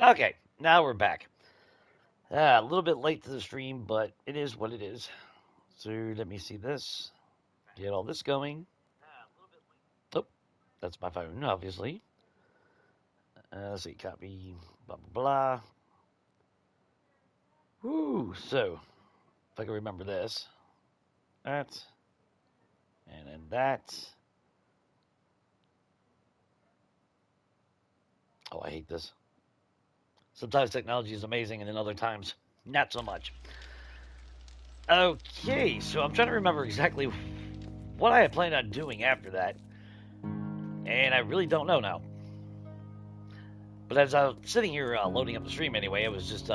Okay, now we're back. A little bit late to the stream, but it is what it is. So let me see this. Get all this going. Oh, that's my phone, obviously. Let's see, copy, blah, blah, blah. Woo, so, if I can remember this. That, and then that. Oh, I hate this. Sometimes technology is amazing, and then other times, not so much. Okay, so I'm trying to remember exactly what I had planned on doing after that, and I really don't know now. But as I was sitting here loading up the stream anyway, it was just,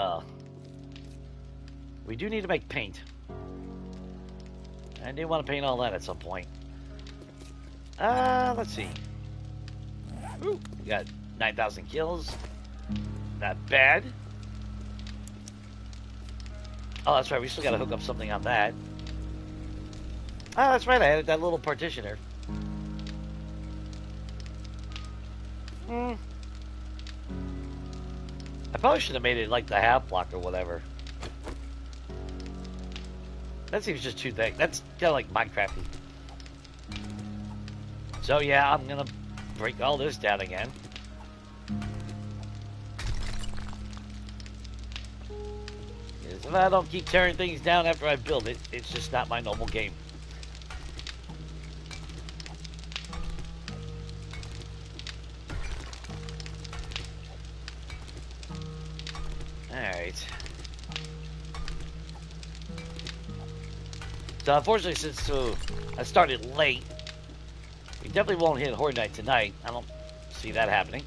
we do need to make paint. I do want to paint all that at some point. Let's see. Ooh, we got 9,000 kills. Not bad. Oh, that's right. We still got to hook up something on that. Ah, that's right. I added that little partitioner. Hmm. I probably should have made it like the half block or whatever. That seems just too thick. That's kind of like Minecrafty. So yeah, I'm gonna break all this down again. Because if I don't keep tearing things down after I build it, it's just not my normal game. Alright. So unfortunately, since I started late, we definitely won't hit Horde Night tonight. I don't see that happening.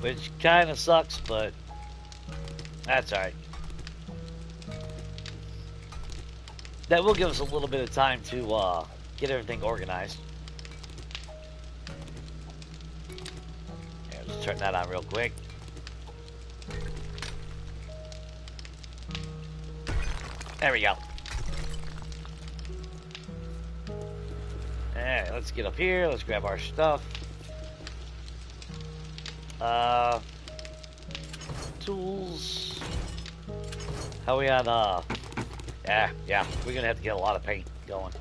Which kind of sucks, but that's alright. That will give us a little bit of time to get everything organized. Yeah, just turn that on real quick. There we go. Alright, let's get up here. Let's grab our stuff. Tools. How are we on, yeah, we're gonna have to get a lot of paint going.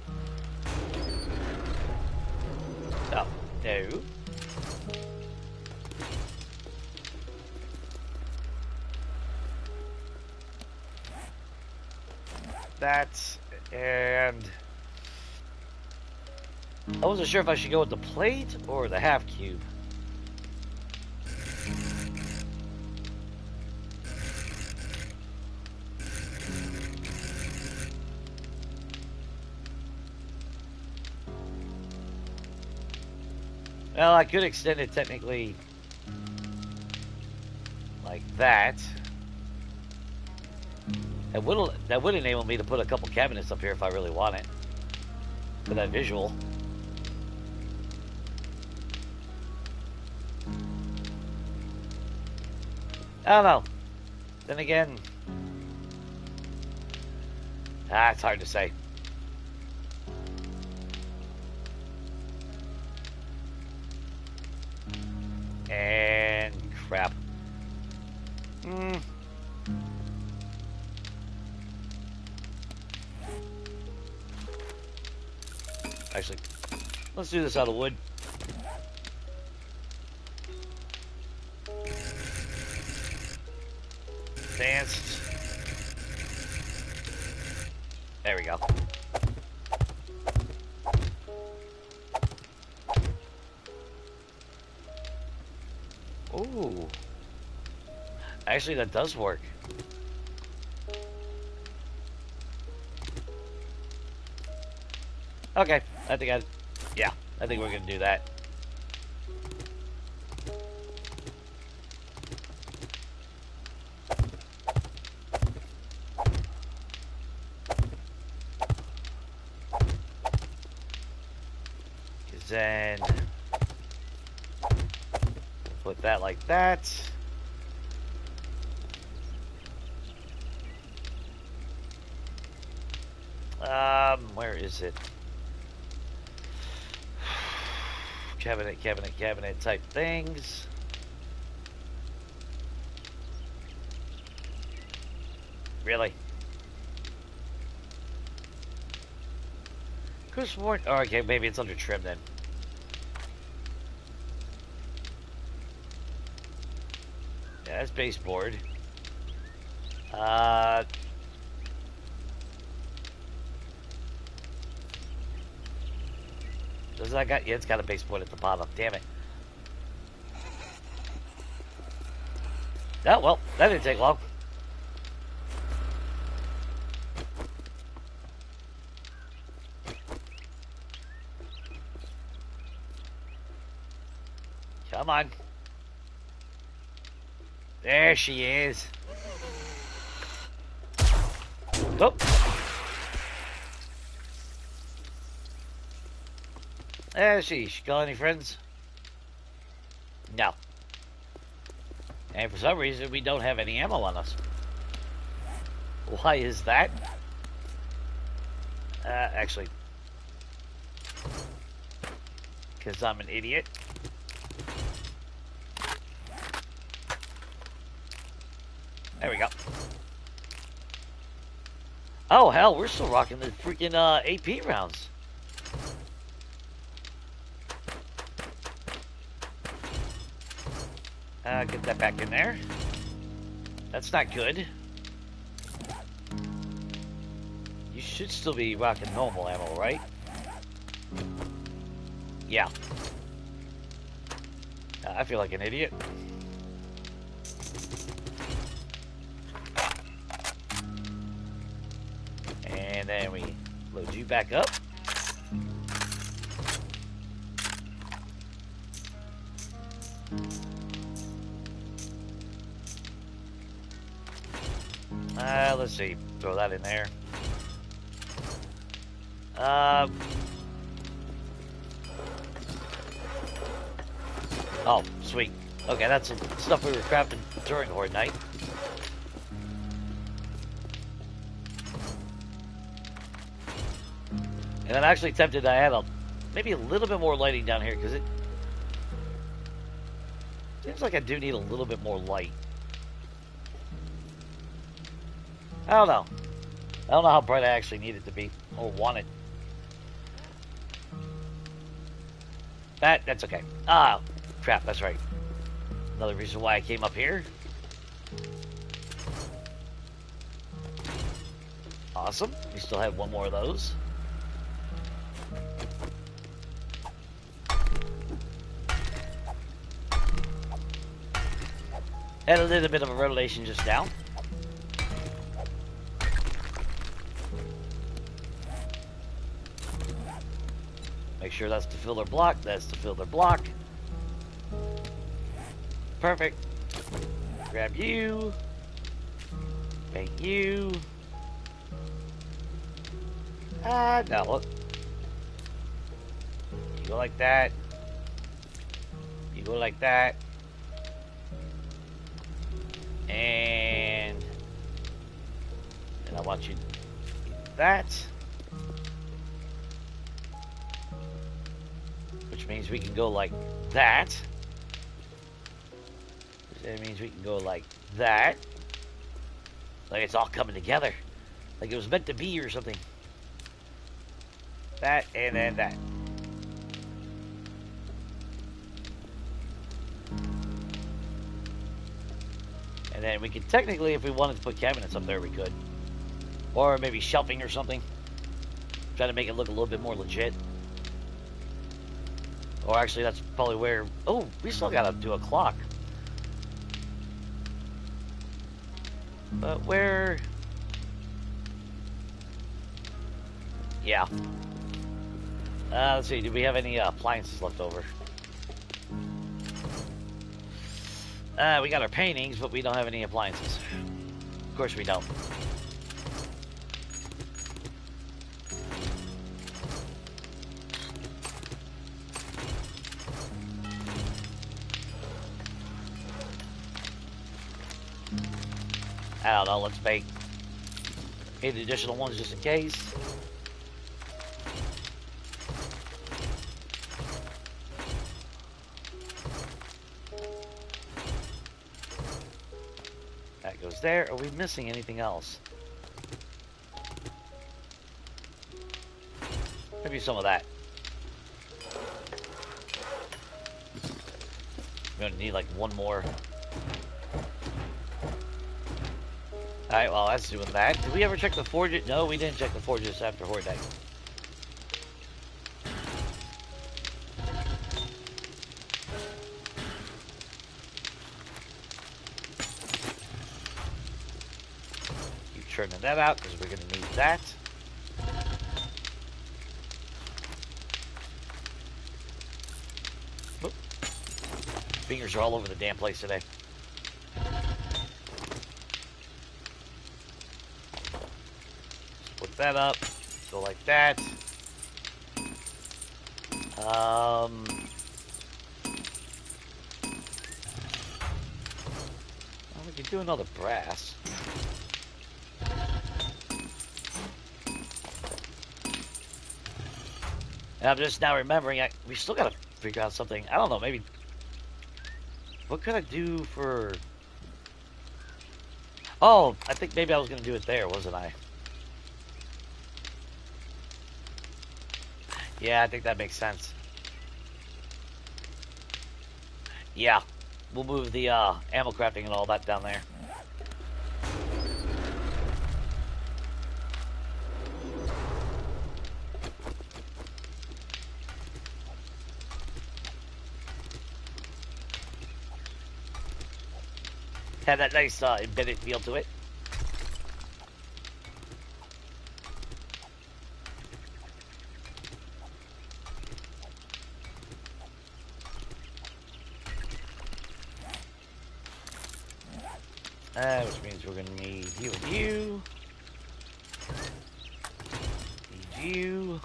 Oh, no. That's, and I wasn't sure if I should go with the plate or the half cube. Well, I could extend it technically like that. That would enable me to put a couple cabinets up here if I really want it. For that visual. I don't know. Then again, it's hard to say. And crap. Actually, let's do this out of wood. Advanced. There we go. Ooh. Actually, that does work. Okay, I think we're gonna do that. Cause then put that like that. Where is it? cabinet type things. Really? Crucible. Oh, okay, maybe it's under trim then. Yeah, that's baseboard. Does that got? Yeah, it's got a baseboard at the bottom. Damn it. Oh, well, that didn't take long. Come on. There she is. Oh. There she got any friends? No. And for some reason, we don't have any ammo on us. Why is that? Actually. Because I'm an idiot. There we go. Oh, hell, we're still rocking the freaking AP rounds. Get that back in there. That's not good. You should still be rocking normal ammo, right? Yeah. I feel like an idiot. And then we load you back up. Let's see. Throw that in there. Oh, sweet. Okay, that's some stuff we were crafting during Horde Night. And I'm actually tempted to add maybe a little bit more lighting down here, because it seems like I do need a little bit more light. I don't know. I don't know how bright I actually need it to be, or want it. That's okay. Ah, crap, that's right. Another reason why I came up here. Awesome. We still have one more of those. Had a little bit of a revelation just now. Make sure that's to fill their block. That's to fill their block. Perfect. Grab you. Paint you. No, look. You go like that. You go like that. And I want you to do that. Which means we can go like that. That means we can go like that. Like it's all coming together. Like it was meant to be or something. That and then that. And then we could technically, if we wanted to put cabinets up there, we could. Or maybe shelving or something. Try to make it look a little bit more legit. Or actually, that's probably where... Oh, we still gotta do a clock. But where... Yeah. Let's see, do we have any appliances left over? We got our paintings, but we don't have any appliances. Of course we don't. I don't know, let's make 8 additional ones just in case. goes there. Are we missing anything else? Maybe some of that. We're gonna need like one more. Alright, well, that's doing that. Did we ever check the forges? No, we didn't check the forges after Horde Night. Keep churning that out because we're going to need that. Oop. Fingers are all over the damn place today. Split that up. Go like that. Well, we could do another brass. And I'm just now remembering, we still gotta figure out something. I don't know, maybe... What could I do for... Oh, I think maybe I was gonna do it there, wasn't I? Yeah, I think that makes sense. Yeah, we'll move the ammo crafting and all that down there. Had that nice embedded feel to it. Which means we're gonna need you and you. Need you.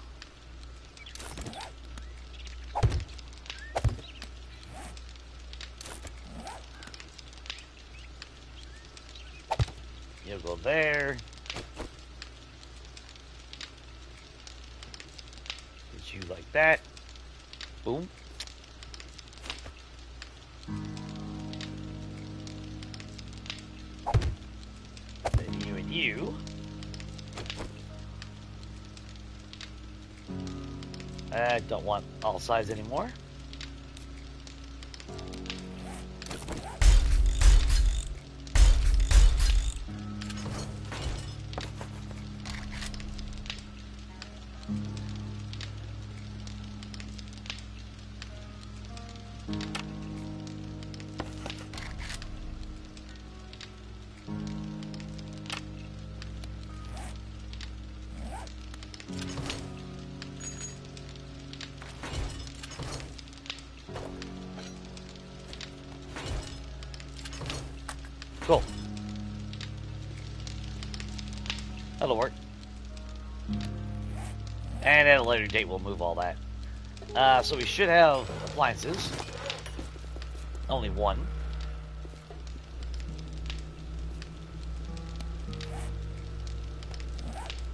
You'll go there. Get you like that. Boom. Then you and you. I don't want all sides anymore. Cool. That'll work. And at a later date, we'll move all that. So we should have appliances. Only one.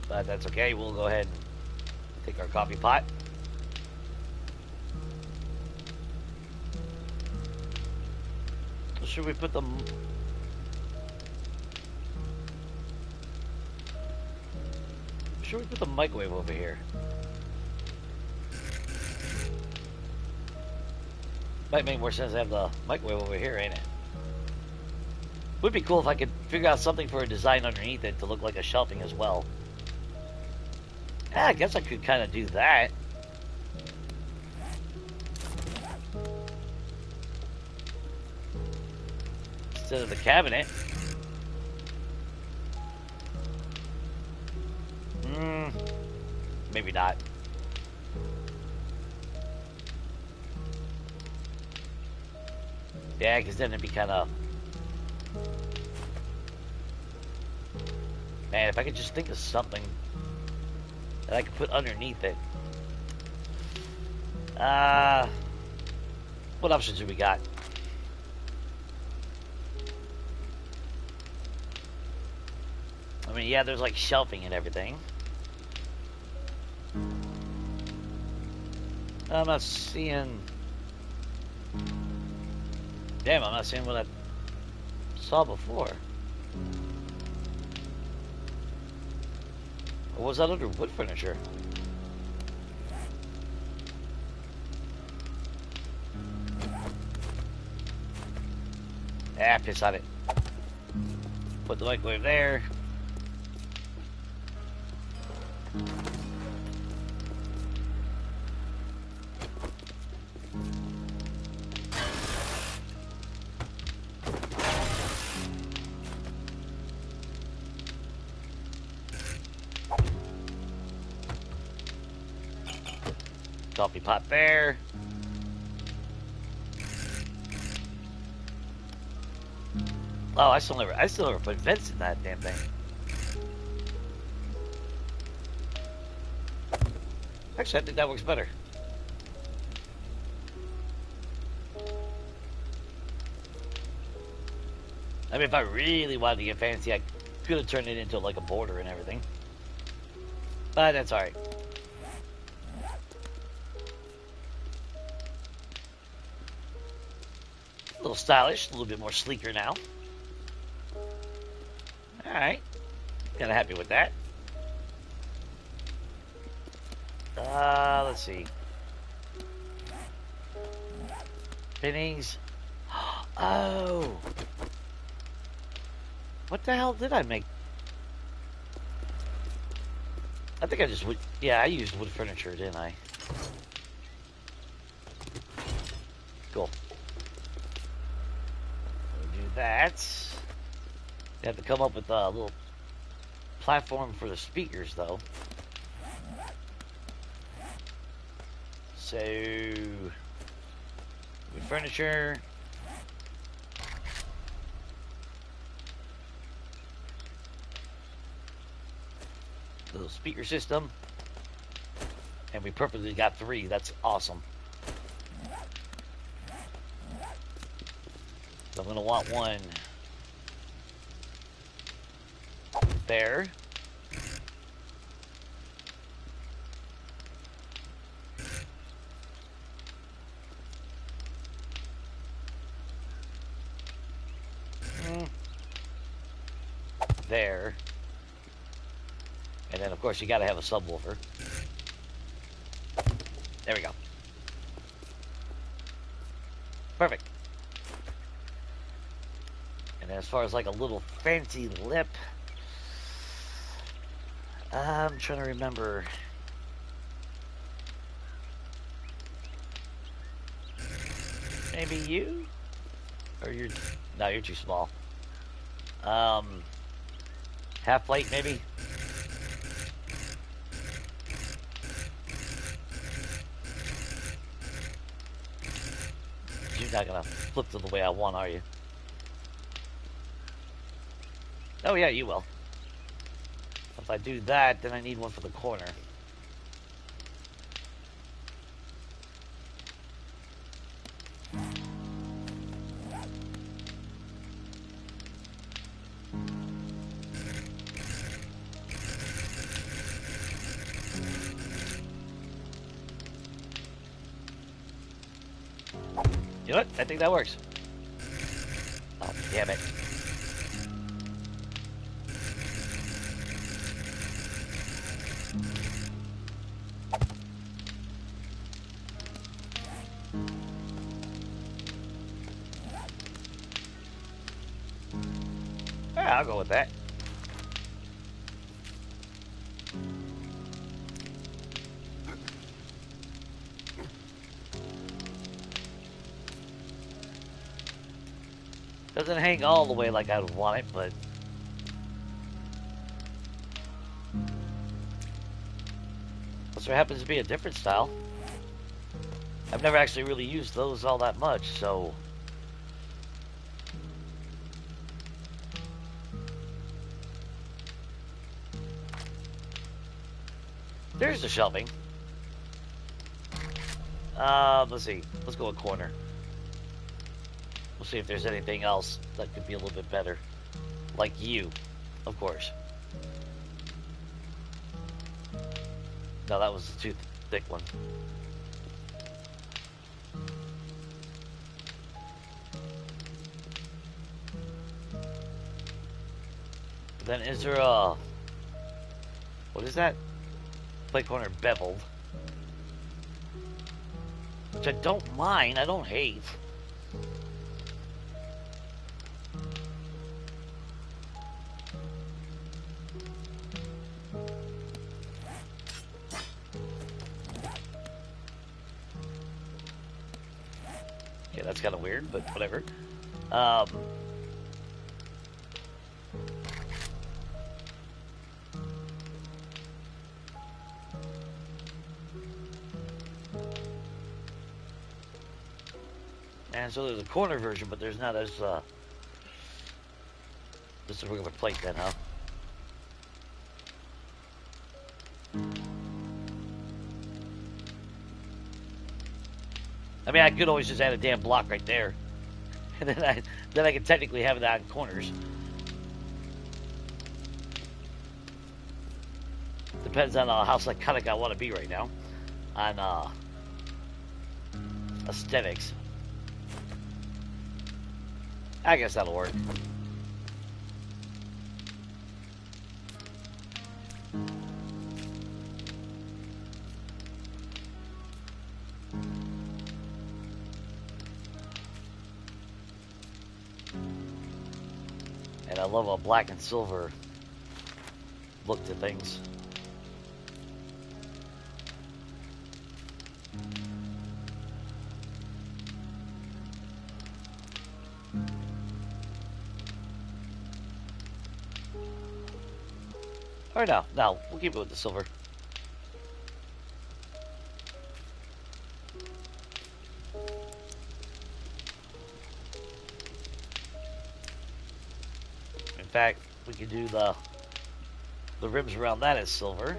But that's okay. We'll go ahead and take our coffee pot. Should we put them... Should we put the microwave over here? Might make more sense to have the microwave over here, ain't it? Would be cool if I could figure out something for a design underneath it to look like a shelving as well. Yeah, I guess I could kind of do that. Instead of the cabinet. Maybe not. Yeah, because then it'd be kind of... Man, if I could just think of something that I could put underneath it. What options do we got? I mean, yeah, there's like shelving and everything. I'm not seeing... Damn, I'm not seeing what I saw before. Or was that under wood furniture? Ah, piss on it. Put the microwave there. Coffee pot there. Oh, I still never put vents in that damn thing. Actually, I think that works better. I mean, if I really wanted to get fancy, I could have turned it into like a border and everything. But that's alright. A little stylish, a little bit more sleeker now. Alright. Kinda happy with that. Let's see. Finnings. Oh! What the hell did I make? I think I just would. Yeah, I used wood furniture, didn't I? Cool. We'll do that. You have to come up with a little platform for the speakers, though. So, wood furniture. Little speaker system. And we perfectly got 3. That's awesome. So I'm going to want one there. There. And then, of course, you got to have a subwoofer. There we go. Perfect. And then as far as like a little fancy lip, I'm trying to remember. Maybe you? Or you're... No, you're too small. Half plate, maybe? You're not gonna flip to the way I want, are you? Oh yeah, you will. If I do that, then I need one for the corner. You know what? I think that works. Oh, damn it. Yeah, I'll go with that. Doesn't hang all the way like I would want it, but... Plus there happens to be a different style. I've never actually really used those all that much, so... There's the shelving. Let's see. Let's go a corner. We'll see if there's anything else that could be a little bit better. Like you, of course. No, that was a too thick one. Then is there a... What is that? Plate corner beveled. Which I don't mind. I don't hate. Okay, that's kind of weird, but whatever. And so there's a corner version, but there's not as, just a regular plate then, huh? I mean, I could always just add a damn block right there. And then I could technically have it on corners. Depends on how psychotic I want to be right now. On, aesthetics. I guess that'll work. And I love a black and silver look to things. Or no, we'll keep it with the silver. In fact, we can do the rims around that as silver.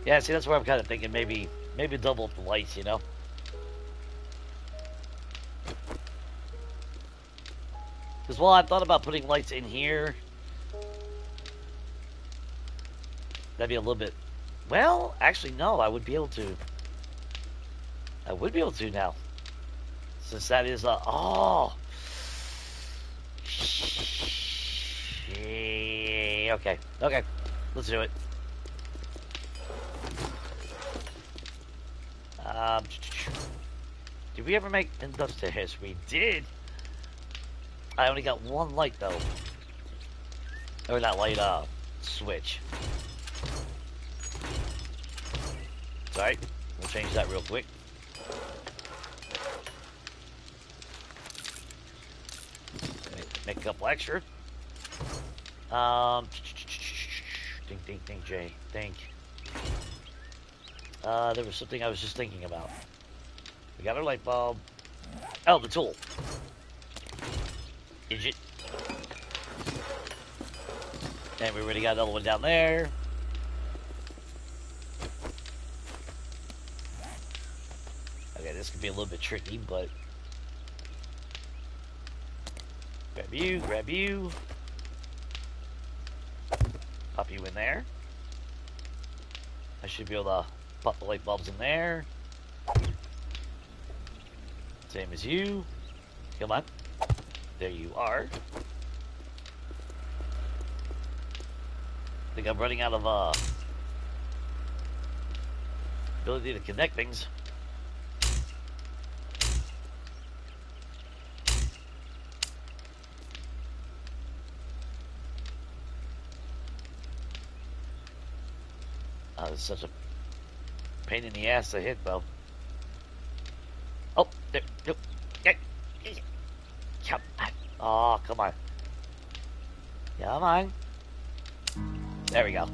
Yeah, see, that's where I'm kind of thinking maybe double up the lights, you know? Because, well, I thought about putting lights in here. That'd be a little bit... Well, actually, no, I would be able to. I would be able to now. Since that is a... Oh! Okay. Okay. Let's do it. Did we ever make industrial hits? We did. I only got one light though. Or not light, switch. Sorry, we'll change that real quick. Make a couple extra. Think, Jay. Think. There was something I was just thinking about. We got our light bulb. Oh, the tool. Idiot. And we already got another one down there. Okay, this could be a little bit tricky, but... Grab you, grab you. Pop you in there. I should be able to pop the light bulbs in there. Same as you. Come on. There you are. I think I'm running out of ability to connect things. It's such a pain in the ass to hit, though. Oh, there. Nope. Oh, come on. Come on. There we go.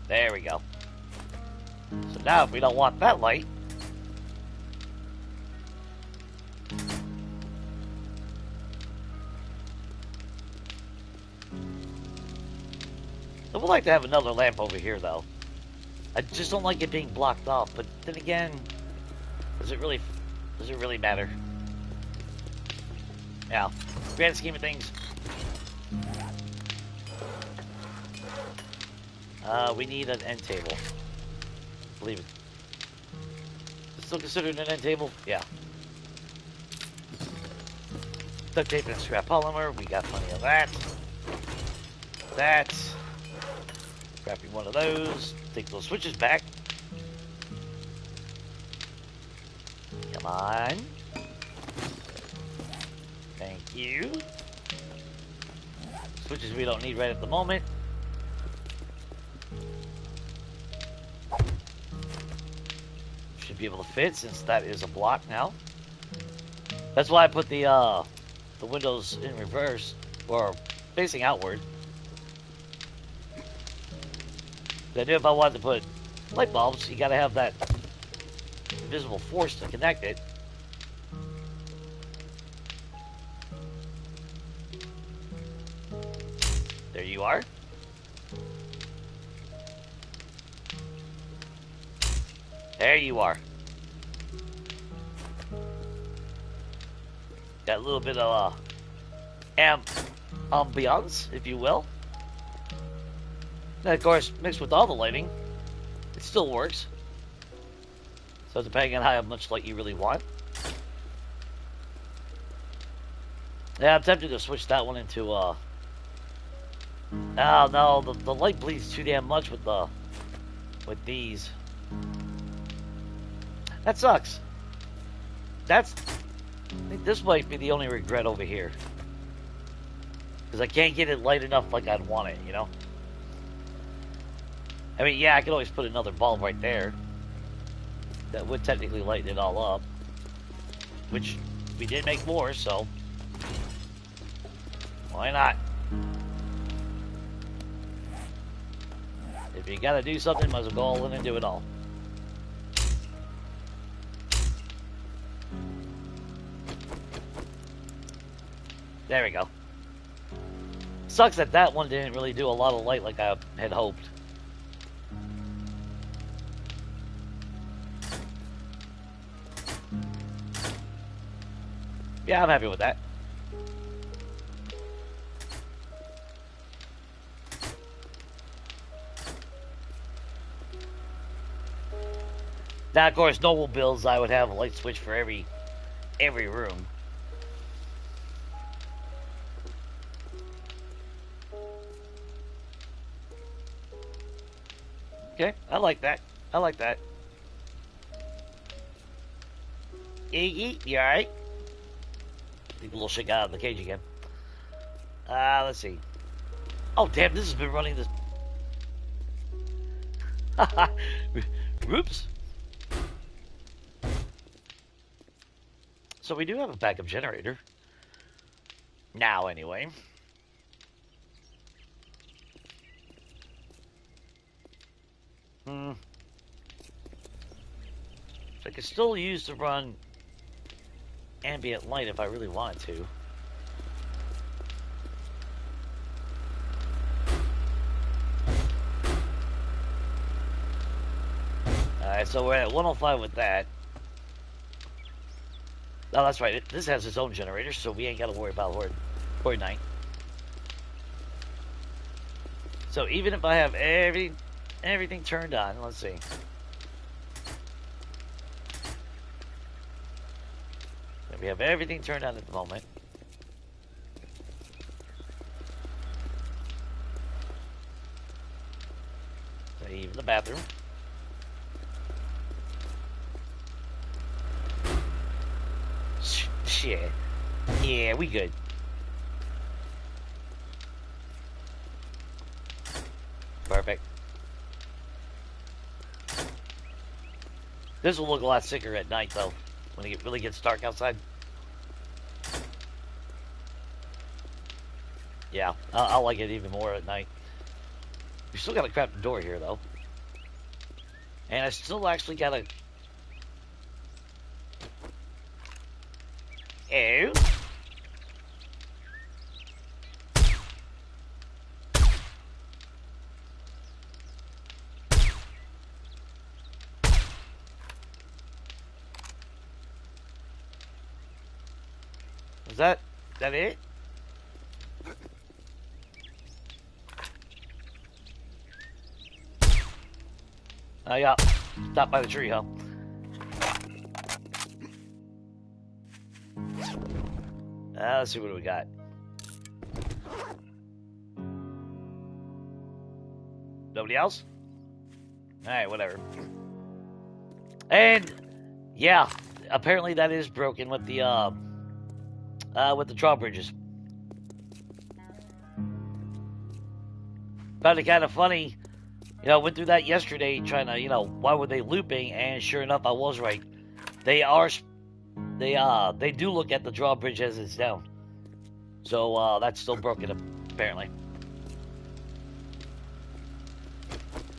There we go. So now if we don't want that light, would like to have another lamp over here, though. I just don't like it being blocked off. But then again, does it really matter? Yeah. Grand scheme of things. We need an end table. I believe it. Still considered an end table? Yeah. Duct tape and scrap polymer. We got plenty of that. That. Grabbing one of those. Take those switches back. Come on. Thank you. Switches we don't need right at the moment. Should be able to fit since that is a block now. That's why I put the windows in reverse or facing outward. I knew if I wanted to put light bulbs, you gotta have that invisible force to connect it. There you are. There you are. Got a little bit of ambiance, if you will. And of course, mixed with all the lighting, it still works. So depending on how much light you really want. Yeah, I'm tempted to switch that one into oh no, the light bleeds too damn much with these. That sucks. I think this might be the only regret over here. Because I can't get it light enough like I'd want it, you know? I mean, yeah, I could always put another bulb right there. That would technically lighten it all up. Which, we did make more, so... why not? If you gotta do something, might as well go all in and do it all. There we go. Sucks that that one didn't really do a lot of light like I had hoped. Yeah, I'm happy with that. Now, of course, normal builds, I would have a light switch for every room. Okay, I like that. I like that. Iggy, you alright? Leave the little shit out of the cage again. Let's see. Oh, damn, this has been running this... Oops. So we do have a backup generator. Now, anyway. So I could still use to run ambient light if I really wanted to. Alright, so we're at 105 with that. Oh, that's right. This has its own generator, so we ain't got to worry about Horde Night. So even if I have everything turned on, let's see. We have everything turned on at the moment. So even the bathroom. Shit. Yeah, we good. Perfect. This will look a lot sicker at night, though, when it really gets dark outside. Yeah, I'll like it even more at night. We still got a crap door here, though. And I still actually got a... Ew. Is that it? Oh, yeah. Stop by the tree, huh? Let's see what we got. Nobody else? Alright, whatever. And, yeah, apparently that is broken with the drawbridges. Found it kind of funny. You know, went through that yesterday trying to, why were they looping? And sure enough, I was right. They do look at the drawbridge as it's down. So, that's still broken, apparently.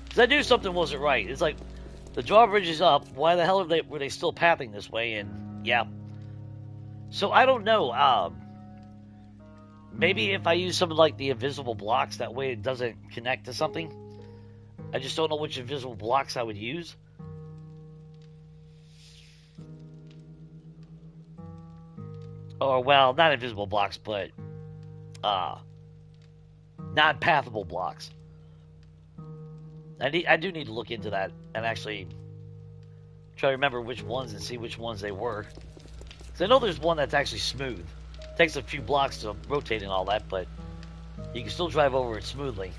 Because I knew something wasn't right. It's like, the drawbridge is up. Why the hell were they still pathing this way? And, yeah. So, I don't know. Maybe if I use something like the invisible blocks, that way it doesn't connect to something. I just don't know which invisible blocks I would use. Or, well, not invisible blocks, but non-pathable blocks. I do need to look into that and actually try to remember which ones and see which ones they were. Because I know there's one that's actually smooth. It takes a few blocks to rotate and all that, but you can still drive over it smoothly.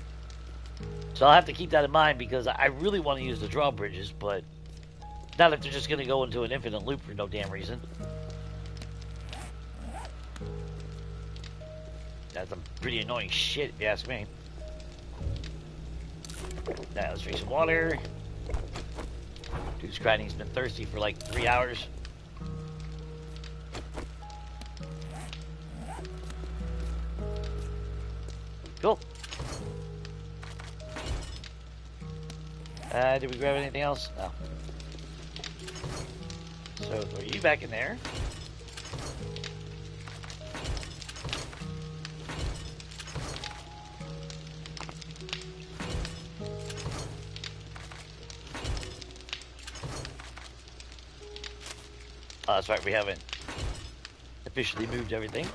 So I'll have to keep that in mind because I really want to use the drawbridges, but not if they're just going to go into an infinite loop for no damn reason. That's some pretty annoying shit, if you ask me. Now, let's drink some water. Dude's crying he's been thirsty for like 3 hours. Cool. Did we grab anything else? No. So, throw you back in there. Oh, that's right, we haven't officially moved everything.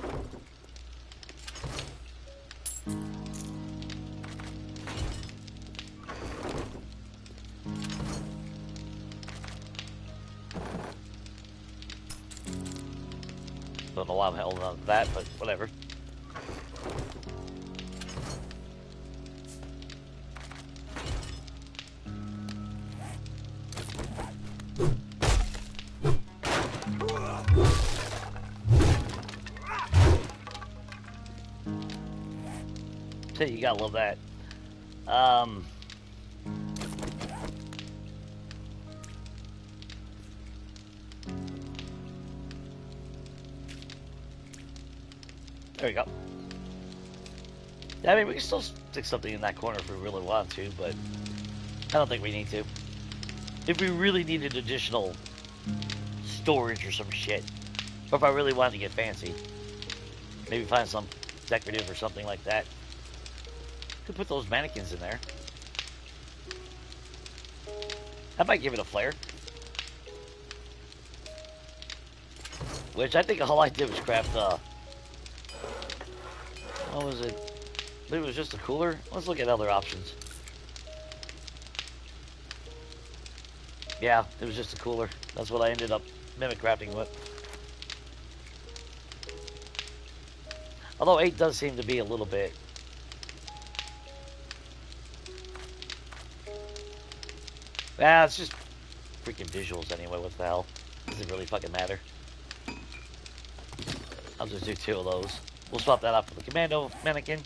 Don't know why I'm holding on to that, but whatever. You gotta love that. There we go. Yeah, I mean, we can still stick something in that corner if we really want to, but I don't think we need to. If we really needed additional storage or some shit, or if I really wanted to get fancy, maybe find some decorative or something like that. Could put those mannequins in there. That might give it a flair. Which I think all I did was craft, what was it? I think it was just a cooler. Let's look at other options. Yeah, it was just a cooler. That's what I ended up mimic crafting with. Although 8 does seem to be a little bit... Ah, it's just freaking visuals anyway, what the hell? Does it really fucking matter? I'll just do 2 of those. We'll swap that out for the commando mannequin.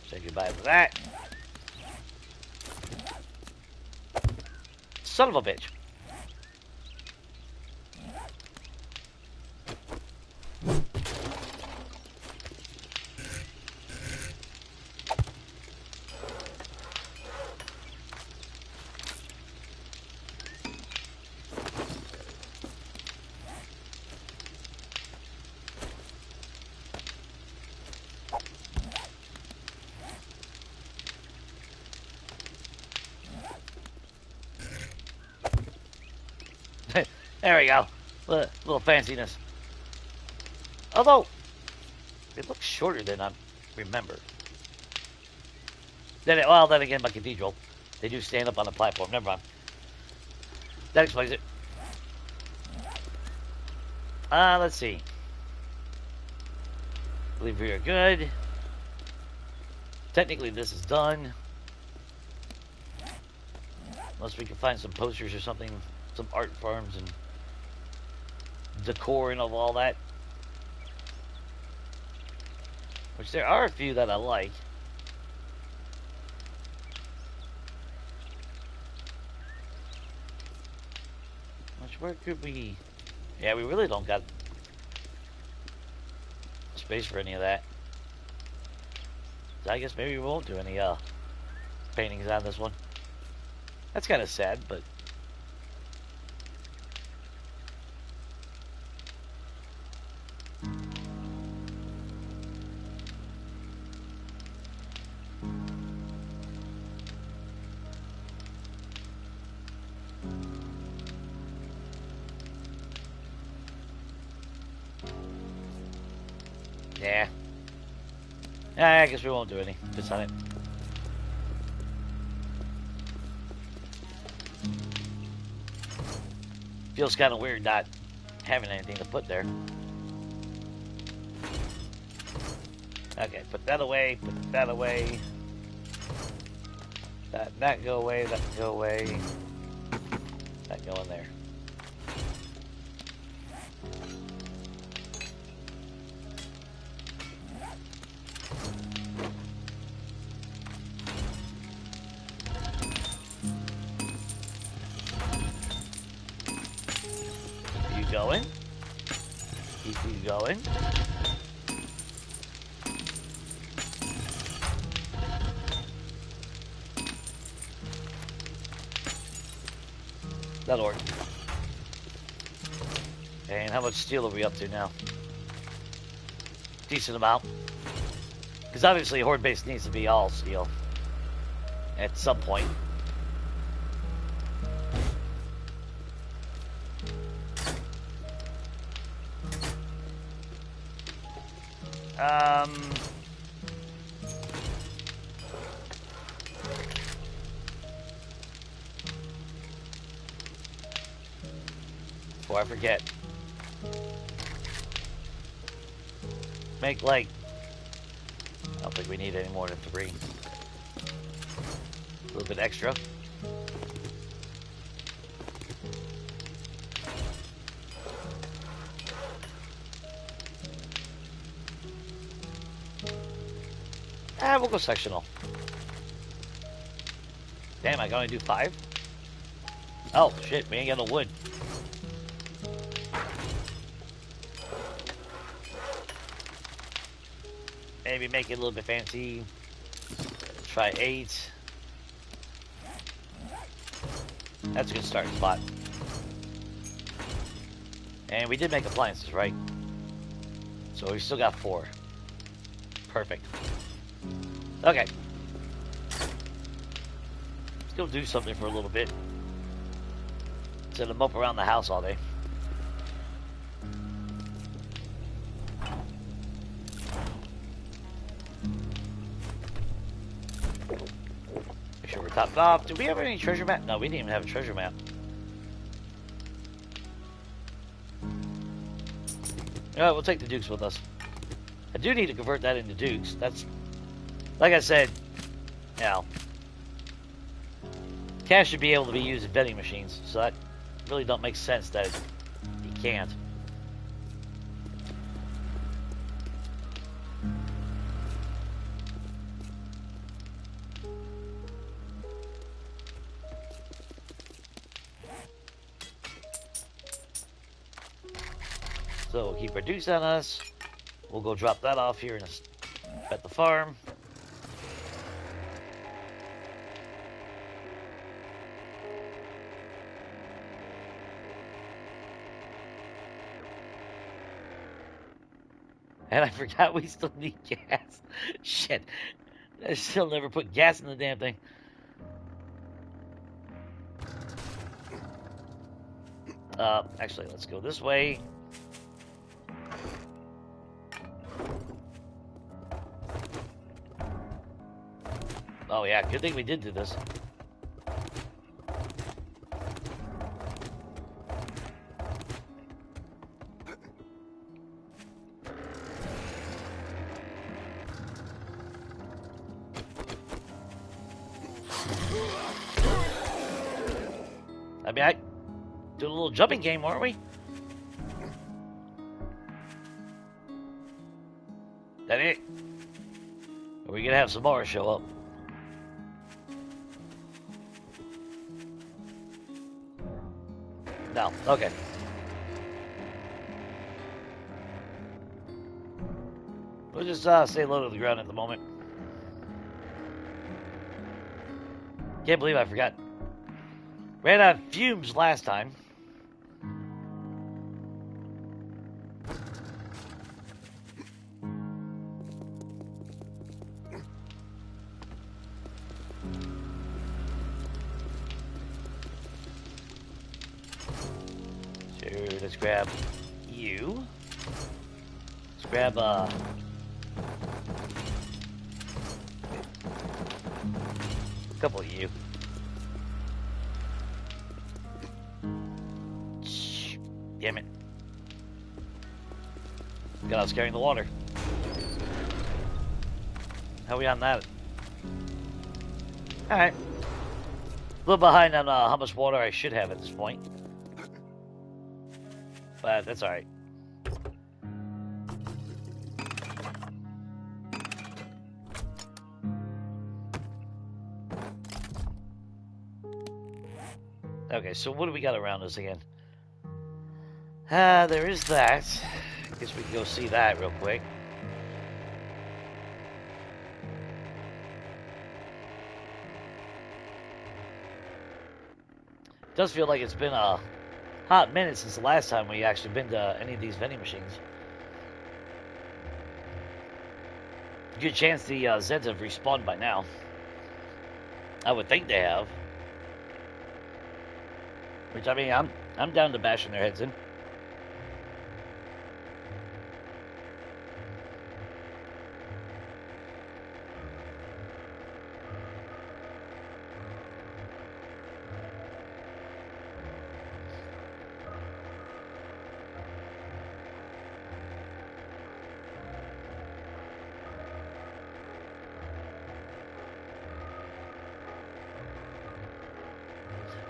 Say goodbye to that. Son of a bitch. There we go. Little fanciness. Although, it looks shorter than I remember. Then again, my cathedral, they do stand up on the platform. Never mind. That explains it. Let's see. I believe we are good. Technically, this is done. Unless we can find some posters or something, some art farms and decor and all that. Which there are a few that I like. Where could we... Yeah, we really don't got space for any of that. So I guess maybe we won't do any paintings on this one. That's kind of sad, but... Yeah. I guess we won't do any. Just on it. Feels kind of weird not having anything to put there. Okay, put that away, put that away. That go away, that can go away. That go in there. Going. Keep you going. That'll work. And how much steel are we up to now? Decent amount. Because obviously Horde base needs to be all steel. At some point. Before I forget. Make like... I don't think we need any more than 3. A little bit extra. We'll go sectional. Damn, I can only do 5? Oh, shit, we ain't got no wood. Maybe make it a little bit fancy. Try 8. That's a good starting spot. And we did make appliances, right? So we still got 4. Perfect. Okay. Let's go do something for a little bit. Instead of mope around the house all day. Make sure we're topped off. Did we have any treasure map? No, we didn't even have a treasure map. Alright, we'll take the Dukes with us. I do need to convert that into Dukes. That's... Like I said, you know, cash should be able to be used in vending machines, so that really don't make sense that you can't. So we'll keep our Dukes on us. We'll go drop that off here at the farm. And I forgot we still need gas. Shit. I still never put gas in the damn thing. Actually, let's go this way. Oh yeah, good thing we did do this. I mean, I did a little jumping game, weren't we? That it? Are we gonna have some more show up? No. Okay. We'll just stay low to the ground at the moment. Can't believe I forgot. Ran out of fumes last time. So let's grab you. Let's grab a couple of you. Damn it. Got us carrying the water. How are we on that? Alright. A little behind on how much water I should have at this point. But that's alright. Okay, so what do we got around us again? There is that. Guess we can go see that real quick. It does feel like it's been a hot minute since the last time we actually been to any of these vending machines. Good chance the Zeds have respawned by now. I would think they have. Which, I mean, I'm down to bashing their heads in.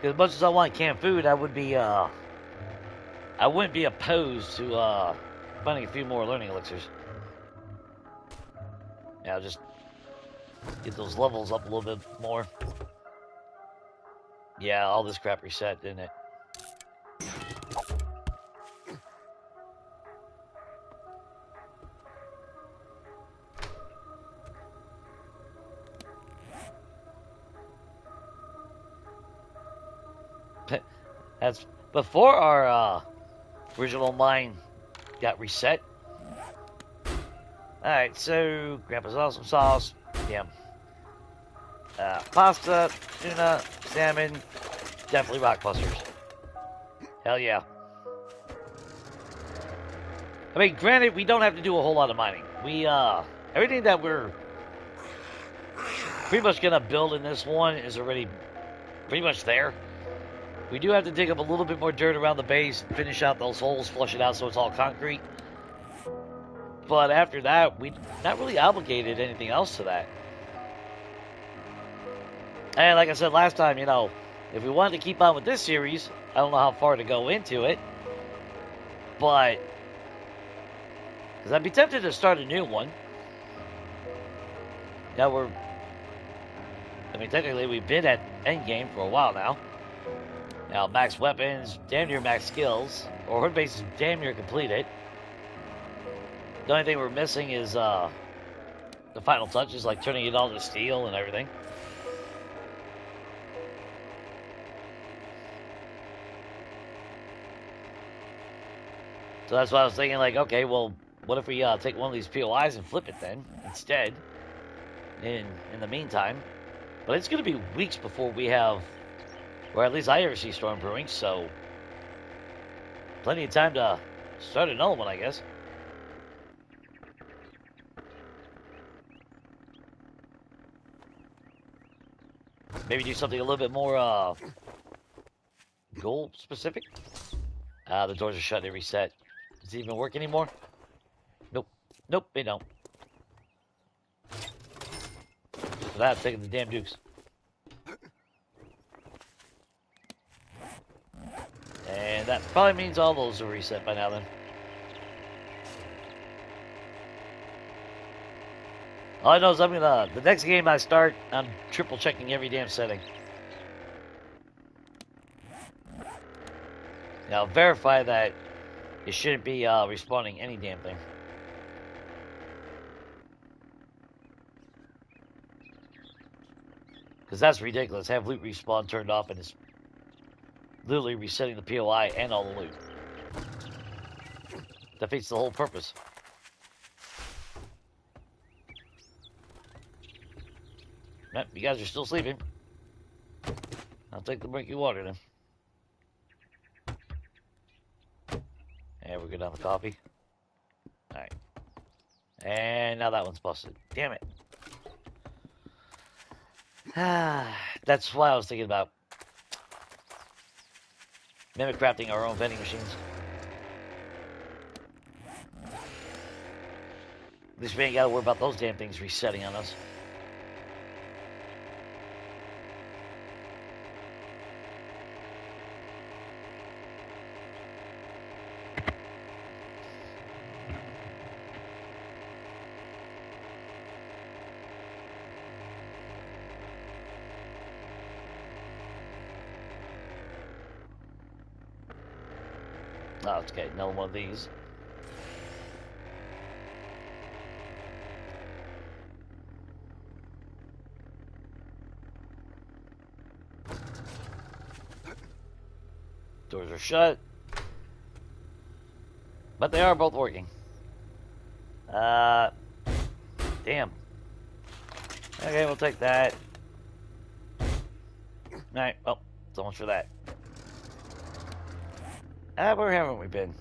As much as I want canned food, I wouldn't be opposed to finding a few more learning elixirs. Yeah, I'll just get those levels up a little bit more. Yeah, all this crap reset, didn't it? That's before our original mine got reset. Alright, so Grandpa's awesome sauce. Damn. Pasta, tuna, salmon, definitely rock busters. Hell yeah. I mean, granted, we don't have to do a whole lot of mining. We, everything that we're pretty much gonna build in this one is already pretty much there. We do have to dig up a little bit more dirt around the base, finish out those holes, flush it out so it's all concrete. But after that, we're not really obligated anything else to that. And like I said last time, you know, if we wanted to keep on with this series, I don't know how far to go into it. But, because I'd be tempted to start a new one. Now I mean, technically we've been at endgame for a while now. Now, max weapons, damn near max skills. Or horde base is damn near completed. The only thing we're missing is the final touches, like turning it all to steel and everything. So that's why I was thinking, like, okay, well, what if we take one of these POIs and flip it then, instead, in the meantime. But it's going to be weeks before we have, or at least I ever see Storm Brewing, so Plenty of time to start another one, I guess. Maybe do something a little bit more goal specific. The doors are shut. They reset. Does it even work anymore? Nope. Nope, they don't. For that, I'm taking the damn dukes. And that probably means all those are reset by now then. All I know is I'm gonna, the next game I start, I'm triple checking every damn setting. Now verify that it shouldn't be respawning any damn thing. Because that's ridiculous. Have loot respawn turned off and it's literally resetting the POI and all the loot. Defeats the whole purpose. Yep, you guys are still sleeping. I'll take the murky water then. And we're good on the coffee. Alright. And now that one's busted. Damn it. That's why I was thinking about mimic crafting our own vending machines. At least we ain't gotta worry about those damn things resetting on us. Oh, it's okay. Another one of these. Doors are shut. But they are both working. Damn. Okay, we'll take that. Alright, well, so much for that. Where haven't we been?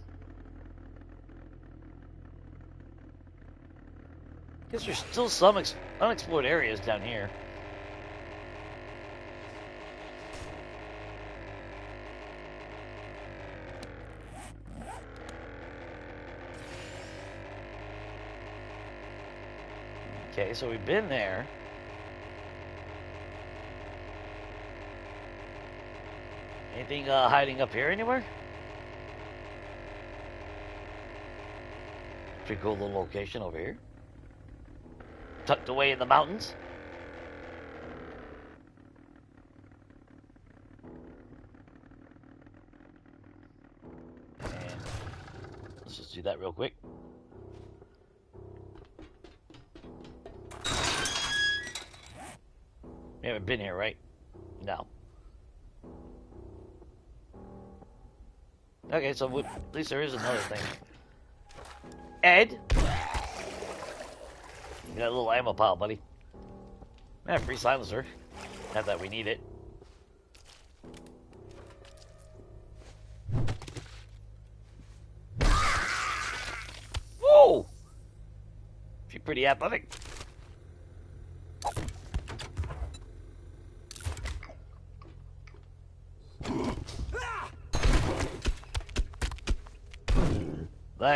Guess there's still some unexplored areas down here. Okay, so we've been there. Anything hiding up here anywhere? Pretty cool little location over here. Tucked away in the mountains. And let's just do that real quick. We haven't been here, right? No. Okay, so at least there is another thing. Ed? You got a little ammo pile, buddy. Free silencer. Not that we need it. Whoa! She's pretty athletic.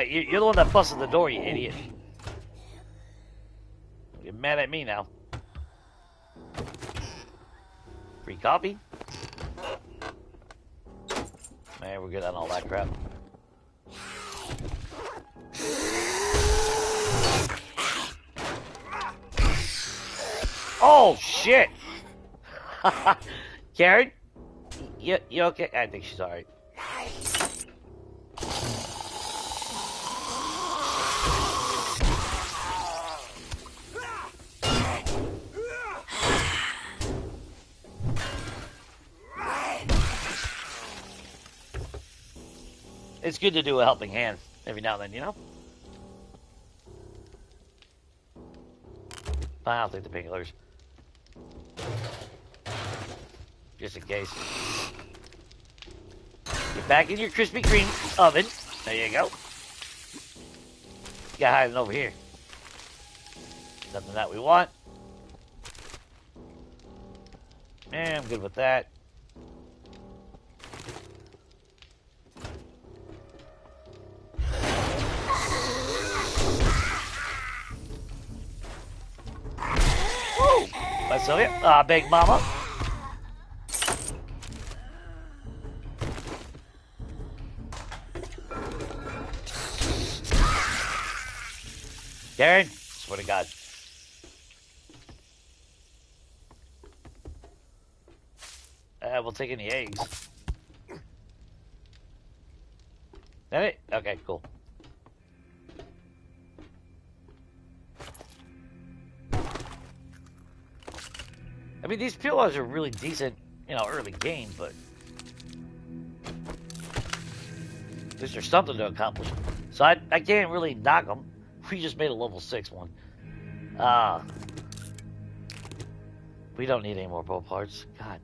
You're the one that busted the door, you idiot. You're mad at me now. Free coffee? Man, we're good on all that crap. Oh, shit! Karen? You okay? I think she's alright. It's good to do a helping hand every now and then, you know? Fine, I'll take the painkillers. Just in case. Get back in your Krispy Kreme oven. There you go. Got hiding over here. Nothing that we want. Yeah, I'm good with that. Woo! Let's show you. Big Mama. Darren, swear to God. We'll take any eggs. That it? Okay, cool. I mean, these pillars are really decent, you know, early game, but at least there's something to accomplish. So I can't really knock them. We just made a level 6 one. We don't need any more bow parts. God.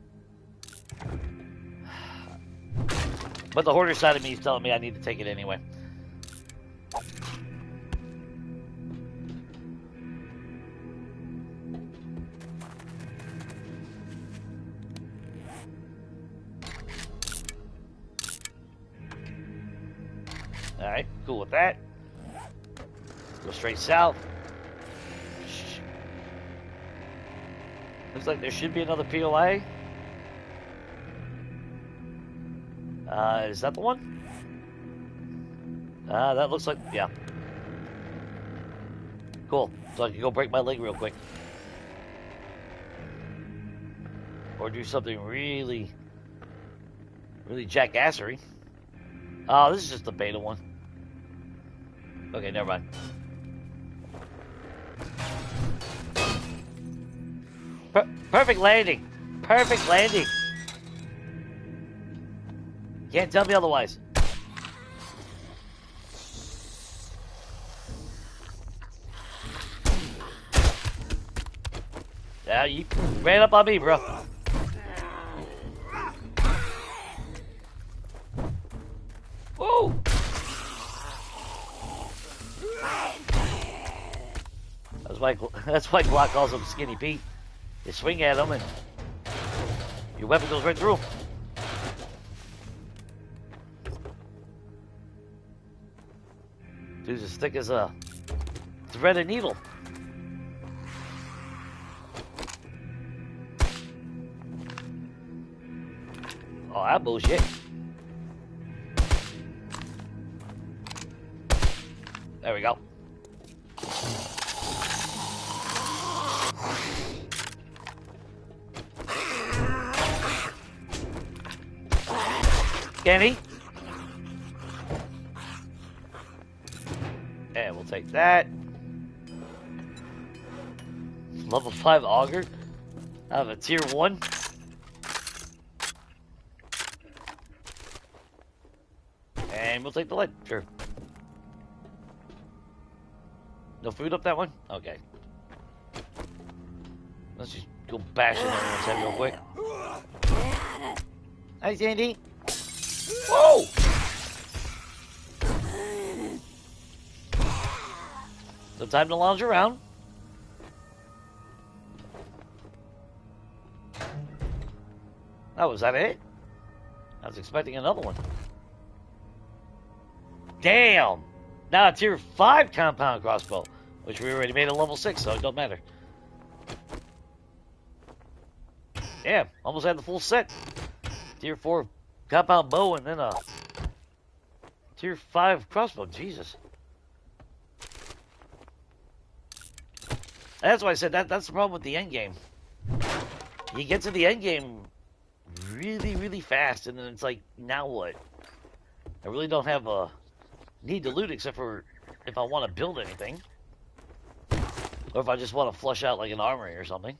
But the hoarder side of me is telling me I need to take it anyway. Alright, cool with that. Go straight south. Looks like there should be another POA. Is that the one? That looks like, yeah. Cool. So I can go break my leg real quick. Or do something really, really jackassery. Oh, this is just the beta one. Okay, never mind. Perfect landing. Perfect landing. Can't tell me otherwise. Yeah, you ran up on me, bro. Whoa! That's why Glock calls him Skinny Pete. You swing at him and your weapon goes right through him. Dude's as thick as a threaded needle. Oh, that bullshit. There we go. Kenny. And we'll take that. Level 5 auger. I have a tier 1. And we'll take the lead. Sure. No food up that one? Okay. Let's just go bashing everyone's head real quick. Hi, Sandy. Whoa! No time to lounge around. Oh, was that it? I was expecting another one. Damn! Now a tier 5 compound crossbow, which we already made a level 6, so it don't matter. Yeah, almost had the full set. Tier 4 compound bow and then a tier 5 crossbow. Jesus. That's why I said that's the problem with the end game. You get to the end game really, really fast, and then it's like, now what? I really don't have a need to loot except for if I want to build anything. Or if I just want to flush out like an armory or something.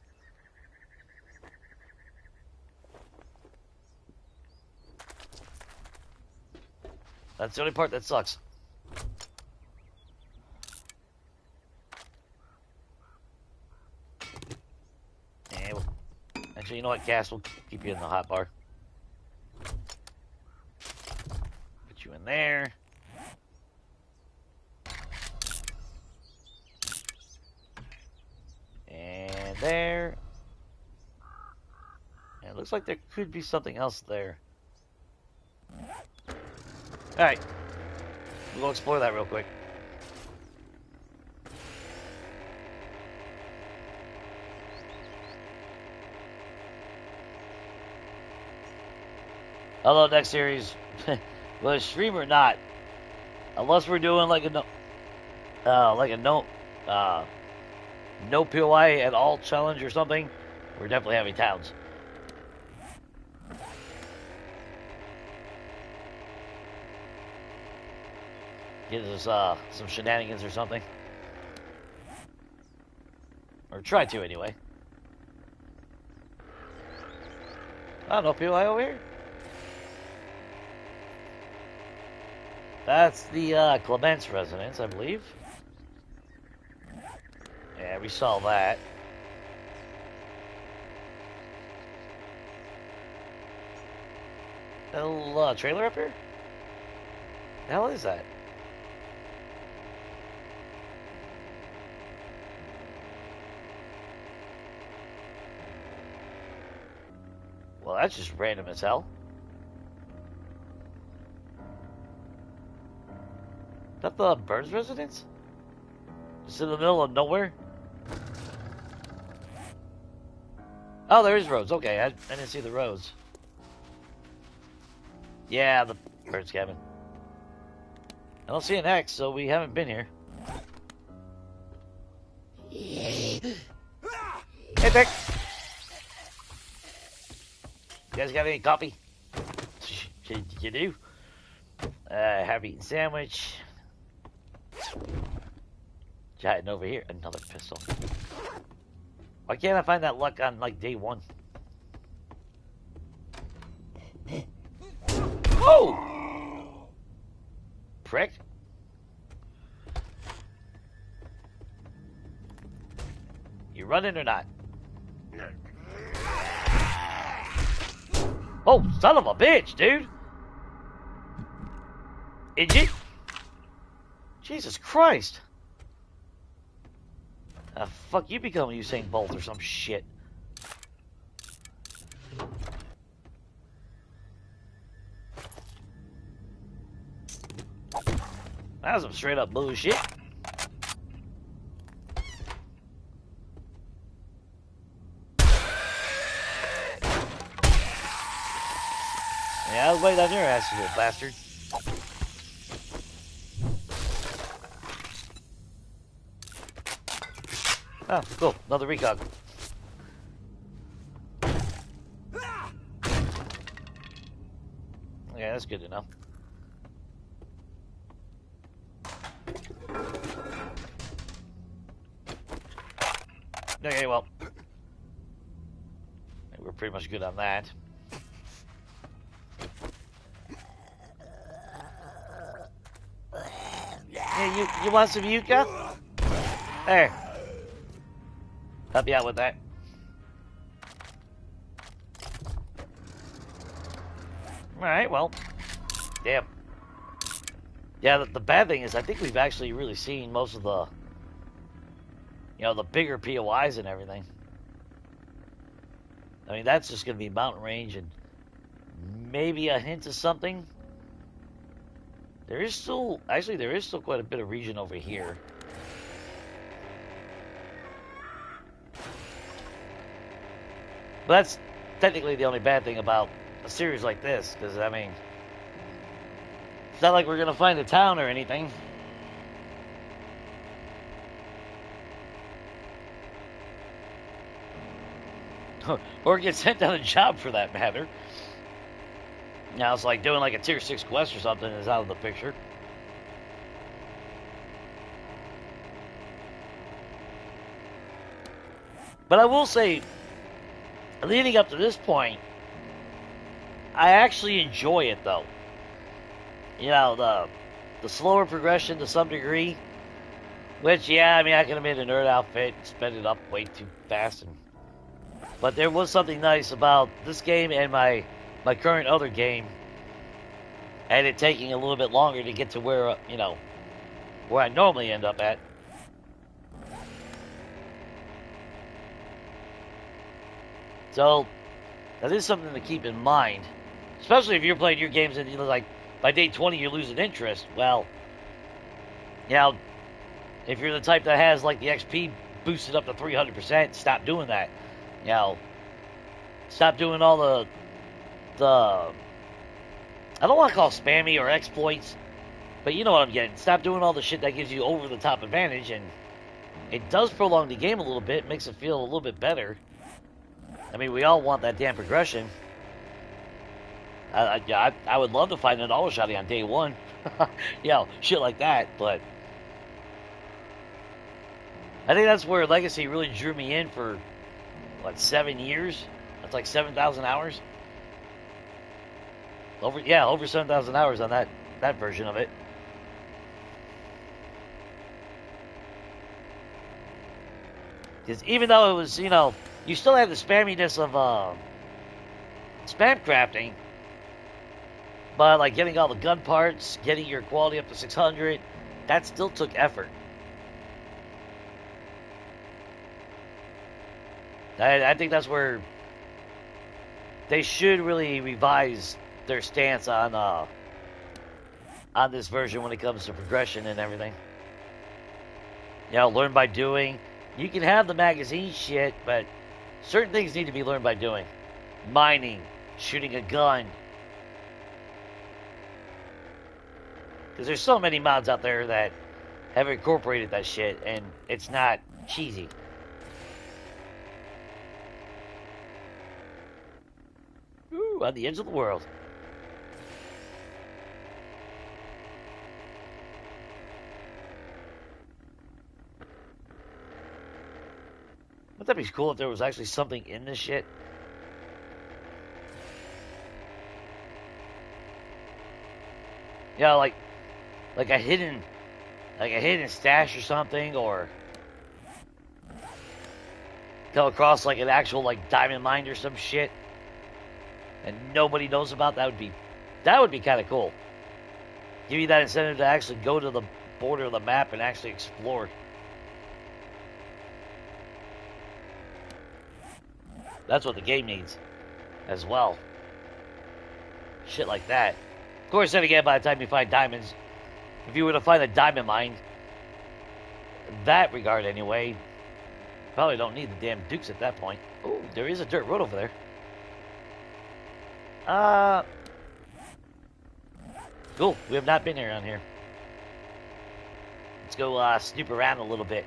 That's the only part that sucks. Yeah, well, actually, you know what, Cass will keep you in the hot bar. there. And there. And it looks like there could be something else there. Alright. We'll go explore that real quick. Although next series, whether stream or not, unless we're doing like a no POI at all challenge or something, we're definitely having towns. Get us some shenanigans or something, or try to anyway. I don't know, POI over here. That's the Clements residence, I believe. Yeah, we saw that. Little trailer up here? The hell is that? Well, that's just random as hell. Is that the Burns residence? Just in the middle of nowhere? Oh, there is roads. Okay, I didn't see the roads. Yeah, the Burns cabin. I don't see an X, so we haven't been here. Hey, Dick! You guys got any coffee? You do? Half-eaten sandwich. Chatting over here. Another pistol. Why can't I find that luck on, like, day one? Oh! Prick. You running or not? Oh, son of a bitch, dude! Is it? Jesus Christ! Fuck you become Usain Bolt or some shit. That was some straight up bullshit. Yeah, I was waiting on your ass, you little bastard. Oh, cool. Another recog. Yeah, that's good to know. Okay, well. We're pretty much good on that. Hey, you want some Yuka? There. Help you out with that. Alright, well. Damn. Yeah, the bad thing is I think we've actually really seen most of the, you know, the bigger POIs and everything. I mean, that's just going to be mountain range and maybe a hint of something. There is still quite a bit of region over here. But that's technically the only bad thing about a series like this, because, I mean, it's not like we're going to find a town or anything. Or get sent on a job for that matter. Now it's like doing like a tier 6 quest or something is out of the picture. But I will say, leading up to this point, I actually enjoy it though. You know, the slower progression to some degree. Which, yeah, I mean, I could have made a nerd outfit and sped it up way too fast. But there was something nice about this game and my current other game, and it taking a little bit longer to get to where, you know, where I normally end up at. So, that is something to keep in mind. Especially if you're playing your games and, you know, like, by day 20 you're losing interest. Well, you know, if you're the type that has, like, the XP boosted up to 300%, stop doing that. You know, stop doing all the I don't want to call it spammy or exploits, but you know what I'm getting. Stop doing all the shit that gives you over-the-top advantage, and it does prolong the game a little bit, makes it feel a little bit better. I mean, we all want that damn progression. I would love to find an auto shotty on day one. You know, shit like that, but I think that's where Legacy really drew me in for, what, 7 years? That's like 7,000 hours? Over 7,000 hours on that version of it. Because even though it was, you know, you still had the spamminess of spam crafting, but like getting all the gun parts, getting your quality up to 600, that still took effort. I think that's where they should really revise their stance on this version when it comes to progression and everything. You know, learn by doing. You can have the magazine shit, but certain things need to be learned by doing. Mining, shooting a gun. Because there's so many mods out there that have incorporated that shit, and it's not cheesy. Ooh, on the edge of the world. Wouldn't that be cool if there was actually something in this shit? Yeah, like a hidden stash or something, or come across like an actual like diamond mine or some shit, and nobody knows about. That would be kind of cool. Give you that incentive to actually go to the border of the map and actually explore. That's what the game needs as well. Shit like that. Of course, then again, by the time you find diamonds, if you were to find a diamond mine, in that regard anyway, probably don't need the damn dukes at that point. Oh, there is a dirt road over there. Cool. We have not been around here. Let's go snoop around a little bit.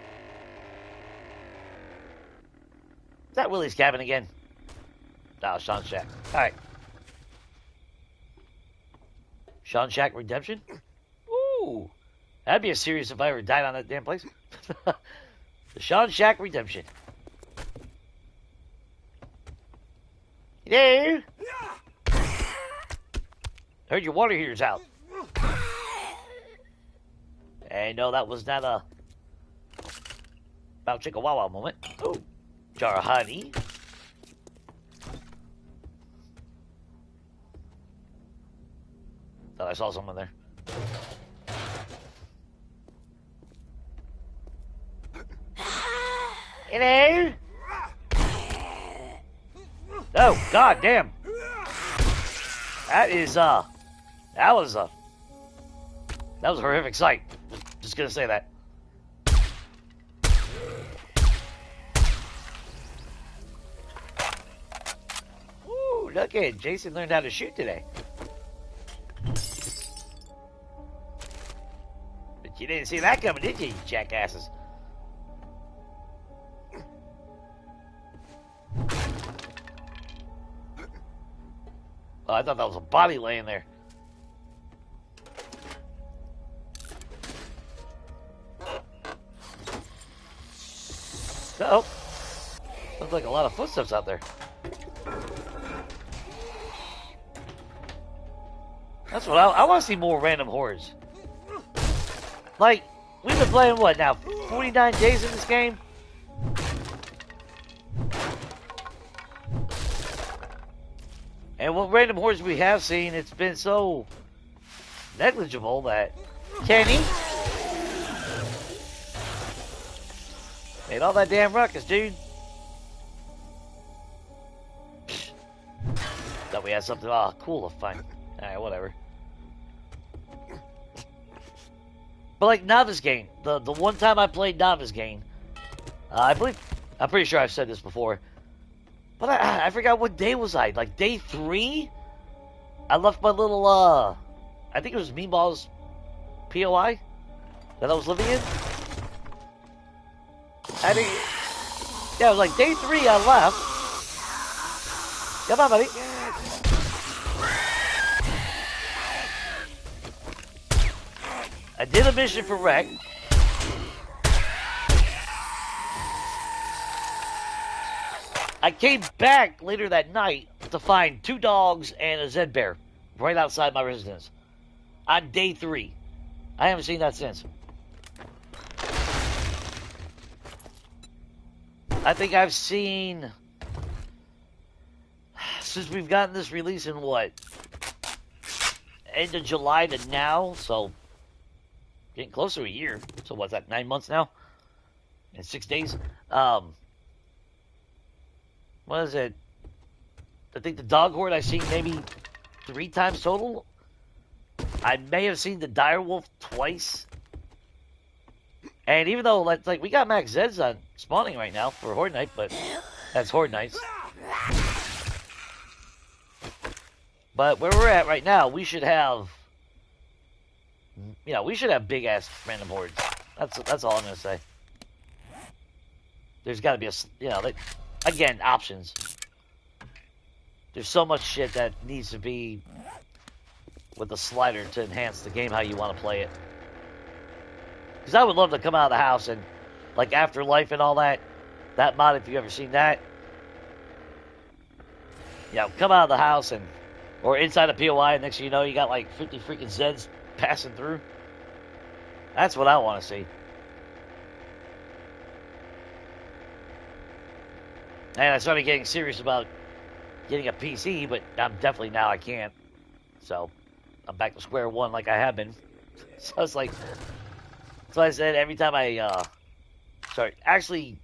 Is that Willie's cabin again? Oh, Sean Shack. Alright. Sean Shack Redemption? Ooh. That'd be a series if I ever died on that damn place. The Sean Shack Redemption. Hello? Heard your water heater's out. Hey, no, that was not a Bow Chicka Wow Wow moment. Oh. Jar of honey. Thought I saw someone there. Hello? Oh, god damn. That was a horrific sight. Just gonna say that. Ooh, look at it. Jason learned how to shoot today. But you didn't see that coming, did you jackasses? Oh, I thought that was a body laying there. Uh-oh. Sounds like a lot of footsteps out there. That's what I want to see more random hordes. Like, we've been playing, what now, 49 days in this game? And what random hordes we have seen, it's been so negligible that Kenny made all that damn ruckus, dude. Thought we had something cool to find. Alright, whatever. But like Novice the one time I played Novice I'm pretty sure I've said this before, but I forgot what day was I. Like day 3, I left my little I think it was Meatball's POI that I was living in. I think, yeah, it was like day 3 I left. Come on, buddy. I did a mission for Rec. I came back later that night to find 2 dogs and a Zed bear right outside my residence on day 3. I haven't seen that since. I think I've seen, since we've gotten this release in what, end of July to now, so getting close to a year. So what's that, 9 months now? And 6 days? What is it? I think the dog horde I've seen maybe 3 times total. I may have seen the direwolf twice. And even though, like we got Max Zeds on spawning right now for Horde Night, but that's Horde Nights. But where we're at right now, we should have, we should have big ass random hordes. That's all I'm gonna say. There's got to be again, options. There's so much shit that needs to be with the slider to enhance the game how you want to play it. Because I would love to come out of the house and, like, Afterlife and all that mod, if you've ever seen that. Come out of the house or inside a POI, and next thing you know, you got like 50 freaking Zeds passing through. That's what I want to see. And I started getting serious about getting a PC, but I'm definitely now I can't. So I'm back to square one like I have been. So it's like, so I said every time I, actually,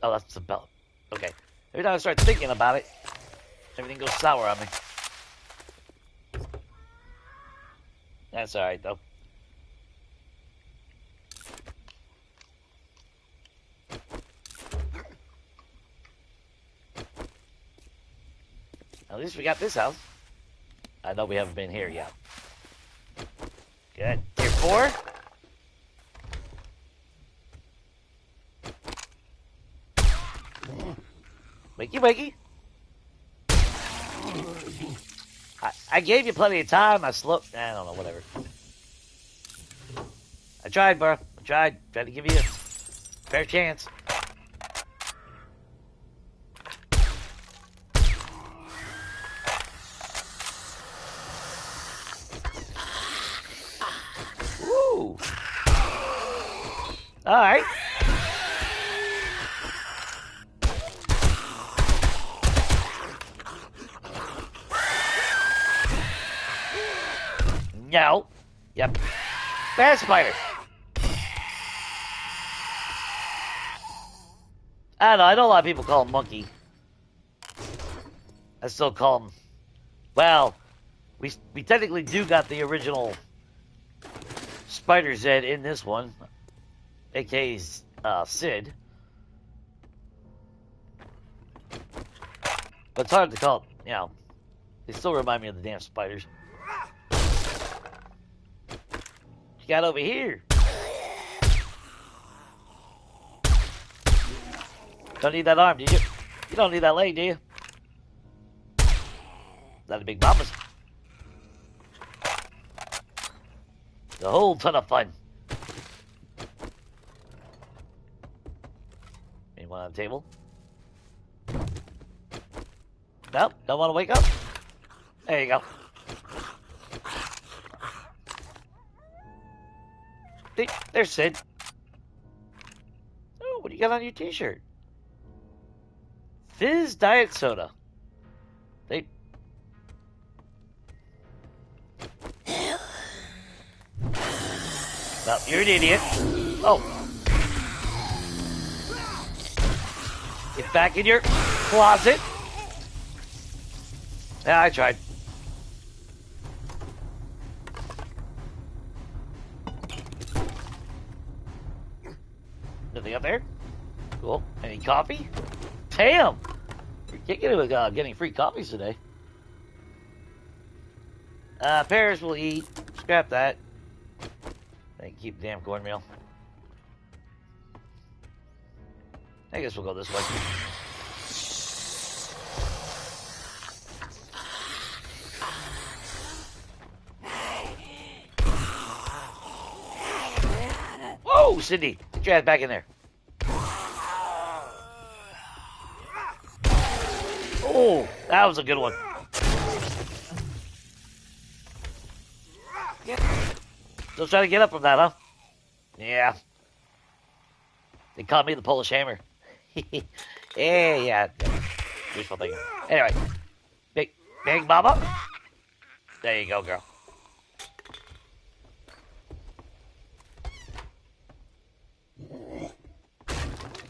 oh, that's the bell. Okay. Every time I start thinking about it, everything goes sour on me. That's alright, though. At least we got this house. I know we haven't been here yet. Good. Tier 4. Wakey, wakey. I gave you plenty of time. I don't know, whatever. I tried, bro. I tried. Tried to give you a fair chance. Woo. All right. No. Yep. Bad spider. I don't know. I know a lot of people call him monkey. I still call him. Well, we technically do got the original Spider Zed in this one, aka Sid. But it's hard to call. They still remind me of the damn spiders. Got over here. Don't need that arm, do you? You don't need that leg, do you? Not a big mamas. A whole ton of fun. Anyone on the table? Nope, don't want to wake up? There you go. There's Sid. Oh, what do you got on your t-shirt? Fizz Diet Soda. Well, you're an idiot. Oh. Get back in your closet. Yeah, I tried. Nothing up there? Cool. Any coffee? Damn! You're kicking it with getting free coffees today. Pears will eat. Scrap that. They can keep the damn cornmeal. I guess we'll go this way. Whoa, Cindy! Get your ass back in there. Oh, that was a good one. Still trying to get up from that, huh? Yeah. They called me the Polish Hammer. yeah. Wishful thinking. Anyway. Big Mama. There you go, girl.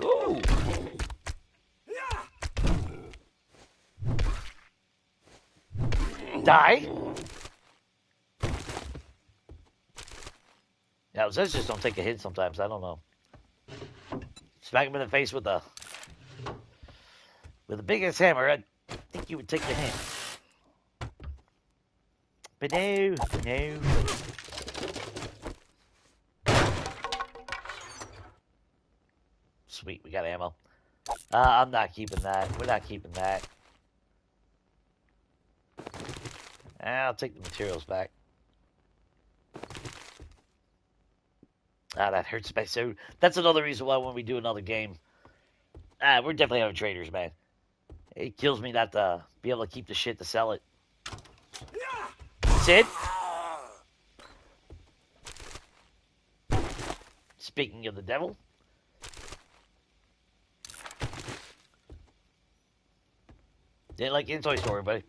Ooh. Die. Yeah, those just don't take a hit sometimes. I don't know. Smack him in the face with the biggest hammer. I think you would take the hit. But no. Sweet, we got ammo. I'm not keeping that. We're not keeping that. I'll take the materials back. That hurts my soul. That's another reason why when we do another game, we're definitely having traders, man. It kills me not to be able to keep the shit to sell it. Sid? Speaking of the devil. Didn't like in Toy Story, buddy.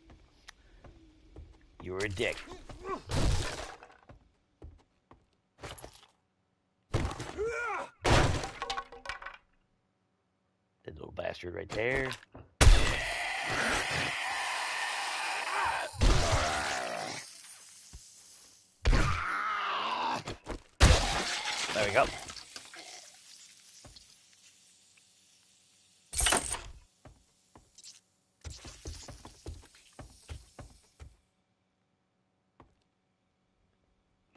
You were a dick. That little bastard right there. There we go.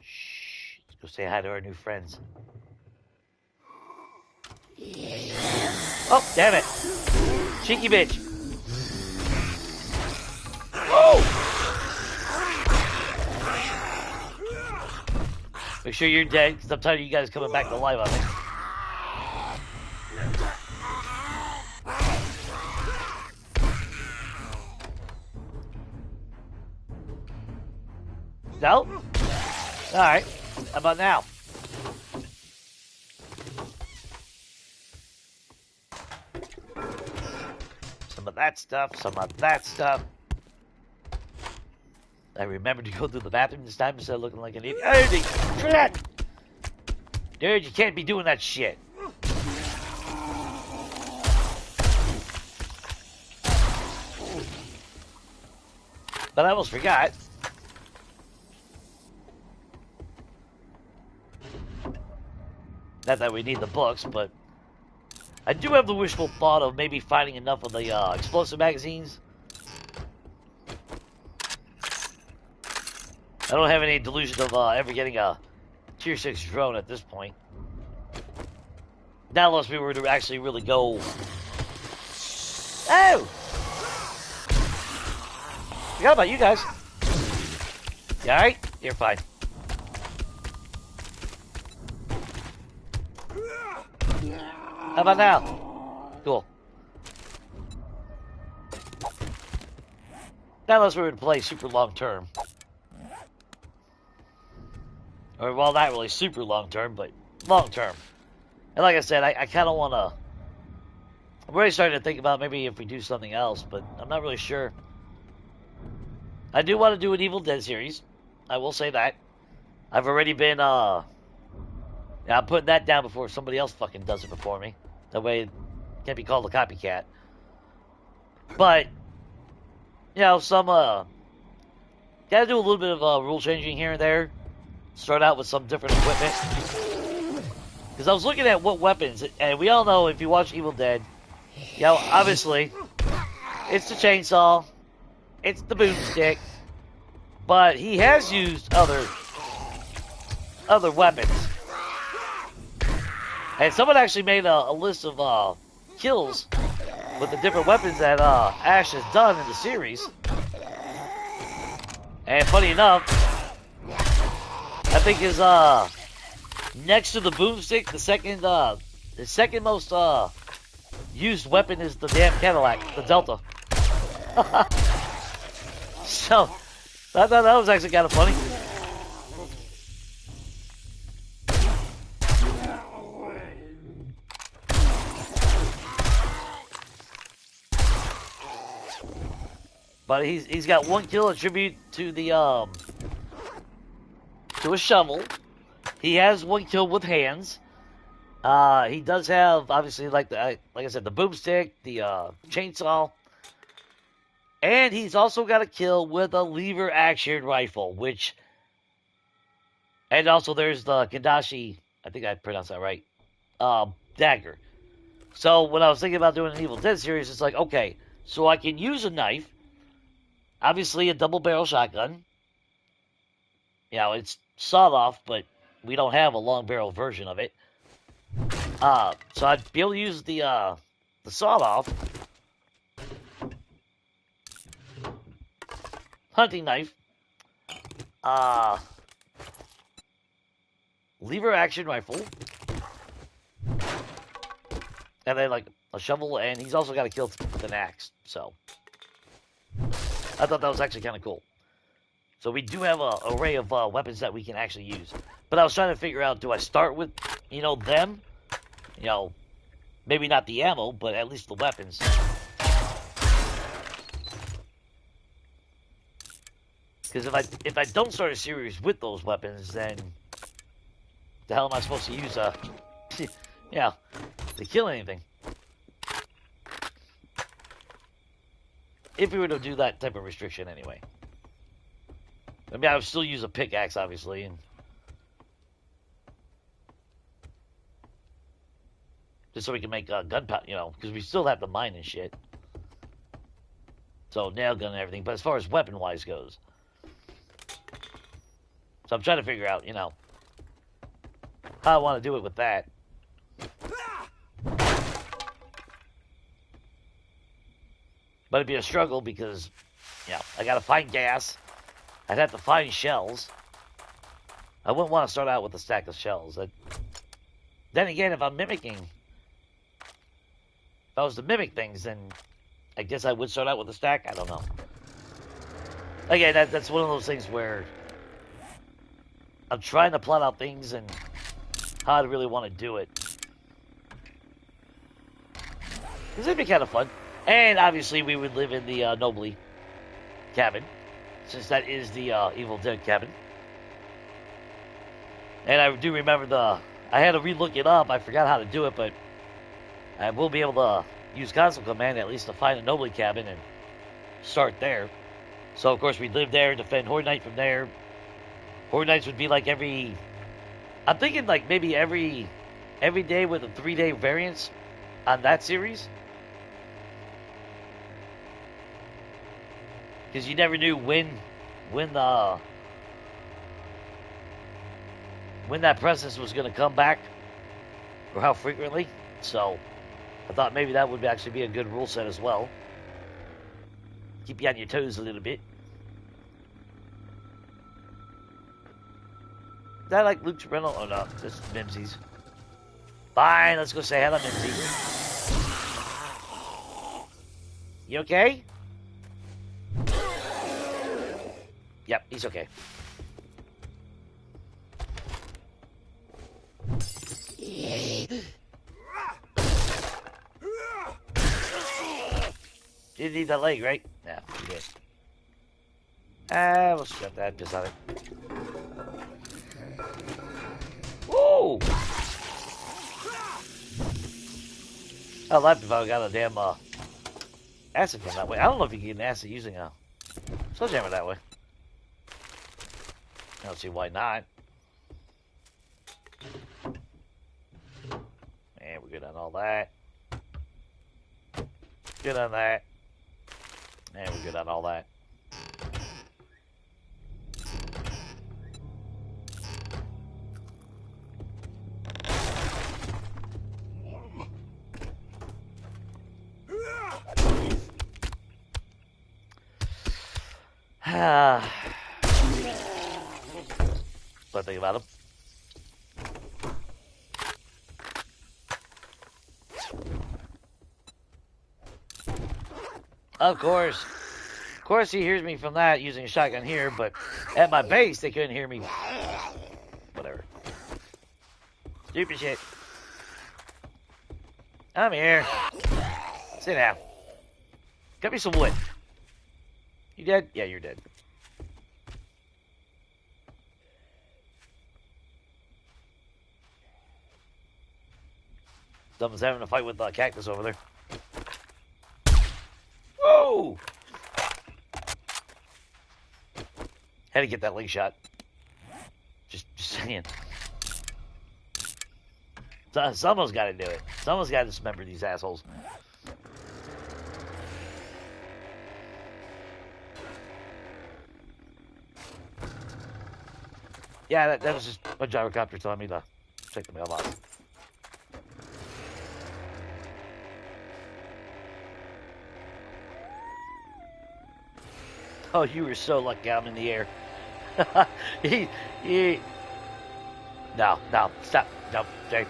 Shh. Let's go say hi to our new friends. Oh, damn it. Cheeky bitch. Whoa! Make sure you're dead, because I'm tired of you guys coming back to life on me. No? Alright. How about now? Some of that stuff, some of that stuff. I remembered to go through the bathroom this time instead of looking like an idiot. Hey, shit! Dude, you can't be doing that shit. But I almost forgot. Not that we need the books, but I do have the wishful thought of maybe finding enough of the explosive magazines. I don't have any delusion of ever getting a Tier 6 drone at this point. Not unless we were to actually really go... Oh! Forgot about you guys. You alright? You're fine. How about now? Cool. Not unless we were to play super long term. Or, well, not really super long term, but long term. And like I said, I kind of want to... I'm already starting to think about maybe if we do something else, but I'm not really sure. I do want to do an Evil Dead series. I will say that. I've already been Now, I'm putting that down before somebody else fucking does it before me. That way, it can't be called a copycat. But, you know, gotta do a little bit of rule changing here and there. Start out with some different equipment. Because I was looking at what weapons, and we all know if you watch Evil Dead, you know, obviously, it's the chainsaw, it's the boomstick, but he has used other weapons. And someone actually made a list of kills with the different weapons that Ash has done in the series. And funny enough, I think is next to the boomstick, the second most used weapon is the damn Cadillac, the Delta. So I thought that was actually kind of funny. But he's got one kill attribute to the to a shovel. He has one kill with hands. He does have obviously like I said, the boomstick, the chainsaw, and he's also got a kill with a lever action rifle, and also there's the Kadashi. I think I pronounced that right. Dagger. So when I was thinking about doing an Evil Dead series, it's like, okay, so I can use a knife. Obviously, a double barrel shotgun. You know, it's sawed off, but we don't have a long barrel version of it. So I'd be able to use the sawed off hunting knife, lever action rifle, and then like a shovel, and he's also got a kill with an axe. So I thought that was actually kind of cool. So we do have an array of weapons that we can actually use. But I was trying to figure out, do I start with, you know, them? You know, maybe not the ammo, but at least the weapons. Because if I don't start a series with those weapons, then the hell am I supposed to use yeah, to kill anything? If we were to do that type of restriction anyway. I mean, I would still use a pickaxe, obviously, and just so we can make gunpowder, you know, because we still have the mine and shit. So nail gun and everything, but as far as weapon-wise goes, so I'm trying to figure out, you know, how I want to do it with that. But it'd be a struggle because, you know, I gotta find gas. I'd have to find shells. I wouldn't want to start out with a stack of shells. Then again, if I was to mimic things, then I guess I would start out with a stack. I don't know. Again, that's one of those things where I'm trying to plot out things and how I'd really want to do it. Because it'd be kind of fun. And obviously, we would live in the Nobly cabin, since that is the Evil Dead cabin. And I do remember I had to re-look it up. I forgot how to do it, but I will be able to use console command at least to find a Nobly cabin and start there. So, of course, we'd live there, defend Horde Night from there. Horde Nights would be like I'm thinking like maybe every day with a 3-day variance on that series. Because you never knew when that presence was going to come back, or how frequently. So I thought maybe that would actually be a good rule set as well. Keep you on your toes a little bit. Is that like Luke's rental? Oh no, just Mimsy's. Fine, let's go say hello, Mimsy. You okay? Yep, he's okay. Didn't need that leg, right? Yeah, he did. We'll shove that just on it. Woo! I left if I got a damn acid from that way. I don't know if you can get an acid using a sledgehammer that way. I don't see why not. And we're good on all that. Good on that. And we're good on all that. What I think about him. Of course he hears me from that using a shotgun here, but at my base they couldn't hear me. Whatever. Stupid shit. I'm here. Sit down. Cut me some wood. You dead? Yeah, you're dead. Someone's having a fight with the cactus over there. Whoa! Had to get that link shot. Just saying. Someone's got to do it. Someone's got to dismember these assholes. Yeah, that was just a gyrocopter telling me to check the mailbox. Oh, you were so lucky I'm in the air. No, stop. No, Jay.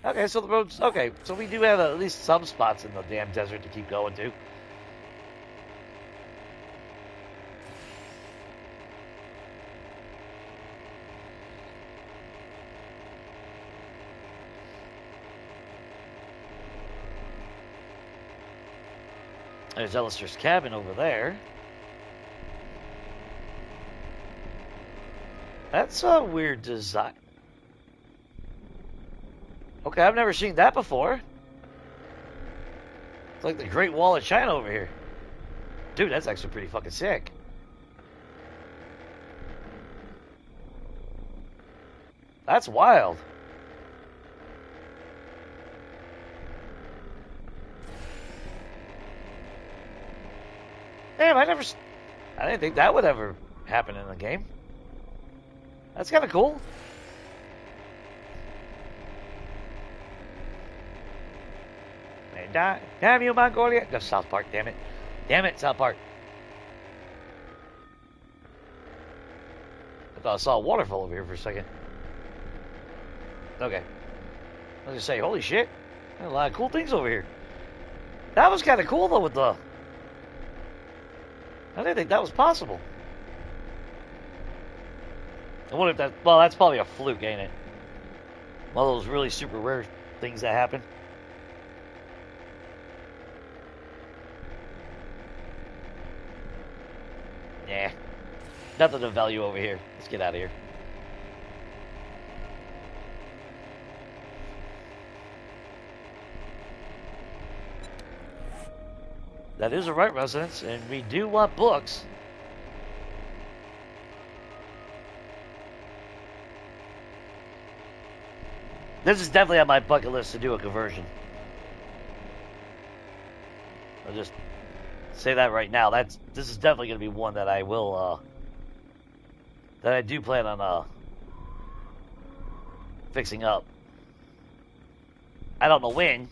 Okay, so the road's... Okay, so we do have at least some spots in the damn desert to keep going to. There's Alistair's cabin over there. That's a weird design. Okay, I've never seen that before. It's like the Great Wall of China over here. Dude, that's actually pretty fucking sick. That's wild. Damn, I didn't think that would ever happen in the game. That's kind of cool. Damn you, Mongolia. No, South Park, damn it. Damn it, South Park. I thought I saw a waterfall over here for a second. Okay. I was gonna say, holy shit. There's a lot of cool things over here. That was kind of cool, though, with the... I didn't think that was possible. I wonder if that... Well, that's probably a fluke, ain't it? One of those really super rare things that happen. Yeah. Nothing of value over here. Let's get out of here. That is a right residence, and we do want books. This is definitely on my bucket list to do a conversion. I'll just say that right now. This is definitely going to be one that I will, that I do plan on, fixing up. I don't know when.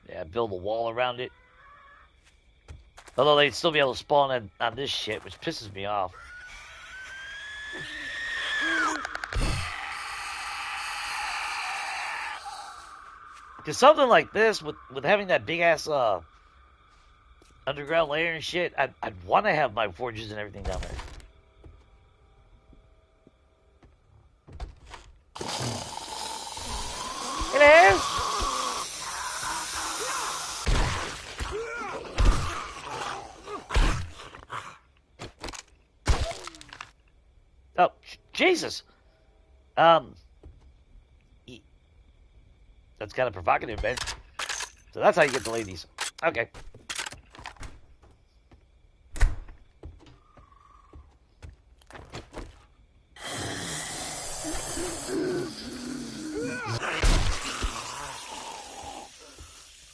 Yeah, build a wall around it. Although they'd still be able to spawn on this shit, which pisses me off. Because something like this, with having that big-ass underground layer and shit, I'd want to have my forges and everything down there. Hello? Oh, Jesus. That's kind of provocative, man. So that's how you get the ladies. Okay.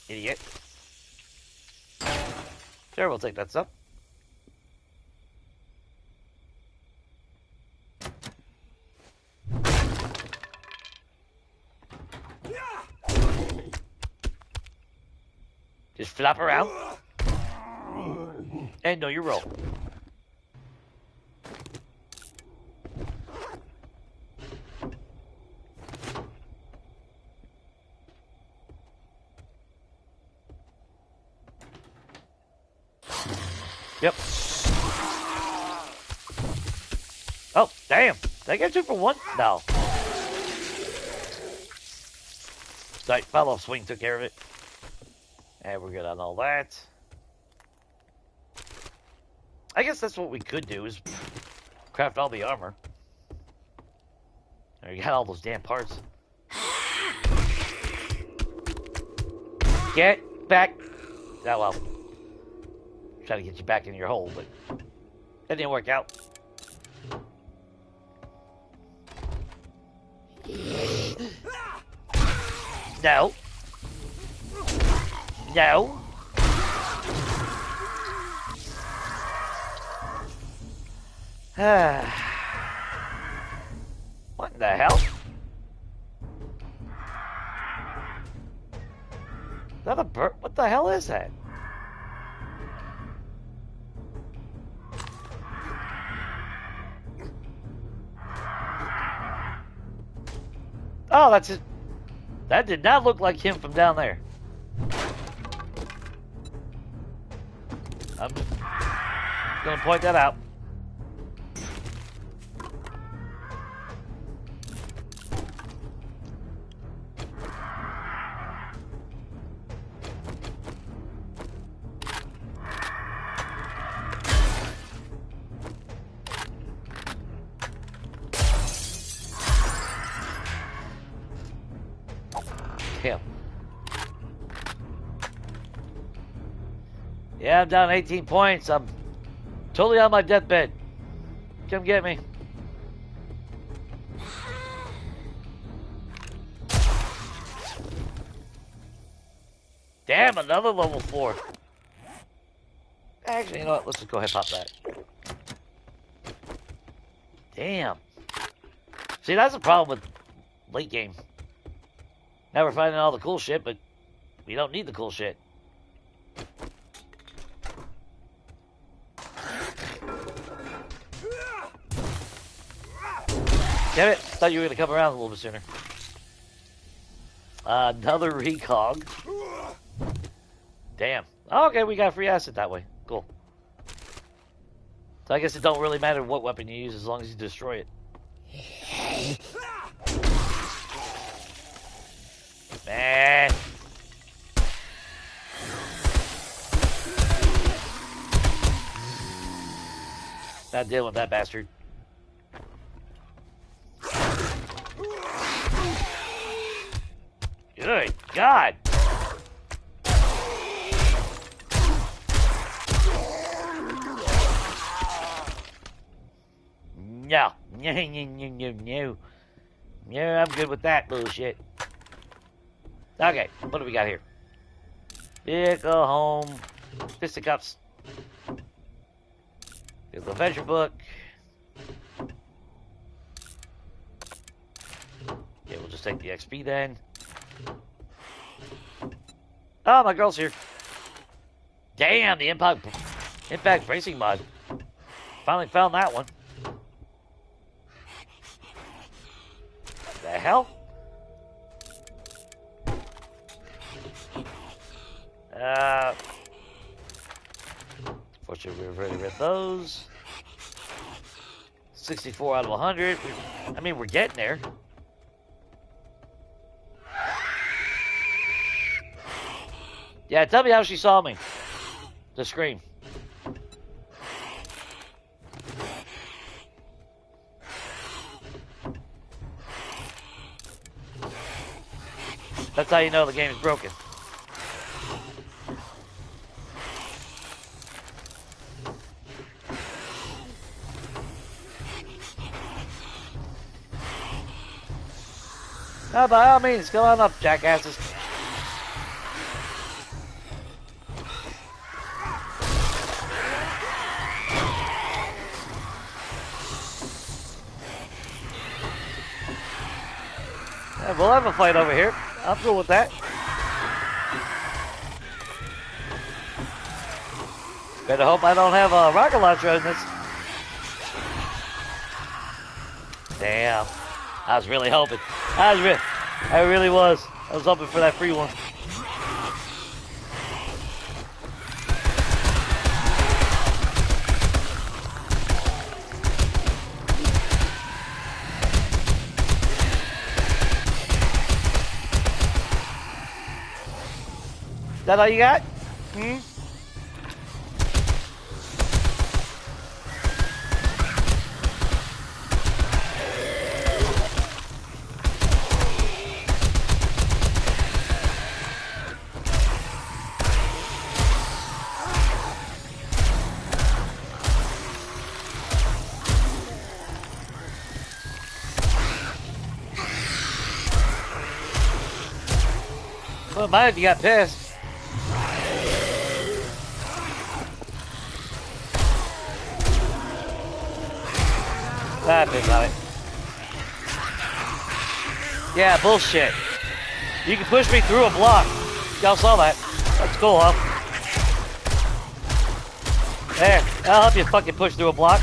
Idiot. Sure, we'll take that stuff. Just flop around. And know your role. Yep. Oh, damn. Did I get 2 for 1? No. Sorry, follow swing took care of it. And we're good on all that. I guess that's what we could do is craft all the armor. There, you got all those damn parts. Get back. Oh, well. Try to get you back in your hole, but that didn't work out. No. No. What in the hell? Is that a bird? What the hell is that? Oh, that's it. That did not look like him from down there. I'm gonna point that out. Damn. Yeah, I'm down 18 points. I'm totally on my deathbed. Come get me. Damn, another level 4. Actually, you know what? Let's just go ahead and pop that. Damn. See, that's the problem with late game. Now we're finding all the cool shit, but we don't need the cool shit. Damn it. Thought you were going to come around a little bit sooner. Another recog. Damn. Oh, okay, we got a free asset that way. Cool. So I guess it don't really matter what weapon you use as long as you destroy it. Man. Not dealing with that bastard. Good God. No. No. No, I'm good with that bullshit. Okay, what do we got here? Vehicle, home, fisticuffs. There's the adventure book. Okay, we'll just take the XP then. Oh, my girl's here. Damn, the impact bracing mod. Finally found that one. The hell? Fortunately, we've already read those. 64 out of 100. I mean, we're getting there. Yeah, tell me how she saw me. The scream. That's how you know the game is broken. Now, by all means, come on up, jackasses. Yeah, we'll have a fight over here. I'm cool with that. Better hope I don't have a rocket launcher in this. Damn. I was really hoping. I really was. I was hoping for that free one. Is that all you got? Hmm? Well, mine if you got pissed. That bit about it. Yeah, bullshit. You can push me through a block. Y'all saw that. That's cool, huh? There, I'll help you fucking push through a block.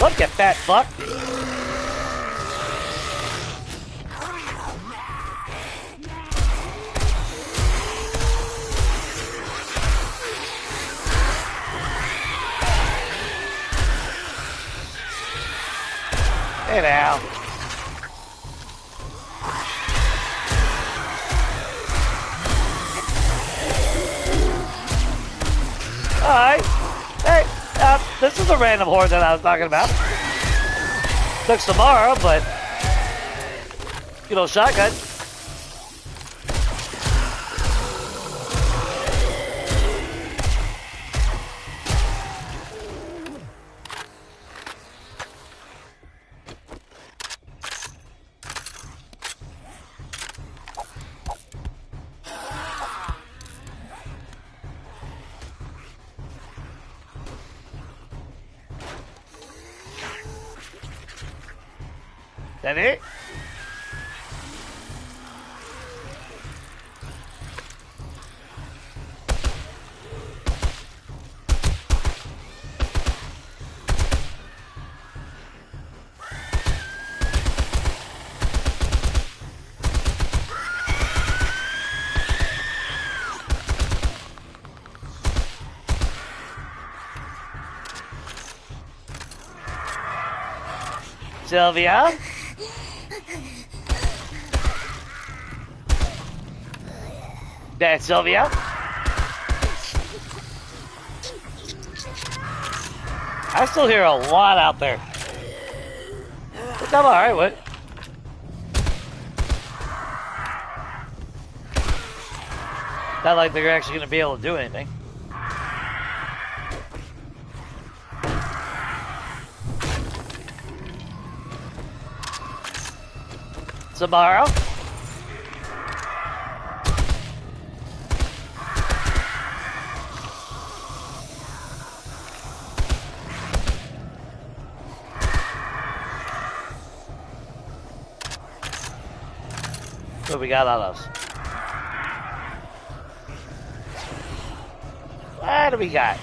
Look at that fuck. Hey now. Alright. Hey, this is a random horde that I was talking about. Took Samara, but you know, shotgun. That it? Sylvia? That's Sylvia. I still hear a lot out there. But I'm alright with it. Not like they're actually going to be able to do anything. Tomorrow? What we got on us? What do we got?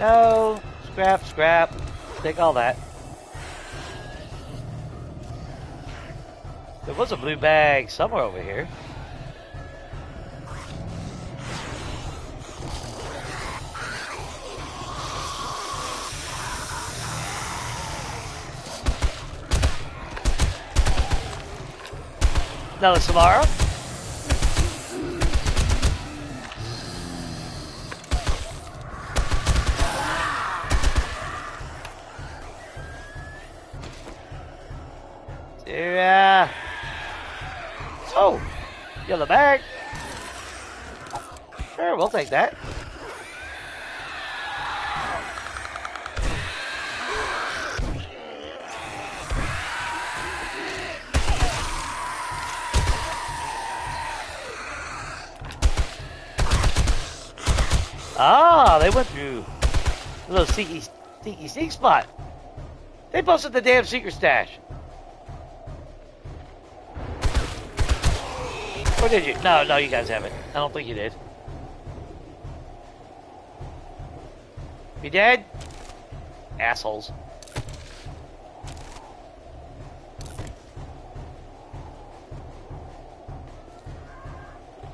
No, scrap, scrap. Take all that. There was a blue bag somewhere over here. Another Samara. Yeah. Oh, yellow bag. Sure, we'll take that. Ah, they went through a little sneaky sneak spot. They busted the damn secret stash. Or did you? No, you guys haven't. I don't think you did. You dead? Assholes.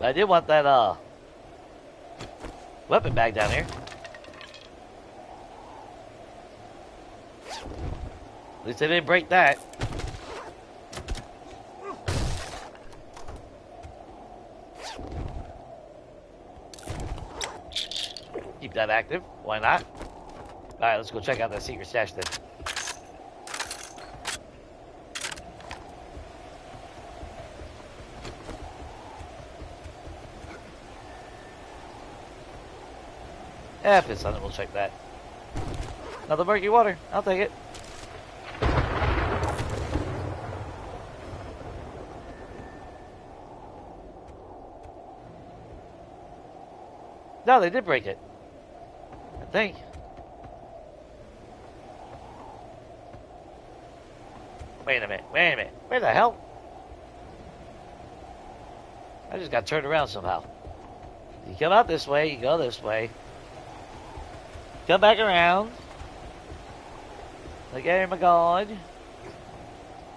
I did want that, weapon bag down here. At least they didn't break that. Keep that active. Why not? Alright, let's go check out that secret stash then. If it's on it, we'll check that. Another murky water. I'll take it. No, they did break it. I think. Wait a minute. Where the hell? I just got turned around somehow. You come out this way, you go this way. Come back around. Like, oh my god.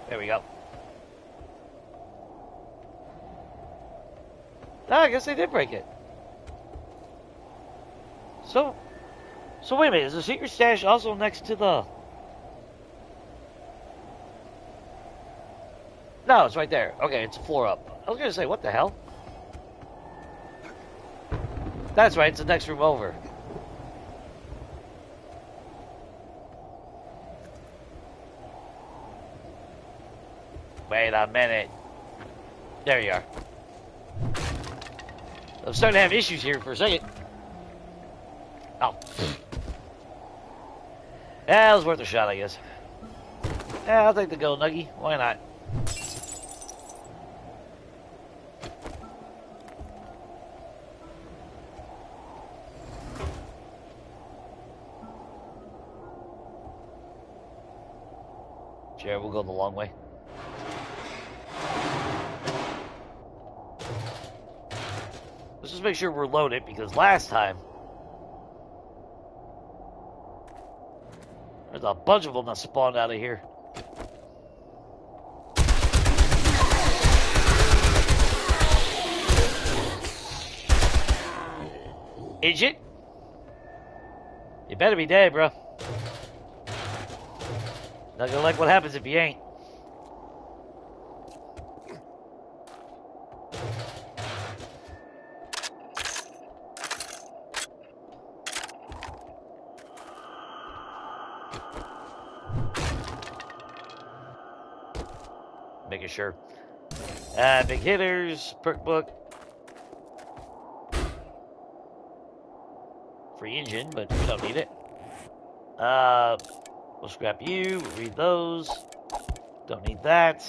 There we go. Oh, I guess they did break it. So wait a minute, is the secret stash also next to the... No, it's right there. Okay, it's a floor up. I was gonna say, what the hell? That's right, it's the next room over. Wait a minute. There you are. I'm starting to have issues here for a second. Oh. Yeah, it was worth a shot, I guess. Yeah, I'll take the gold nuggie. Why not? Sure, we'll go the long way. Let's just make sure we're loaded, because last time there's a bunch of them that spawned out of here. Idiot! You better be dead, bro. Not gonna like what happens if you ain't. Making sure. Big hitters, perk book. Free engine, but we don't need it. We'll scrap you, we'll read those. Don't need that.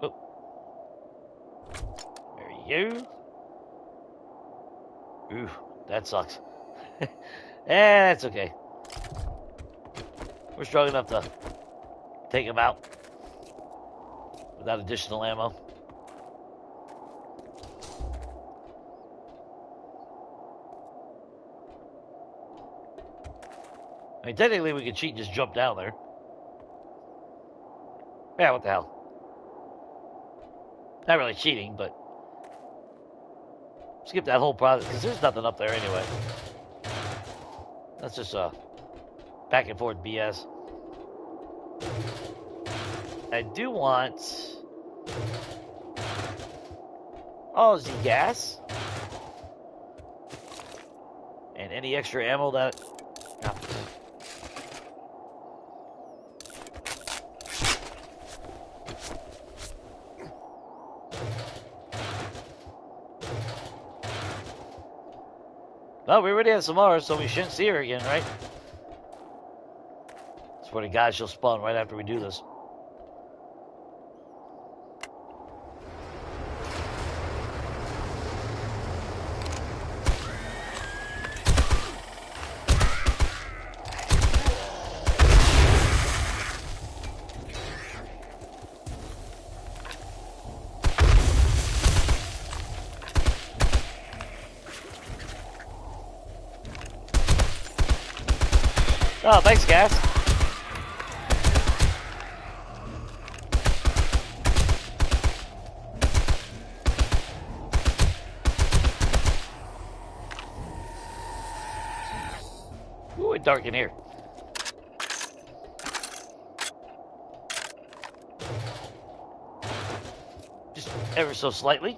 Oh. There you. Ooh, that sucks. That's okay. We're strong enough to take him out without additional ammo. I mean, technically we could cheat and just jump down there. Yeah, what the hell? Not really cheating, but... skip that whole process because there's nothing up there anyway. That's just back and forth BS. I do want all the gas and any extra ammo that. No. Well, we already have Samara, so we shouldn't see her again, right? Swear to God, she'll spawn right after we do this. Oh, thanks, Gas. Ooh, it's dark in here. Just ever so slightly.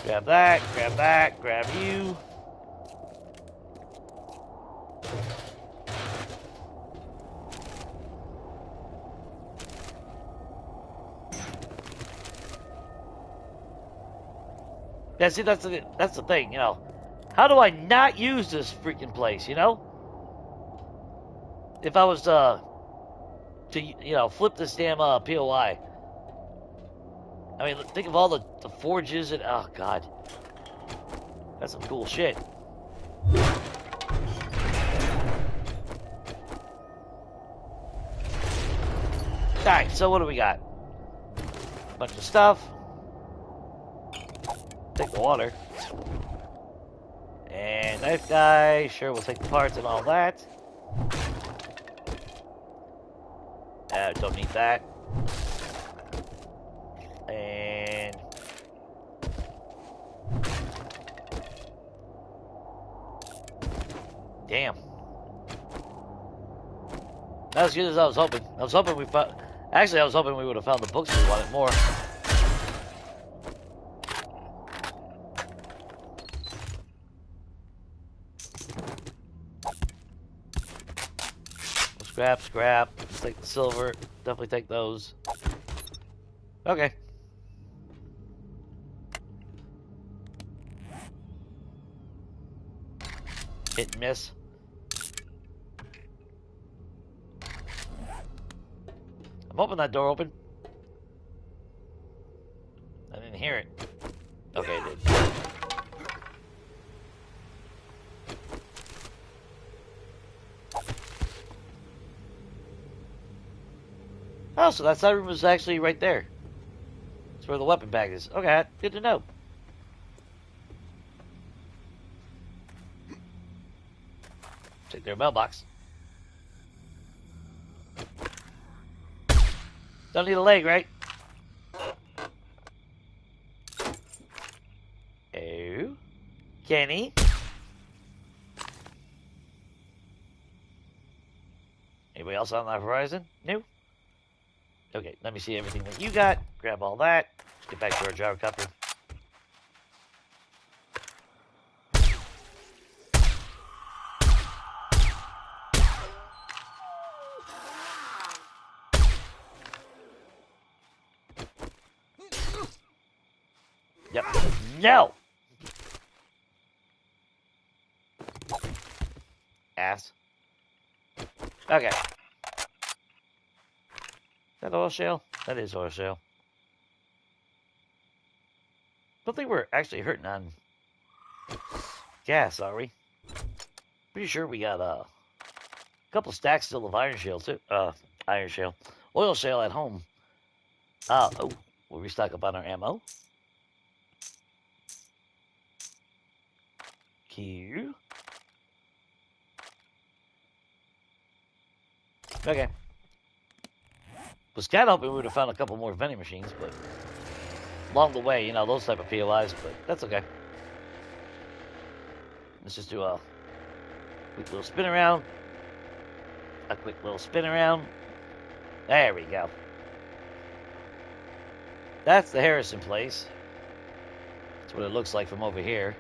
Grab that, grab you. Yeah, see, that's the thing, you know. How do I not use this freaking place, you know? If I was to you know, flip this damn POI. I mean, think of all the forges and, oh, God. That's some cool shit. Alright, so what do we got? Bunch of stuff. Take the water. And knife guy, sure, we'll take the parts and all that. Don't need that. And damn. Not as good as I was hoping. I was hoping we found. Actually, I was hoping we would have found the books we wanted more. Scrap. Let's take the silver. Definitely take those. Okay. Hit and miss. I'm hoping that door open. I didn't hear it. Okay, it did. Oh, so that side room was actually right there. That's where the weapon bag is. Okay, good to know. Take their mailbox. Don't need a leg, right? Oh. Kenny. Anybody else on the horizon? No? Okay, let me see everything that you got. Grab all that. Let's get back to our gyrocopter. Yep. No! Ass. Okay. Is that oil shale? That is oil shale. Don't think we're actually hurting on gas, are we? Pretty sure we got a couple stacks still of iron shale too. Iron shale. Oil shale at home. Oh, we'll restock up on our ammo. Q. Okay. Was kind of hoping we would have found a couple more vending machines, but along the way, you know, those type of POIs, but that's okay. Let's just do a quick little spin around. A quick little spin around. There we go. That's the Harrison place. That's what it looks like from over here.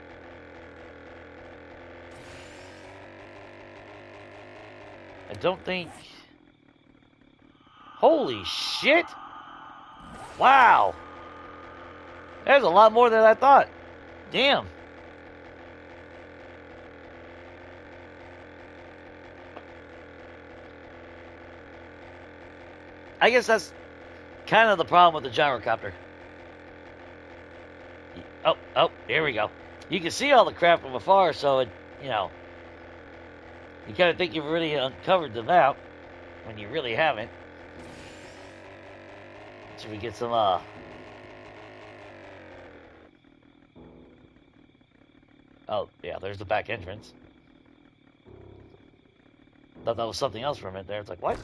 I don't think... Holy shit! Wow! There's a lot more than I thought. Damn. I guess that's kind of the problem with the gyrocopter. Oh, here we go. You can see all the crap from afar, so it, you know, you kind of think you've already uncovered the map when you really haven't. So we get some, oh, yeah, there's the back entrance. Thought that was something else for a minute there. It's like, what?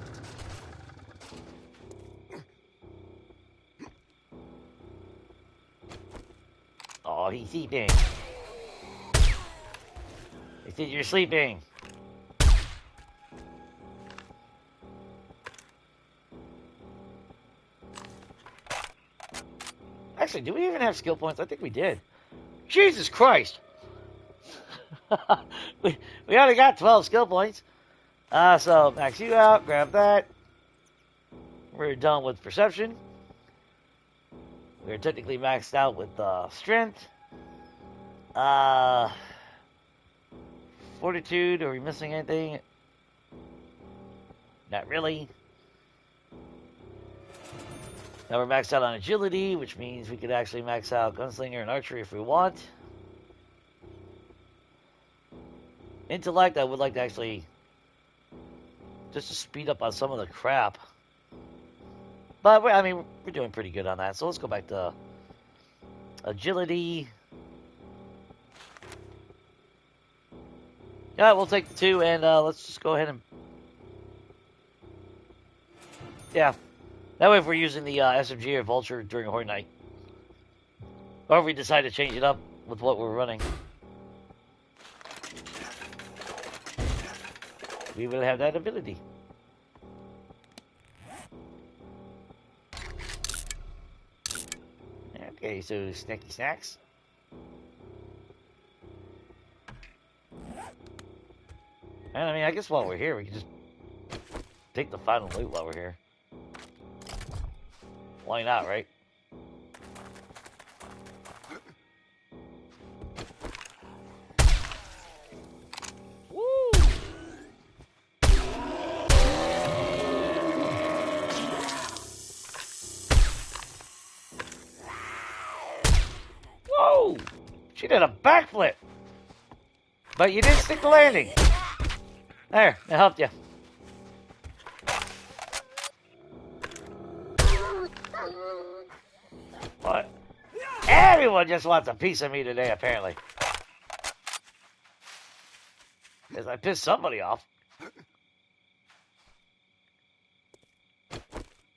Oh, he's sleeping. He said you're sleeping. Actually, do we even have skill points? I think we did. Jesus Christ! we already got 12 skill points. So max you out, grab that. We're done with perception. We're technically maxed out with strength. Fortitude, are we missing anything? Not really. Now we're maxed out on agility, which means we could actually max out gunslinger and archery if we want. Intellect, I would like to actually just to speed up on some of the crap. But, I mean, we're doing pretty good on that. So let's go back to agility. Yeah, we'll take the 2, and let's just go ahead and... Yeah. That way if we're using the SMG or Vulture during a Horde Night. Or if we decide to change it up with what we're running. We will have that ability. Okay, so snacky snacks. And I mean, I guess while we're here, we can just take the final loot while we're here. Why not, right? Woo! Whoa! She did a backflip! But you didn't stick the landing. There, it helped you. What? Everyone just wants a piece of me today, apparently. Because I pissed somebody off.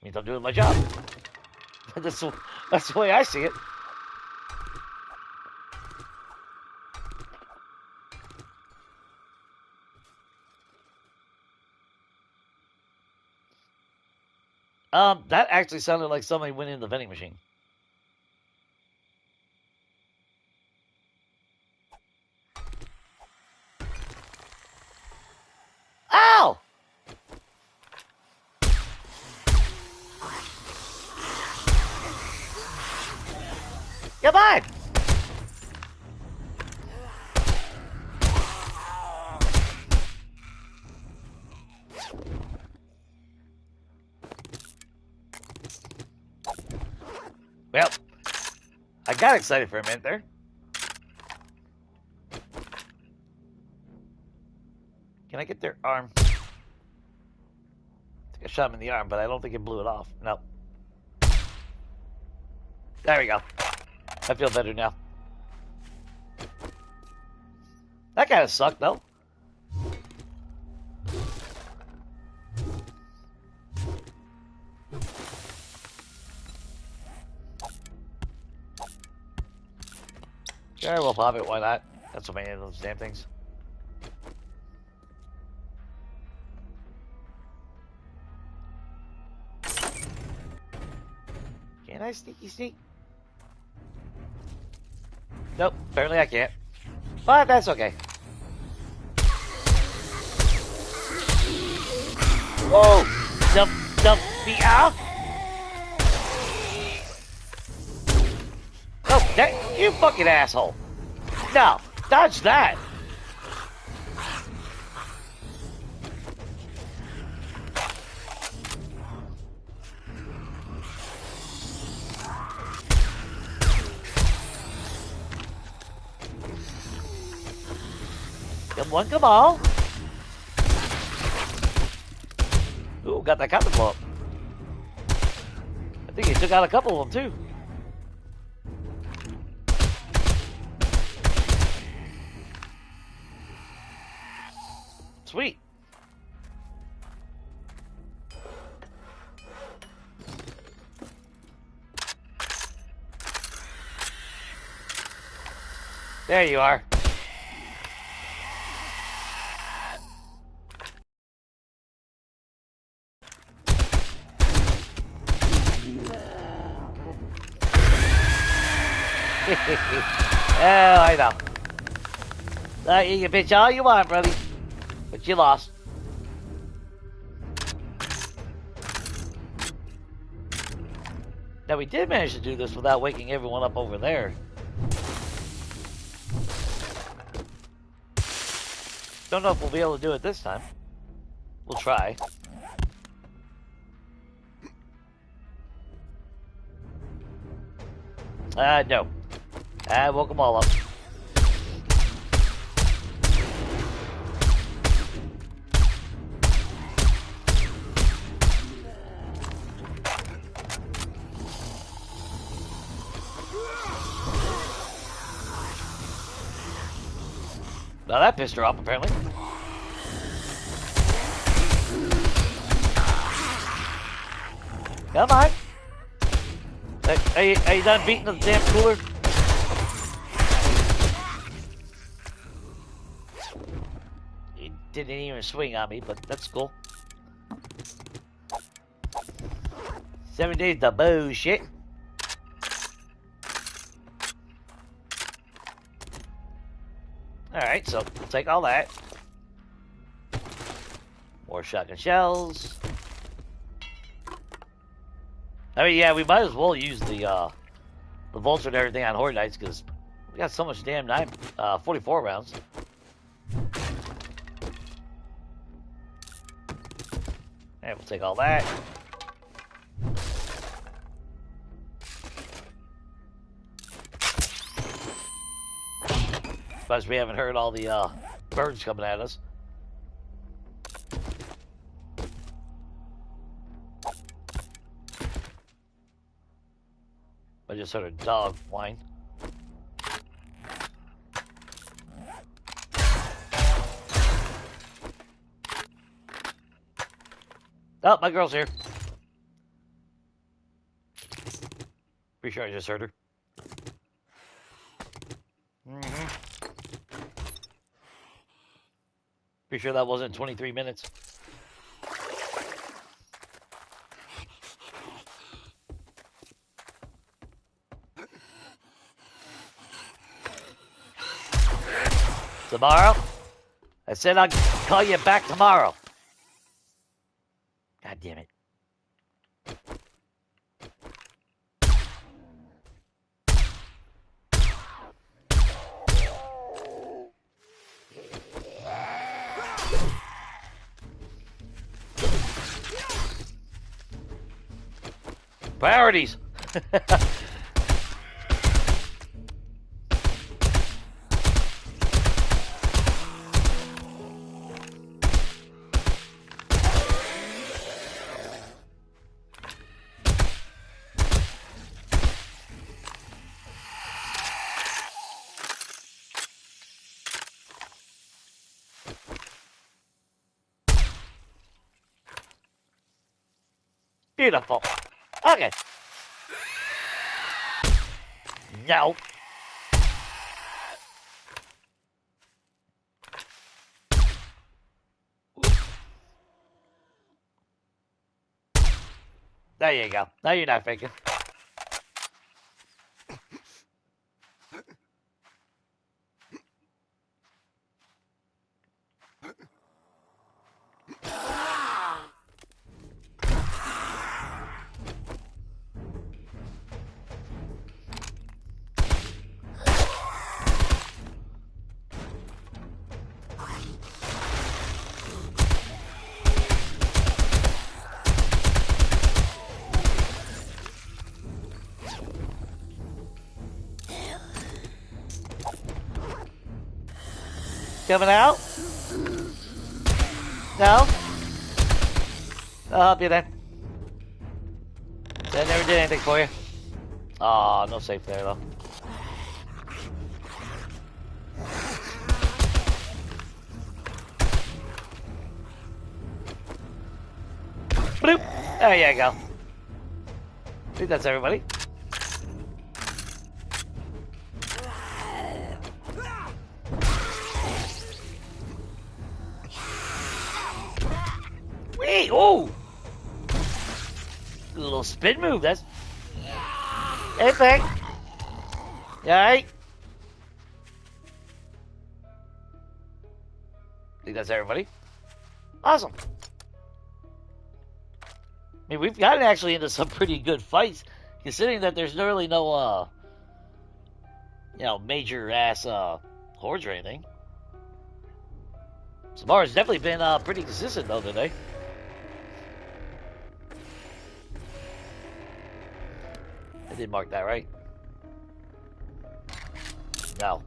Means I'm doing my job. that's the way I see it. That actually sounded like somebody went in the vending machine. Ow! Come on! Well, I got excited for a minute there. Can I get their arm? I think I shot him in the arm, but I don't think it blew it off. No. There we go. I feel better now. That kind of sucked, though. Yeah, we'll pop it. Why not? That's so many of those damn things. Can I sneaky sneak? Nope, apparently I can't. But that's okay. Whoa! Dump me out! Oh, that, you fucking asshole! No, dodge that! Come on! Ooh, got that counter blow up. I think he took out a couple of them, too. Sweet. There you are. Oh, I know. You can bitch all you want, brother. But you lost. Now, we did manage to do this without waking everyone up over there. Don't know if we'll be able to do it this time. We'll try. No. I woke them all up. Now that pissed her off, apparently. Come on. Are you done beating the damn cooler? He didn't even swing on me, but that's cool. 7 days of bullshit. Alright, so we'll take all that. More shotgun shells. I mean, yeah, we might as well use the Vulture and everything on Horde Nights, because we got so much damn 44 rounds. And we'll take all that. Plus, we haven't heard all the birds coming at us. I just heard a dog whine. Oh, my girl's here. Pretty sure I just heard her. Pretty sure that wasn't 23 minutes. Tomorrow? I said I'll call you back tomorrow. God damn it. Priorities. Beautiful. Okay. No. There you go. Now you're not faking. Coming out? No? I'll help you then. I never did anything for you. Aw, no safe there though. Bloop! There you go. I think that's everybody. Wait! Oh! A little spin move. That's. Hey, Fang. You alright? I think that's everybody. Awesome. I mean, we've gotten actually into some pretty good fights, considering that there's really no, major ass hordes or anything. Samara's definitely been pretty consistent though today. I did mark that right. No.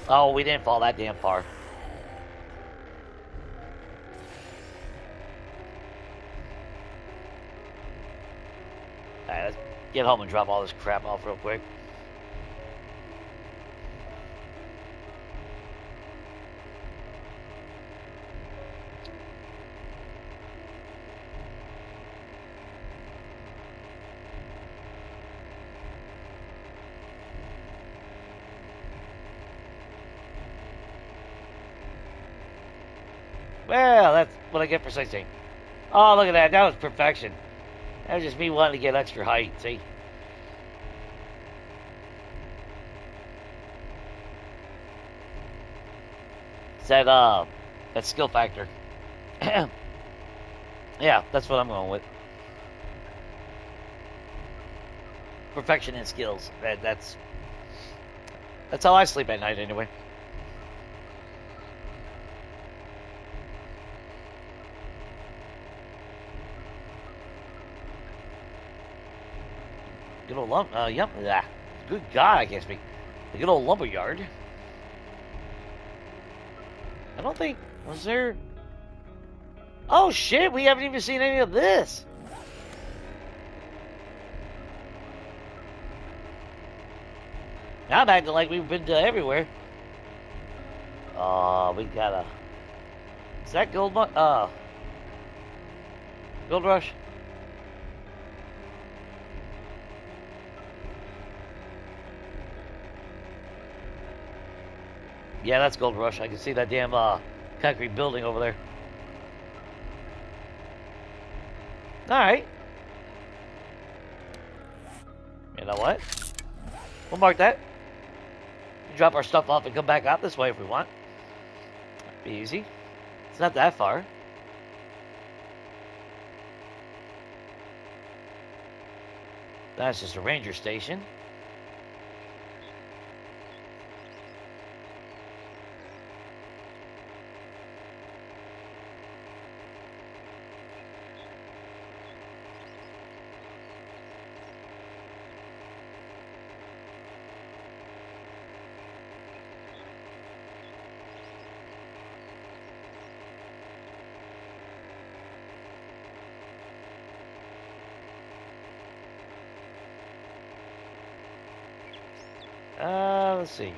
Oh, we didn't fall that damn far. Alright, let's get home and drop all this crap off real quick. Well, that's what I get for sightseeing. Oh, look at that. That was perfection. That was just me wanting to get extra height, see? It's that skill factor. Yeah, that's what I'm going with. Perfection and skills. That's how I sleep at night anyway. Good old yep. Good God, I can't speak. The good old lumberyard. I don't think, was there... Oh shit, we haven't even seen any of this. I'm acting like we've been to everywhere. We got a... Is that Gold Rush? Yeah, that's Gold Rush. I can see that damn concrete building over there. Alright. You know what? We'll mark that. Drop our stuff off and come back out this way if we want. Be easy. It's not that far. That's just a ranger station. Let's see.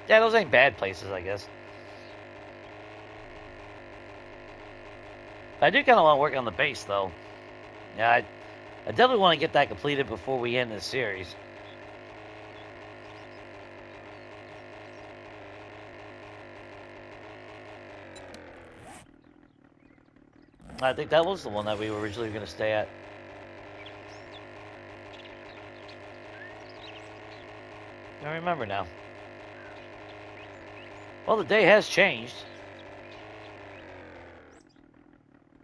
Yeah, those ain't bad places, I guess. I do kind of want to work on the base, though. Yeah, I definitely want to get that completed before we end this series. I think that was the one that we were originally going to stay at. I don't remember now. Well, the day has changed.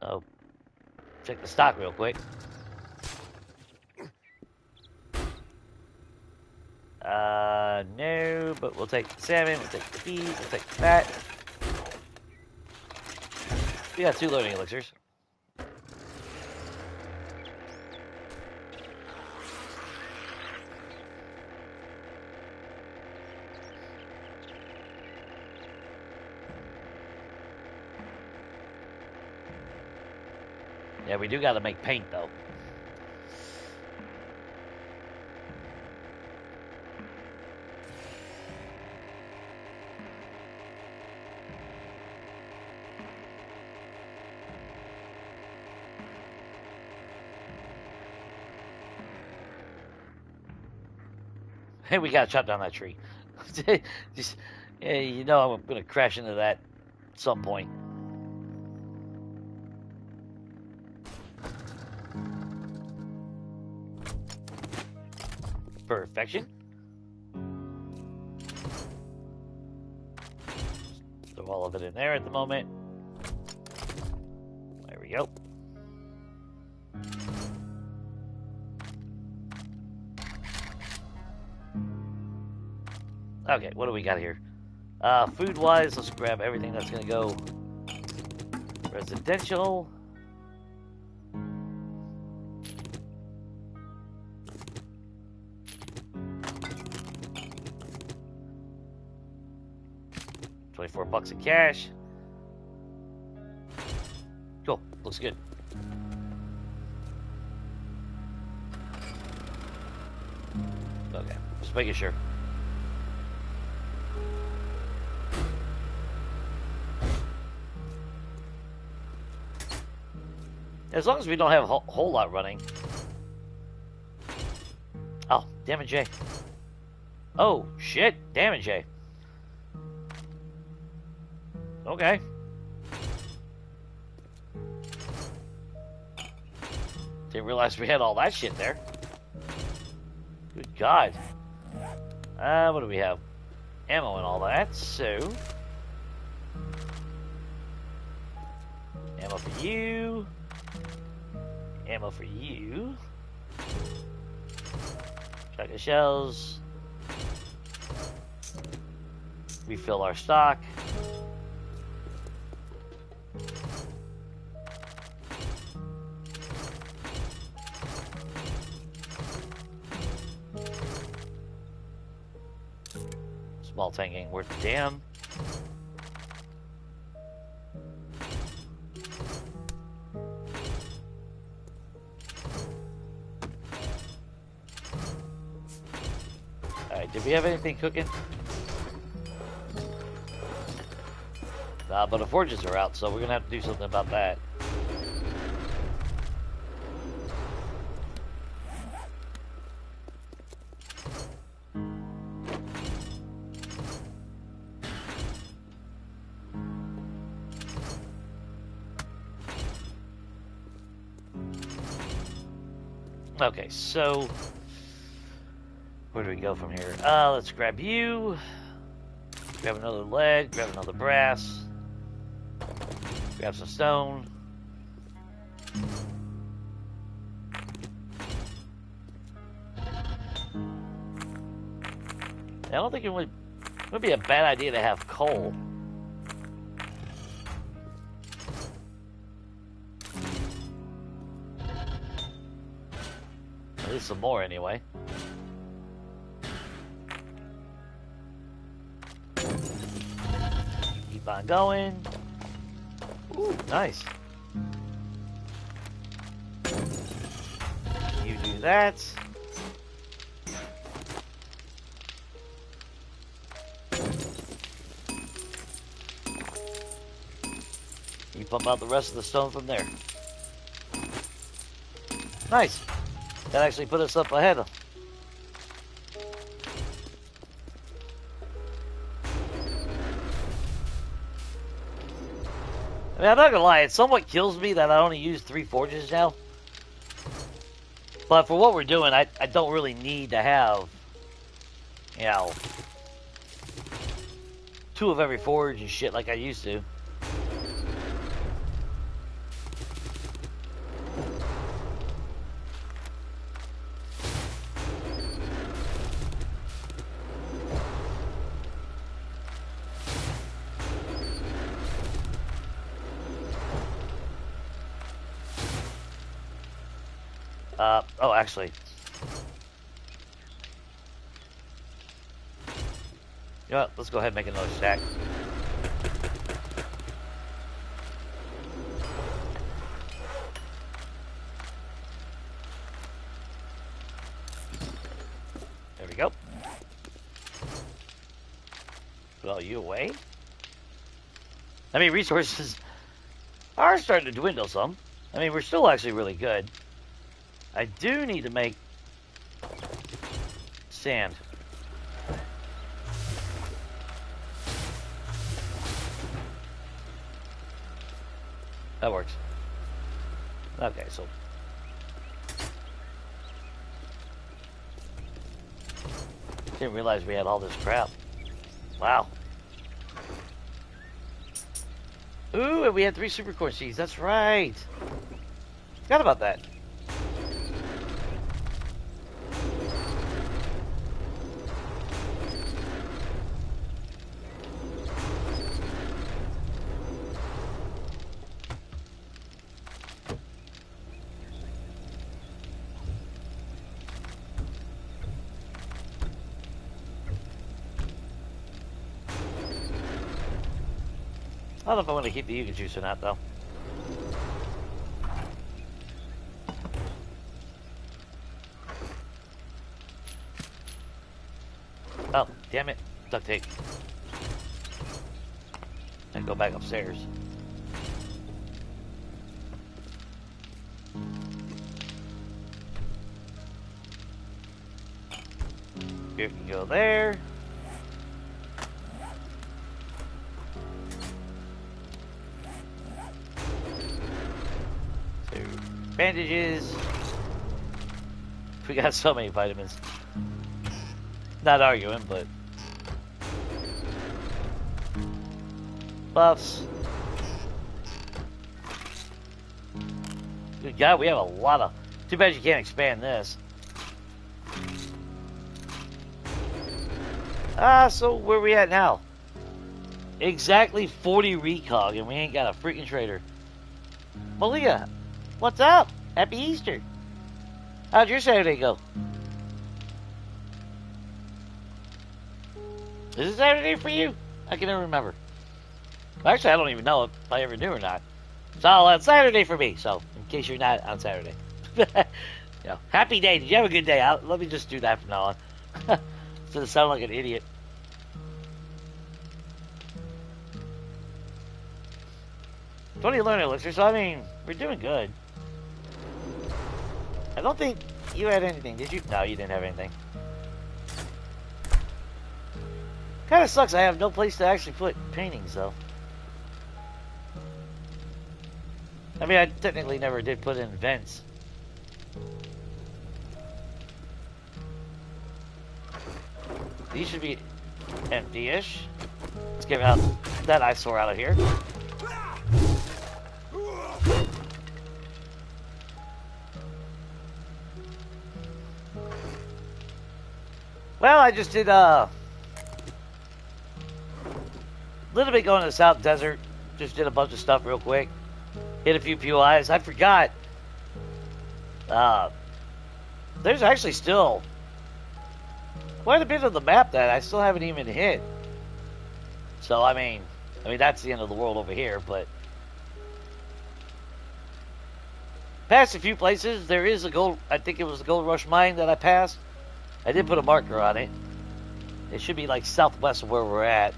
Oh, check the stock real quick. No, but we'll take the salmon, we'll take the peas, we'll take the fat. We got 2 learning elixirs. Yeah, we do got to make paint, though. Hey, we got to chop down that tree. Just, yeah, you know I'm going to crash into that at some point. Perfection. Throw all of it in there at the moment. There we go. Okay, what do we got here? Food-wise, let's grab everything that's going to go residential. $24 in cash. Cool, looks good. Okay, just making sure. As long as we don't have a whole lot running. Oh, damn it, Jay. Oh, shit, damn it, Jay. Okay. Didn't realize we had all that shit there. Good God. What do we have? Ammo and all that, so... Ammo for you. Ammo for you. Shotgun shells. Refill our stock. Small tank ain't worth a damn. Alright, did we have anything cooking? Nah, but the forges are out, so we're gonna have to do something about that. Okay, so where do we go from here? Let's grab you. Grab another lead, grab another brass. Grab some stone. I don't think it would be a bad idea to have coal. At least some more anyway. Keep on going. Ooh, nice. You do that. You pump out the rest of the stone from there. Nice. That actually put us up ahead. I mean, I'm not gonna lie, it somewhat kills me that I only use 3 forges now. But for what we're doing, I don't really need to have, you know, 2 of every forge and shit like I used to. Oh, actually. You know what? Let's go ahead and make another stack. There we go. Put all you away. I mean, resources are starting to dwindle some. I mean, we're still actually really good. I do need to make sand. That works. Okay, so didn't realize we had all this crap. Wow. Ooh, and we had 3 super core seeds. That's right. Forgot about that. I don't know if I want to keep the Yuga juice or not, though. Oh, damn it. Duct tape. And go back upstairs. You can go there. Bandages. We got so many vitamins. Not arguing, but buffs. Good God, we have a lot of. Too bad you can't expand this. So where we at now? Exactly 40 recog, and we ain't got a freaking trader. Malia, what's up? Happy Easter. How'd your Saturday go? Is it Saturday for you? I can never remember. Actually, I don't even know if I ever knew or not. It's all on Saturday for me, so in case you're not on Saturday. You know, happy day. Did you have a good day? Let me just do that from now on. Instead of sound like an idiot. What do you learn, Elixir? So, I mean, we're doing good. I don't think you had anything, did you? No, you didn't have anything. Kind of sucks I have no place to actually put paintings, though. I mean, I technically never did put in vents. These should be empty-ish. Let's get out that eyesore out of here. Well, I just did a little bit going to the South Desert. Just did a bunch of stuff real quick. Hit a few POIs. I forgot. There's actually still quite a bit of the map that I still haven't even hit. So I mean that's the end of the world over here. But past a few places, there is a gold. I think it was the Gold Rush mine that I passed. I did put a marker on it. It should be like southwest of where we're at.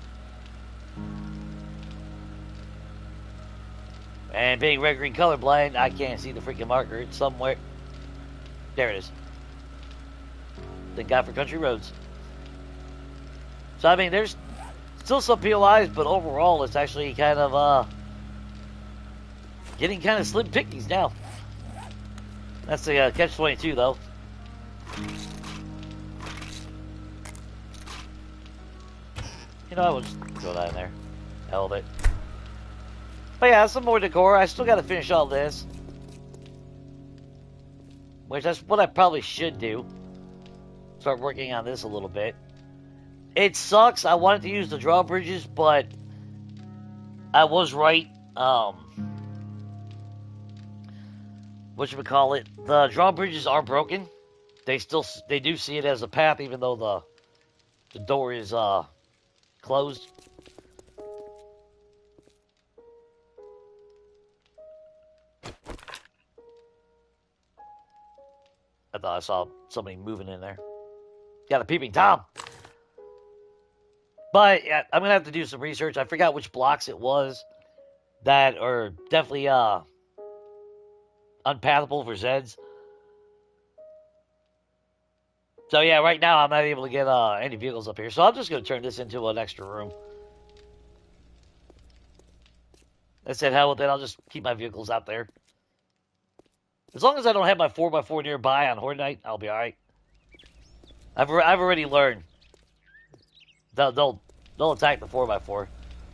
And being red green colorblind, I can't see the freaking marker. It's somewhere. There it is. Thank God for country roads. So I mean, there's still some POIs, but overall, it's actually kind of getting kind of slim pickings now. That's the catch-22 though. You know, I will just throw that in there. Hell of it. But yeah, some more decor. I still got to finish all this. Which that's what I probably should do. Start working on this a little bit. It sucks. I wanted to use the drawbridges, but I was right. Whatchamacallit, the drawbridges are broken. They do see it as a path, even though the door is closed. I thought I saw somebody moving in there. Got a peeping Tom. But yeah, I'm gonna have to do some research. I forgot which blocks it was that are definitely unpathable for Zeds. So yeah, right now I'm not able to get any vehicles up here. So I'm just gonna turn this into an extra room. I said, hell with it. I'll just keep my vehicles out there. As long as I don't have my 4x4 nearby on Horde Night, I'll be alright. I've already learned. They'll attack the 4x4.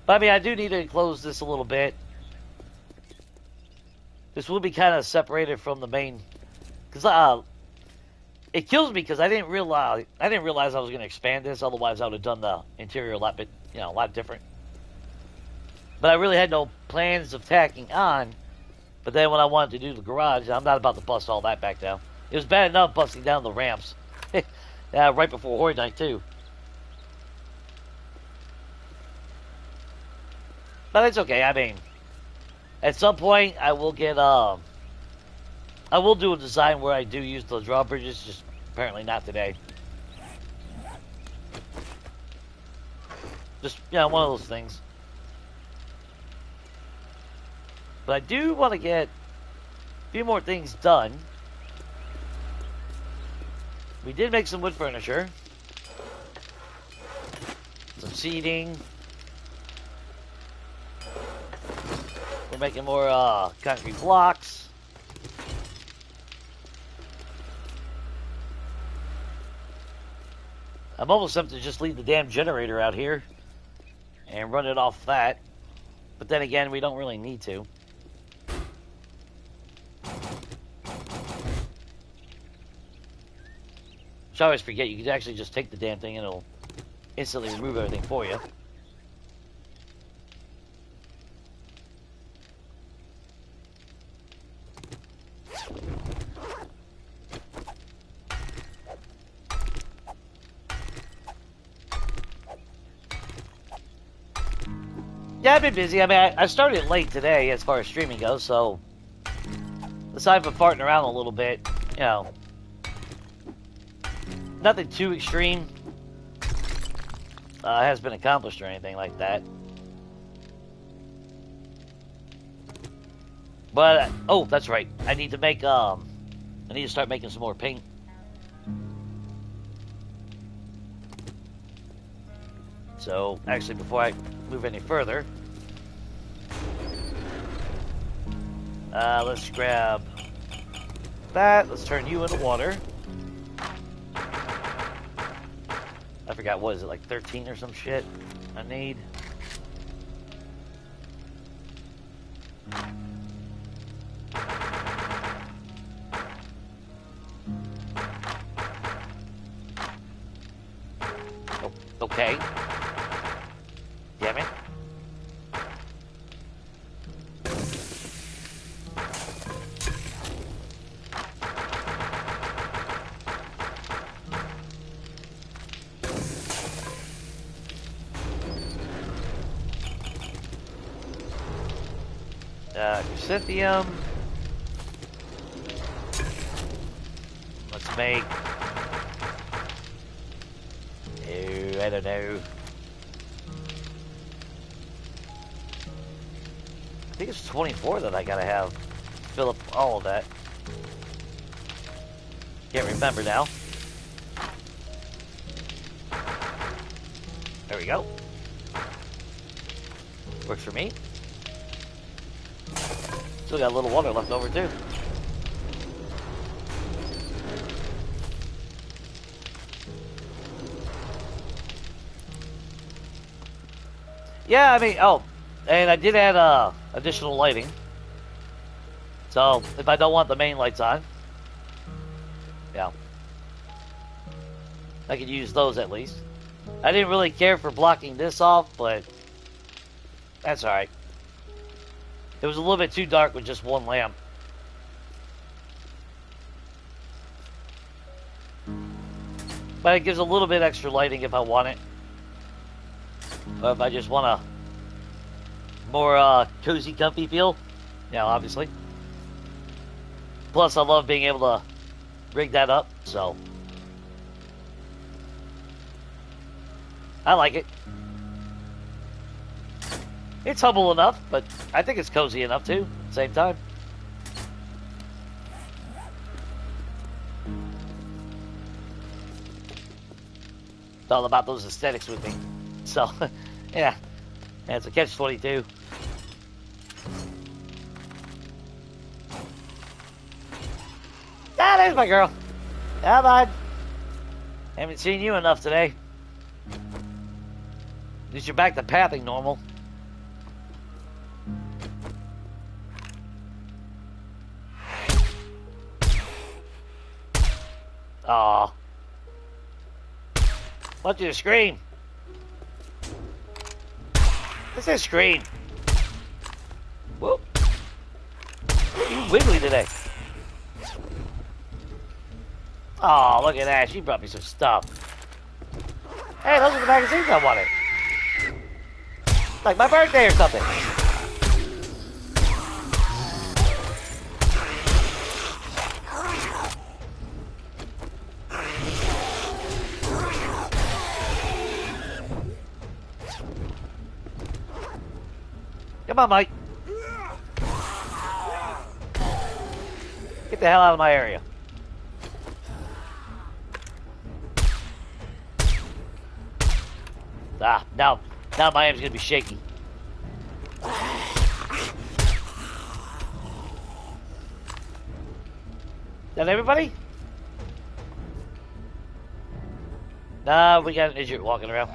But I mean, I do need to enclose this a little bit. This will be kind of separated from the main, because it kills me because I didn't realize I was going to expand this. Otherwise, I would have done the interior a lot bit, a lot different. But I really had no plans of tacking on. But then when I wanted to do the garage, I'm not about to bust all that back down. It was bad enough busting down the ramps. Right before Horde Night, too. But it's okay. I mean, at some point, I will get, I will do a design where I do use the drawbridges, just apparently not today. Just, one of those things. But I do want to get a few more things done. We did make some wood furniture. Some seating. We're making more concrete blocks. I'm almost tempted to just leave the damn generator out here and run it off that. But then again, we don't really need to. I always forget you can actually just take the damn thing and it'll instantly remove everything for you. Yeah, I've been busy. I mean, I started late today as far as streaming goes, so aside from farting around a little bit, nothing too extreme has been accomplished or anything like that. But, oh, that's right. I need to make, I need to start making some more paint. So, actually, before I move any further, let's grab that. Let's turn you into water. I forgot, what is it, like 13 or some shit I need? Oh, okay. Damn it. Chrysanthemum. Let's make... Oh, I don't know. think it's 24 that I gotta have. Fill up all of that. Can't remember now. There we go. Works for me. Still got a little water left over too. Yeah, I mean, oh, and I did add additional lighting. So if I don't want the main lights on, yeah, I could use those at least. I didn't really care for blocking this off, but that's alright. It was a little bit too dark with just one lamp. But it gives a little bit extra lighting if I want it. Or if I just want a more cozy, comfy feel. Yeah, obviously. Plus, I love being able to rig that up, so I like it. It's humble enough, but I think it's cozy enough too, at the same time. It's all about those aesthetics with me. So, yeah. Yeah, it's a catch-22. Ah, there's my girl. Come on. Haven't seen you enough today. At least you're back to pathing normal. Aw. Want you to scream. This is scream. Whoop. You wiggly today. Oh, look at that. She brought me some stuff. Hey, those are the magazines I wanted. Like my birthday or something. Come on, Mike. Get the hell out of my area. Ah, now my aim's gonna be shaky. That everybody? Nah, we got an idiot walking around.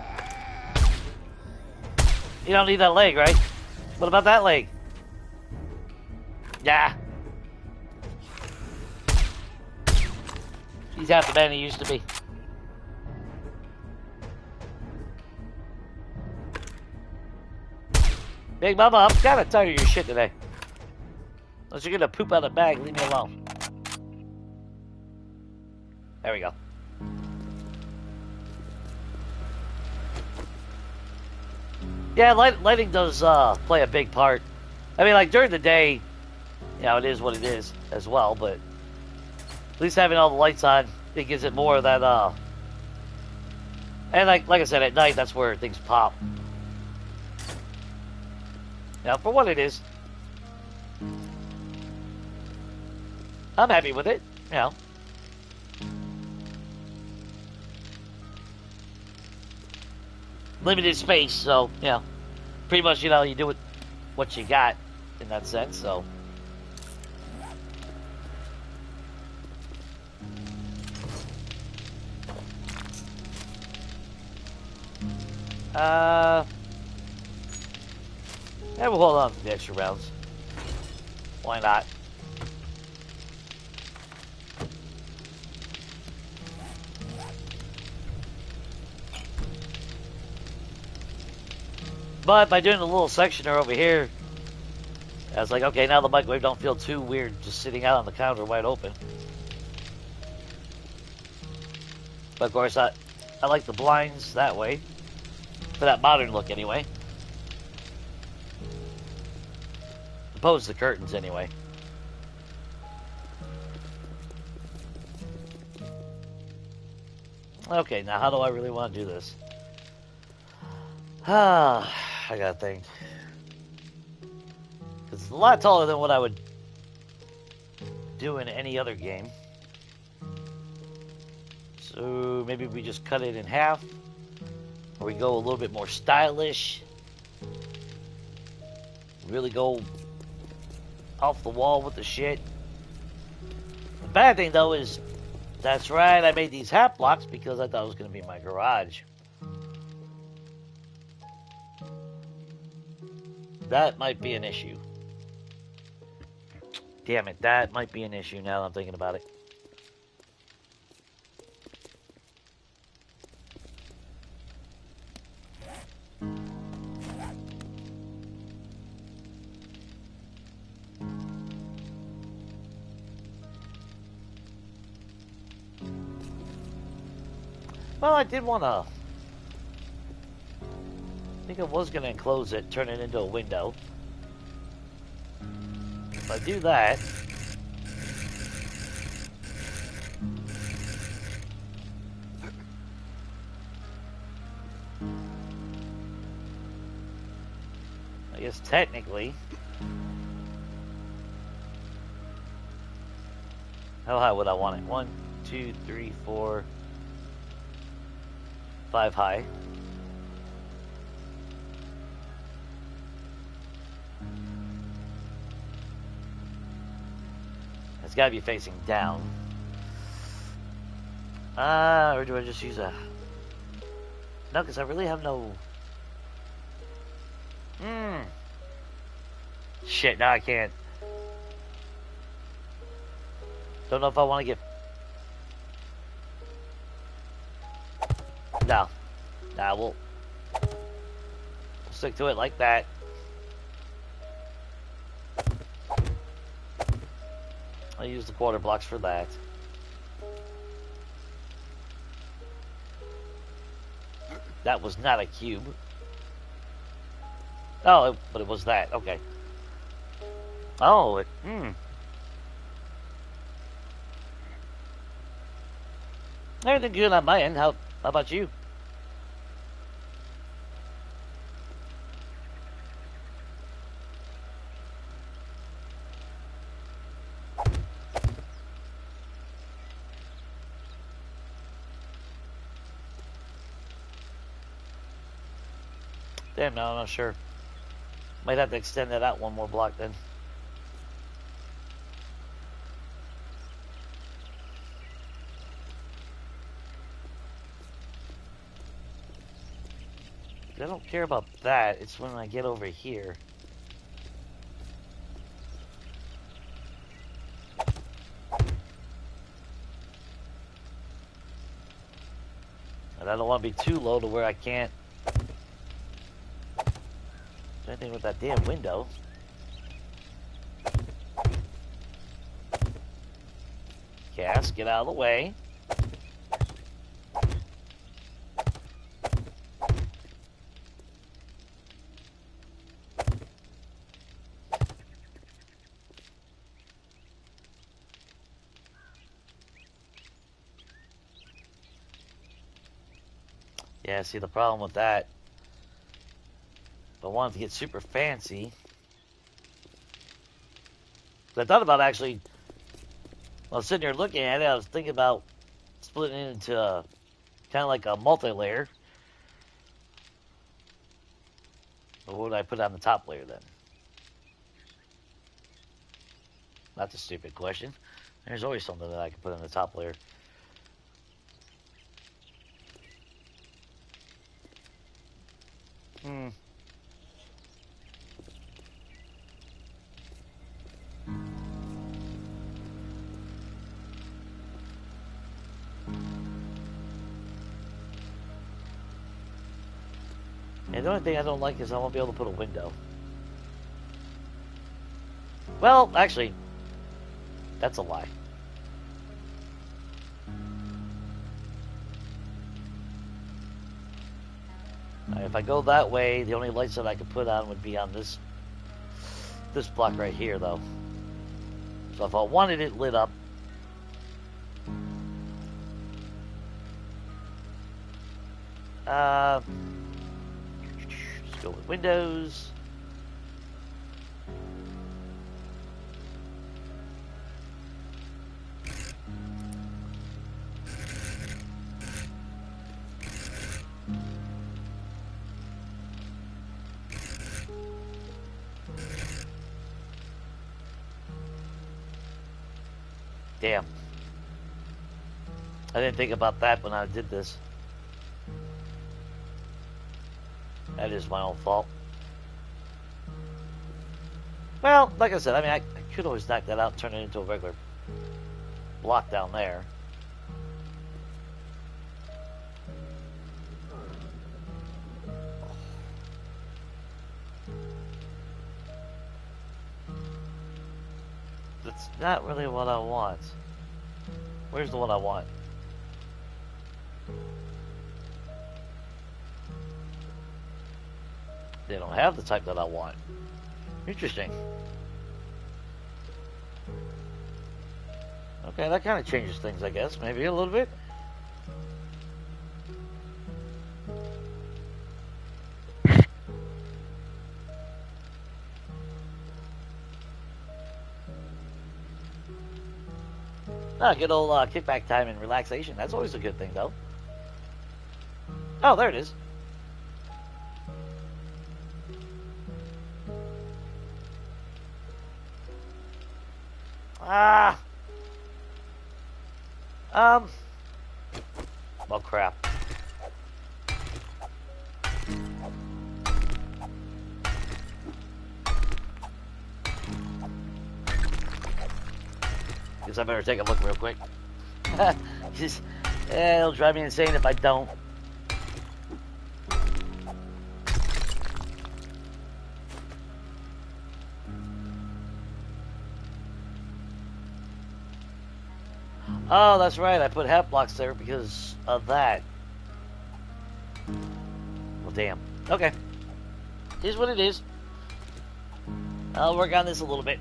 You don't need that leg, right? What about that leg? Yeah. He's half the man he used to be. Big Mama, I'm kind of tired of your shit today. Unless you're gonna poop out a bag, leave me alone. There we go. Yeah, lighting does play a big part. I mean, like during the day, you know, it is what it is as well. But at least having all the lights on, it gives it more of that. And like I said, at night, that's where things pop. Now, for what it is, I'm happy with it. You know. Limited space, so, you know, pretty much, you know, you do what you got in that sense, so. Yeah, we'll hold on to the extra rounds. Why not? But by doing a little sectioner over here, I was like, okay, now the microwave don't feel too weird just sitting out on the counter wide open. But of course, I like the blinds that way. For that modern look, anyway. Opposed to the curtains, anyway. Okay, now how do I really want to do this? I gotta think. Because It's a lot taller than what I would do in any other game. So maybe we just cut it in half. Or we go a little bit more stylish. Really go off the wall with the shit. The bad thing though is, that's right, I made these half blocks because I thought it was going to be my garage. That might be an issue. Damn it, that might be an issue now that I'm thinking about it. Well, I did want to... I think I was going to enclose it, turn it into a window. If I do that... I guess technically... How high would I want it? 1, 2, 3, 4... 5 high. It's got to be facing down. Or do I just use a... No, because I really have no... Shit, now I can't. Don't know if I want to get... No. Nah, we'll stick to it like that. I'll use the quarter blocks for that. That was not a cube. Oh, but it was that. Okay. Oh, Everything good on my end. How about you? Damn, no, I'm not sure. Might have to extend that out one more block then. I don't care about that. It's when I get over here. And I don't want to be too low to where I can't do anything with that damn window. Cass, get out of the way. Yeah, see the problem with that. If I wanted to get super fancy. I thought about actually, while I was sitting here looking at it, I was thinking about splitting it into kind of like a multi-layer. But what would I put on the top layer then? That's a stupid question. There's always something that I can put on the top layer. And the only thing I don't like is I won't be able to put a window. Well, actually, that's a lie. If I go that way, the only lights that I could put on would be on this block right here, though. So if I wanted it lit up, let's go with windows. Damn. I didn't think about that when I did this. That is my own fault. Well, like I said, I mean, I could always knock that out and turn it into a regular block down there. That's not really what I want. Where's the one I want? They don't have the type that I want. Interesting. Okay, that kind of changes things, I guess. Maybe a little bit. Ah, good old kickback time and relaxation. That's always a good thing, though. Oh, there it is. Ah. Well, crap. Guess I better take a look real quick. Just, it'll drive me insane if I don't. Oh, that's right. I put half blocks there because of that. Well, damn. Okay. Here's what it is. I'll work on this a little bit.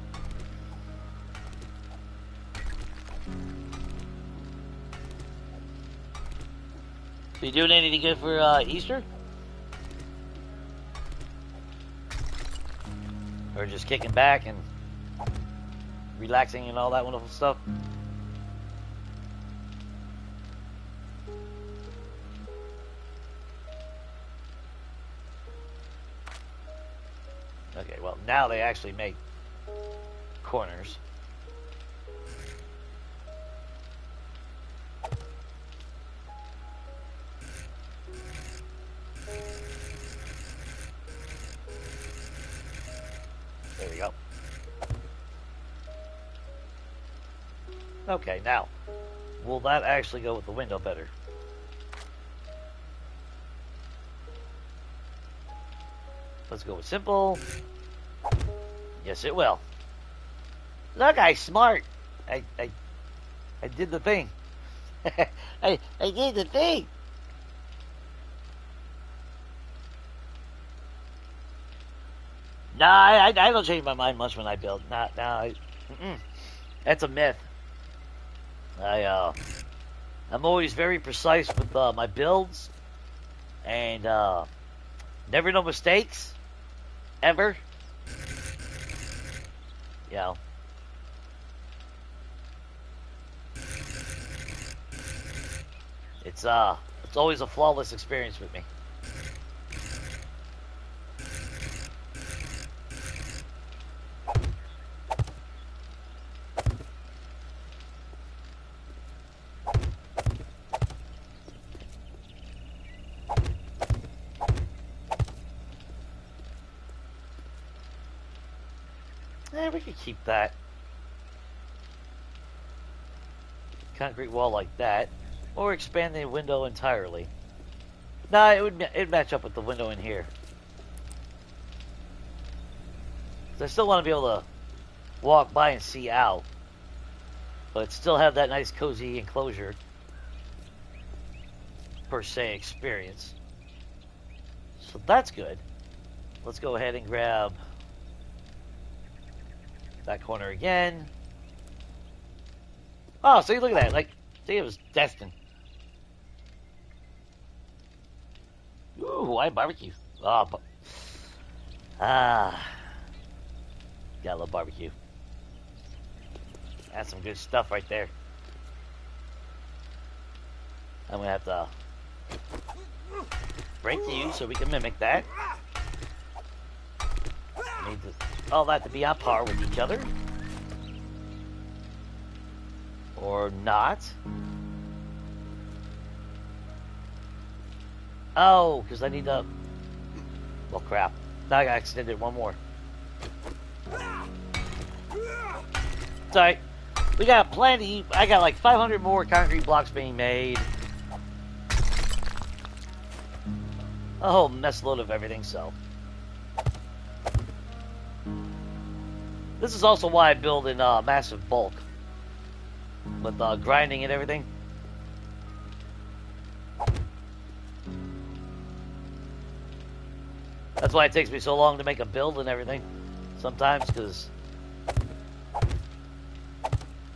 So you doing anything good for Easter? Or just kicking back and relaxing and all that wonderful stuff? Okay, well, now they actually make corners. There we go. Okay, now, will that actually go with the window better? Let's go with simple. Yes, it will. Look, I'm smart. I did the thing. I did the thing. Nah, I don't change my mind much when I build. That's a myth. I'm always very precise with my builds, and never no mistakes, ever. You know. It's always a flawless experience with me. We could keep that concrete wall like that, or expand the window entirely. Nah, it'd match up with the window in here. I still want to be able to walk by and see out, but still have that nice cozy enclosure per se experience. So that's good. Let's go ahead and grab that corner again. Oh, see, look at that. Like, see, it was destined. Ooh, Hawaiian barbecue. Oh, gotta love barbecue. That's some good stuff right there. I'm gonna have to break you so we can mimic that. Need all that to be on par with each other. Or not. Oh, because I need to... Well, crap. Now I got extended one more. Sorry. We got plenty. I got like 500 more concrete blocks being made. A whole mess load of everything, so. This is also why I build in massive bulk. With grinding and everything. That's why it takes me so long to make a build and everything. Sometimes, because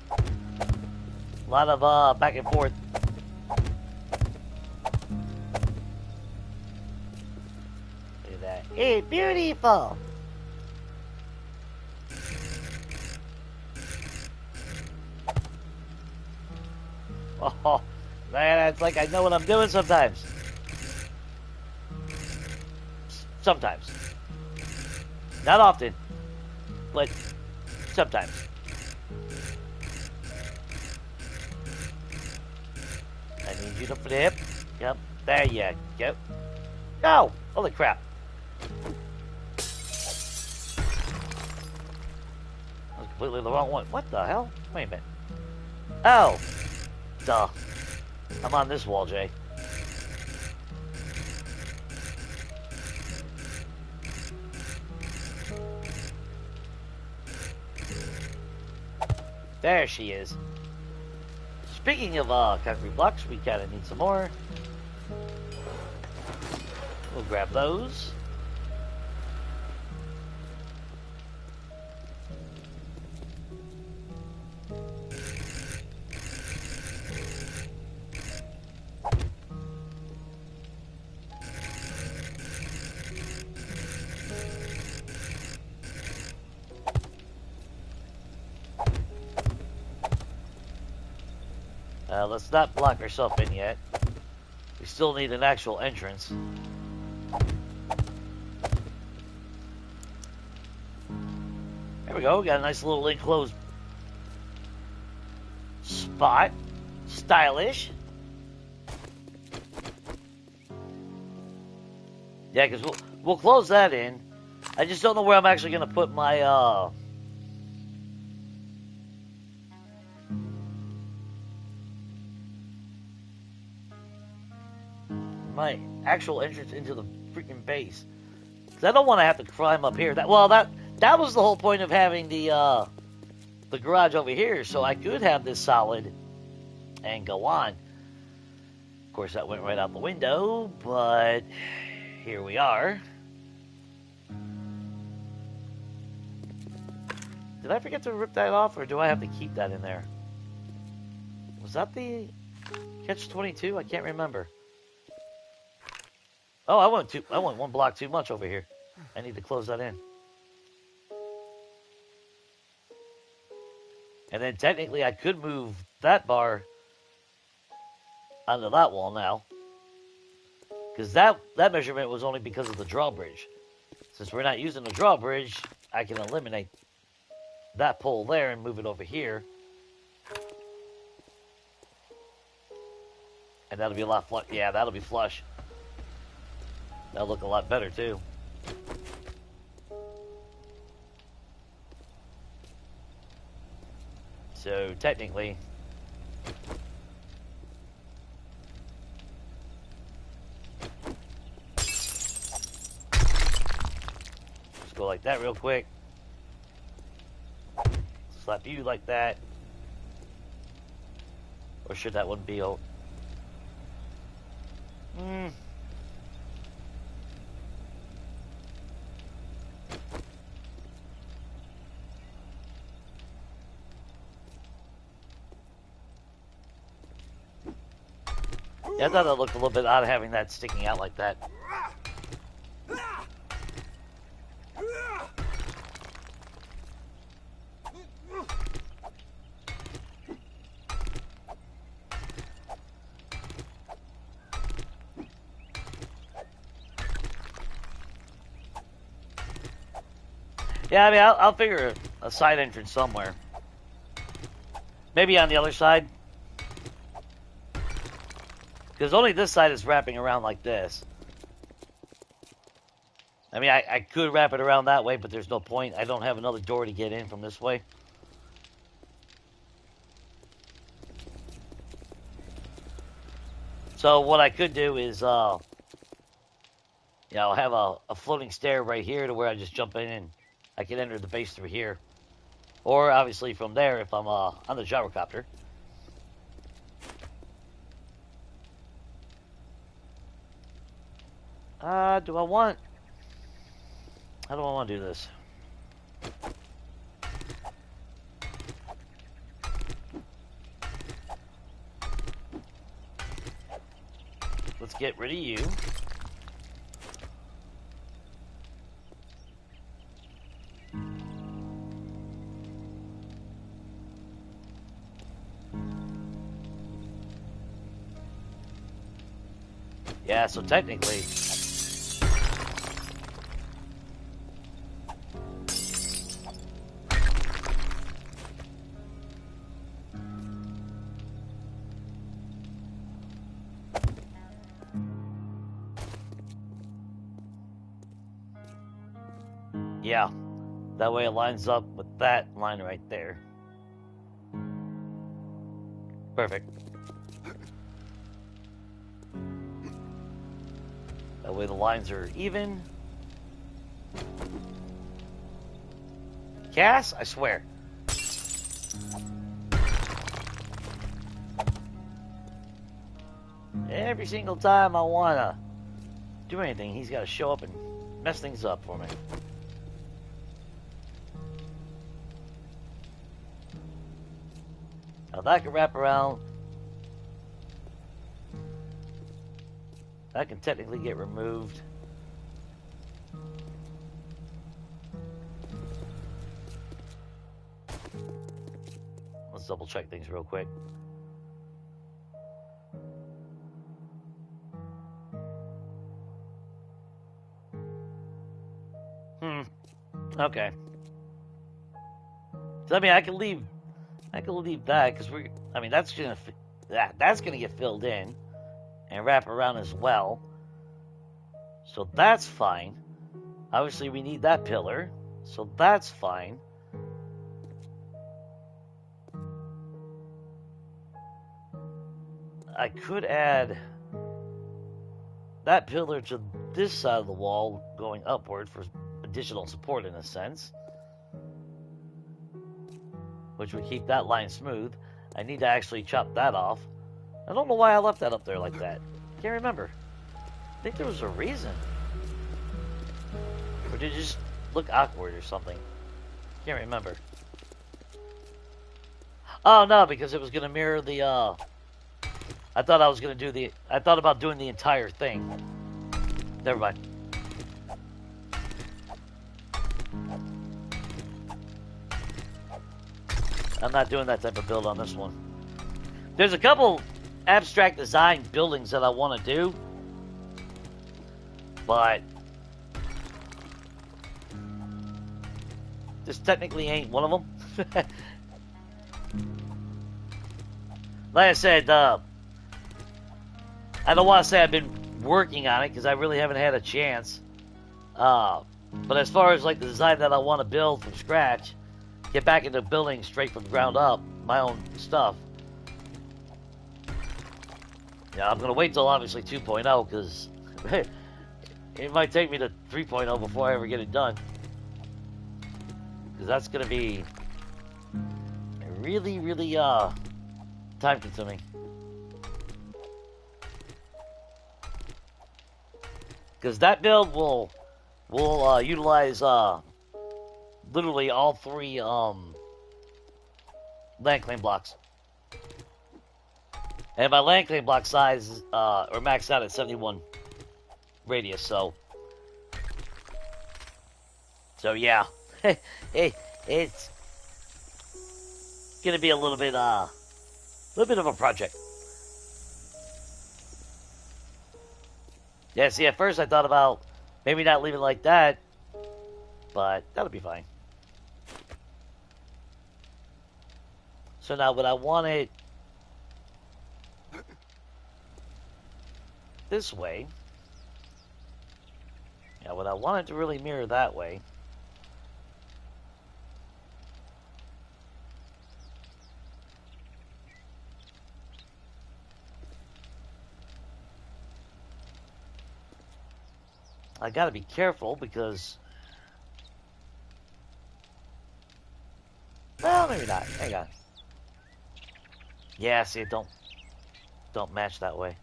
a lot of back and forth. Look at that. Hey, beautiful! Oh, man, it's like I know what I'm doing sometimes. Sometimes. Not often, but sometimes. I need you to flip. Yep, there you go. No! Holy crap. That was completely the wrong one. What the hell? Wait a minute. Oh! Duh. I'm on this wall, Jay. There she is. Speaking of concrete blocks, we kind of need some more. We'll grab those. Let's not block ourselves in yet. We still need an actual entrance. There we go. Got a nice little enclosed spot. Stylish. Yeah, because we'll close that in. I just don't know where I'm actually going to put my my actual entrance into the freaking base. Because I don't want to have to climb up here. That was the whole point of having the garage over here, so I could have this solid and go on. Of course, that went right out the window, but here we are. Did I forget to rip that off, or do I have to keep that in there? Was that the Catch-22? I can't remember. Oh, I went one block too much over here. I need to close that in. And then technically I could move that bar onto that wall now. Because that measurement was only because of the drawbridge. Since we're not using the drawbridge, I can eliminate that pole there and move it over here. And that'll be a lot flush. Yeah, that'll be flush. That'll look a lot better, too. So, technically... Just go like that real quick. Slap you like that. Or should that one be... Yeah, I thought that looked a little bit odd having that sticking out like that. Yeah, I mean, I'll figure a side entrance somewhere. Maybe on the other side. Because only this side is wrapping around like this. I mean, I could wrap it around that way, but there's no point. I don't have another door to get in from this way. So what I could do is, have a floating stair right here to where I just jump in and I can enter the base through here. Or, obviously, from there if I'm on the gyrocopter. How do I want to do this? Let's get rid of you. Yeah, so technically... Yeah, that way it lines up with that line right there. Perfect. That way the lines are even. Cass, I swear. Every single time I want to do anything, he's got to show up and mess things up for me. Now that can wrap around. That can technically get removed. Let's double check things real quick. Okay. So I mean, I can leave that because that's gonna get filled in and wrap around as well. So that's fine. Obviously, we need that pillar, so that's fine. I could add that pillar to this side of the wall going upward for additional support in a sense, which would keep that line smooth. I need to actually chop that off. I don't know why I left that up there like that. Can't remember. I think there was a reason. Or did it just look awkward or something? Can't remember. Oh no, because it was going to mirror the, I thought about doing the entire thing. Never mind. I'm not doing that type of build on this one. There's a couple abstract design buildings that I want to do, but this technically ain't one of them. Like I said, I don't want to say I've been working on it because I really haven't had a chance. But as far as like the design that I want to build from scratch, get back into building straight from the ground up, my own stuff. Yeah, I'm going to wait till obviously 2.0 because it might take me to 3.0 before I ever get it done. Because that's going to be really, really time consuming. Because that build will utilize literally all three land claim blocks. And my land claim block size are maxed out at 71 radius, so yeah. It's gonna be a little bit of a project. Yeah, see, at first I thought about maybe not leaving it like that, but that'll be fine. So now would I want it this way? Yeah, would I want it to really mirror that way? I gotta be careful because... Well, maybe not. Hang on. Yeah, see, it don't match that way.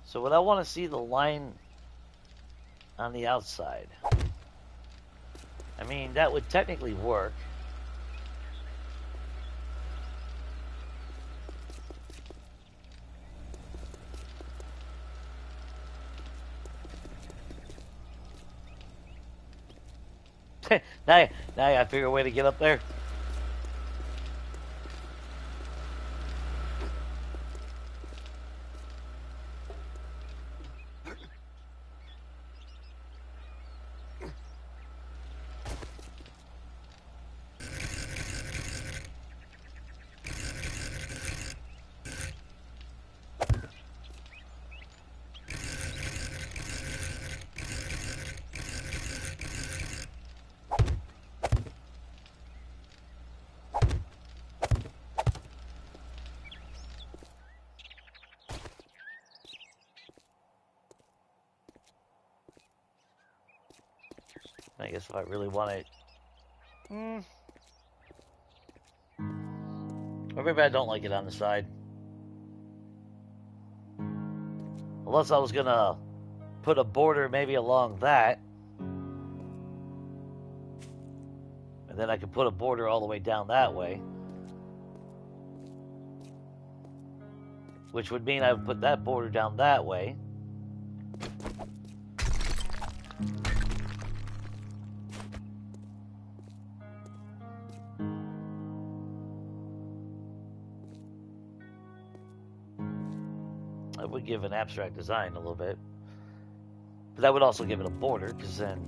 So would I want to see the line on the outside? I mean, that would technically work. now I gotta figure a way to get up there. I guess if I really want it... Or maybe I don't like it on the side. Unless I was gonna put a border maybe along that. And then I could put a border all the way down that way. Which would mean I would put that border down that way. That would give an abstract design a little bit. But that would also give it a border, because then...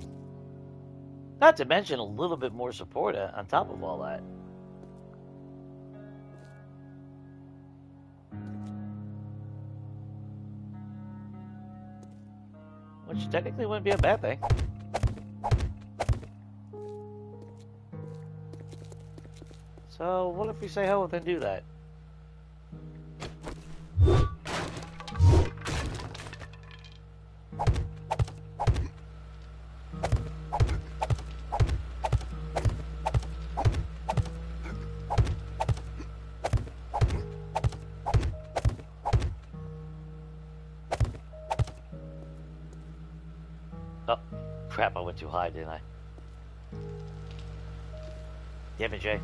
Not to mention a little bit more support on top of all that. Which technically wouldn't be a bad thing. So, what if we say hell and do that? Oh, crap, I went too high, didn't I? Damn it, Jay.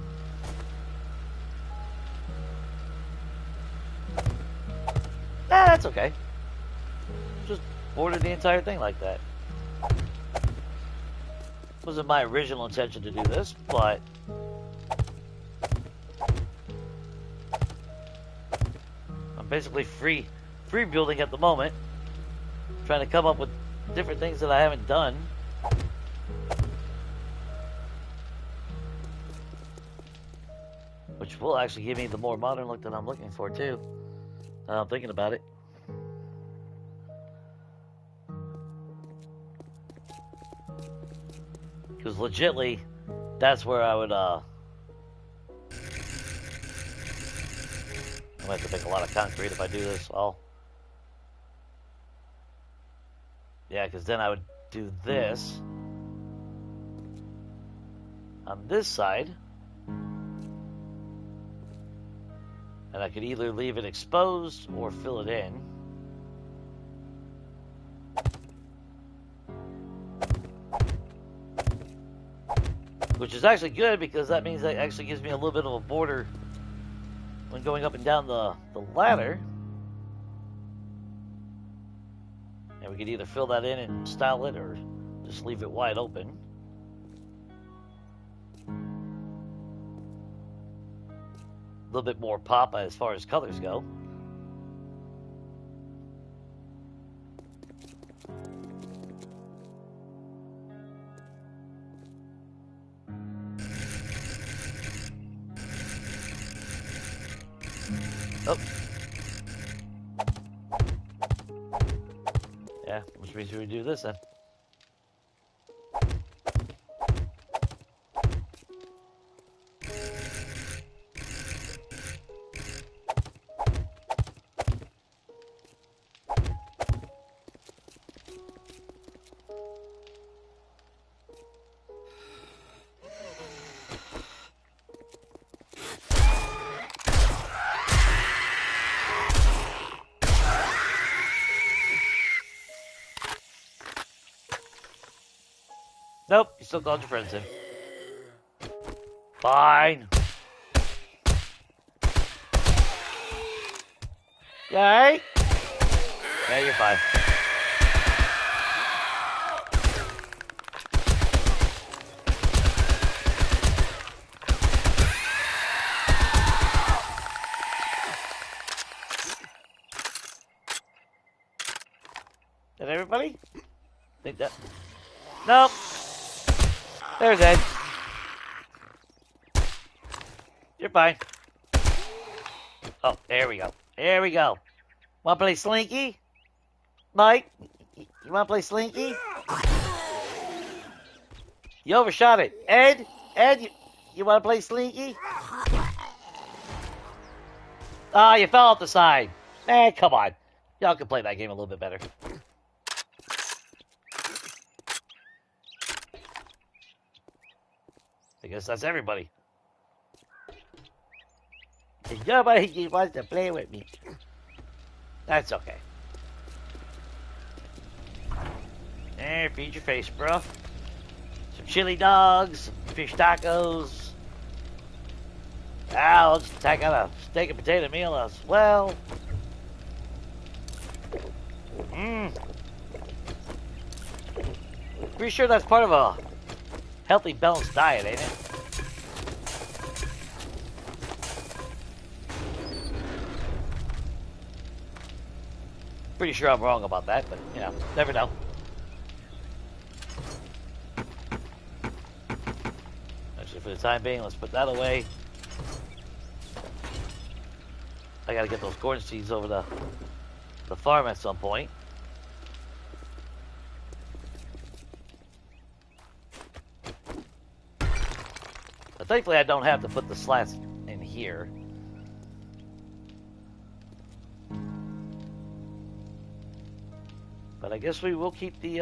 Nah, that's okay. Just border the entire thing like that. Wasn't my original intention to do this, but... I'm basically free building at the moment. Trying to come up with different things that I haven't done. Which will actually give me the more modern look that I'm looking for, too. Now I'm thinking about it. Because legitly, that's where I would, I'm gonna have to make a lot of concrete if I do this all. Yeah, because then I would do this on this side. And I could either leave it exposed or fill it in. Which is actually good because that means that actually gives me a little bit of a border when going up and down the ladder. And we could either fill that in and style it or just leave it wide open. A little bit more pop as far as colors go. Oh. Yeah, which means we do this then. Nope, you still called your friends in. Fine. You alright? Yeah, you're fine. Did everybody? Think that? Nope. There's Ed. You're fine. Oh, there we go. There we go. Want to play Slinky? Mike? You want to play Slinky? You overshot it. Ed? Ed, you want to play Slinky? Ah, you fell off the side. Man, come on. Y'all can play that game a little bit better. I guess that's everybody. Nobody wants to play with me. That's okay. There, feed your face, bro. Some chili dogs, some fish tacos. Ah, let's tack out a steak and potato meal as well. Pretty sure that's part of a healthy, balanced diet, ain't it? Pretty sure I'm wrong about that, but, you know, never know. Actually, for the time being, let's put that away. I gotta get those corn seeds over the farm at some point. But thankfully, I don't have to put the slats in here. But I guess we will keep the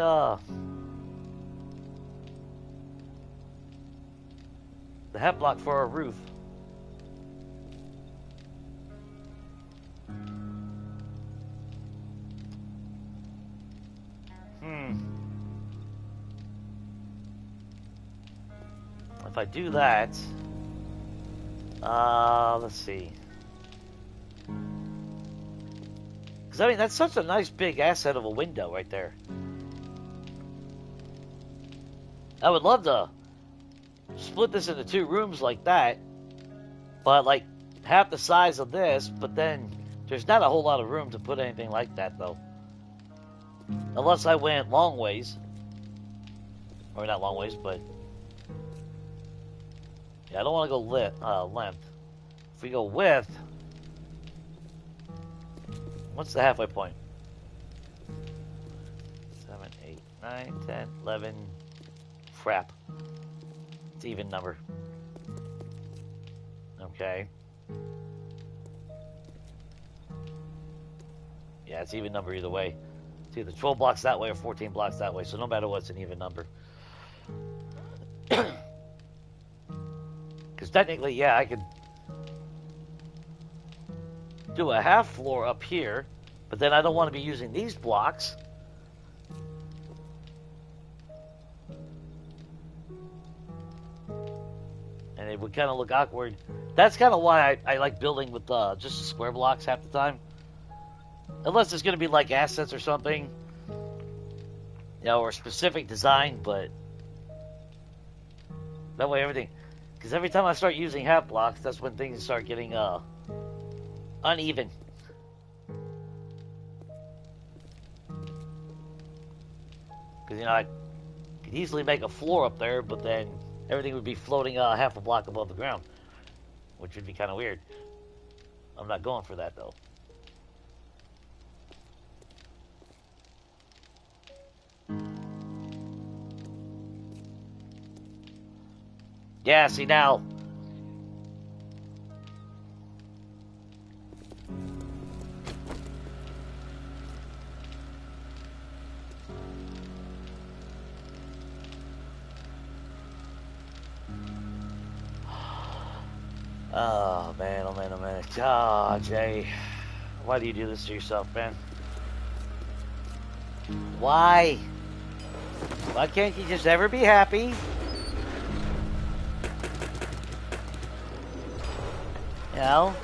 half block for our roof. If I do that, let's see. Because, I mean, that's such a nice big asset of a window right there. I would love to split this into 2 rooms like that, but, like, half the size of this, but then there's not a whole lot of room to put anything like that, though. Unless I went long ways. Or not long ways, but... yeah, I don't want to go length. If we go width... what's the halfway point? 7, 8, 9, 10, 11... crap. It's even number. Okay. Yeah, it's even number either way. It's either 12 blocks that way or 14 blocks that way, so no matter what, it's an even number. Because technically, yeah, I could do a half floor up here, but then I don't want to be using these blocks. And it would kind of look awkward. That's kind of why I like building with just square blocks half the time. Unless it's going to be like assets or something. You know, or a specific design, but... that way everything... because every time I start using half blocks, that's when things start getting uneven. Because, you know, I could easily make a floor up there, but then everything would be floating half a block above the ground. Which would be kind of weird. I'm not going for that, though. Yeah, see now. Oh, man, oh, man, oh, man. Oh, Jay. Why do you do this to yourself, man? Why? Why can't you just ever be happy? You know?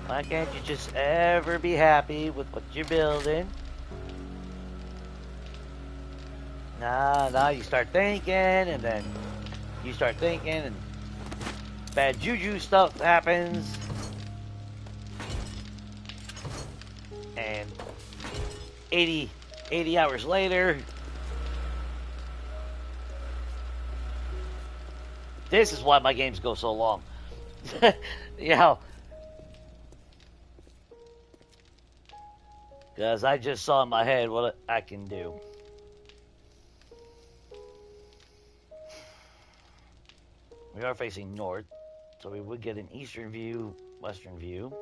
Why can't you just ever be happy with what you're building? Nah, you start thinking, and then you start thinking, and bad juju stuff happens. And 80 hours later, this is why my games go so long. You know, because I just saw in my head what I can do. We are facing north, so we would get an eastern view, western view.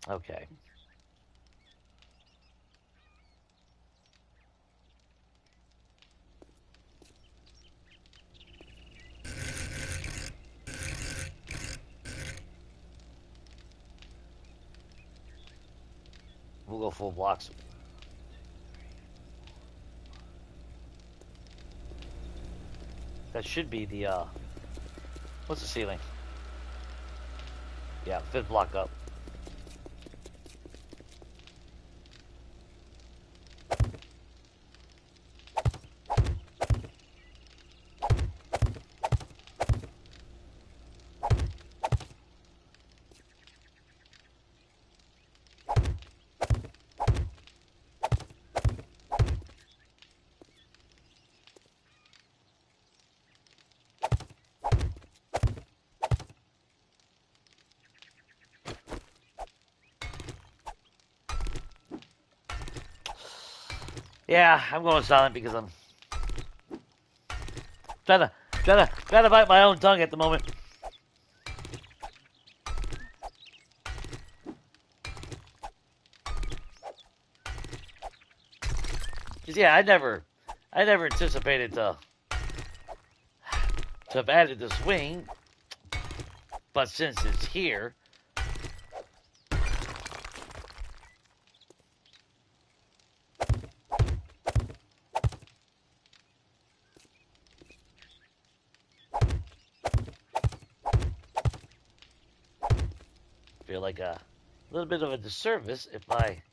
Okay. We'll go full blocks. That should be the, what's the ceiling? Yeah, 5th block up. Yeah, I'm going silent because I'm trying to bite my own tongue at the moment. Cause yeah, I never anticipated to have added this wing, but since it's here, feel like a little bit of a disservice if I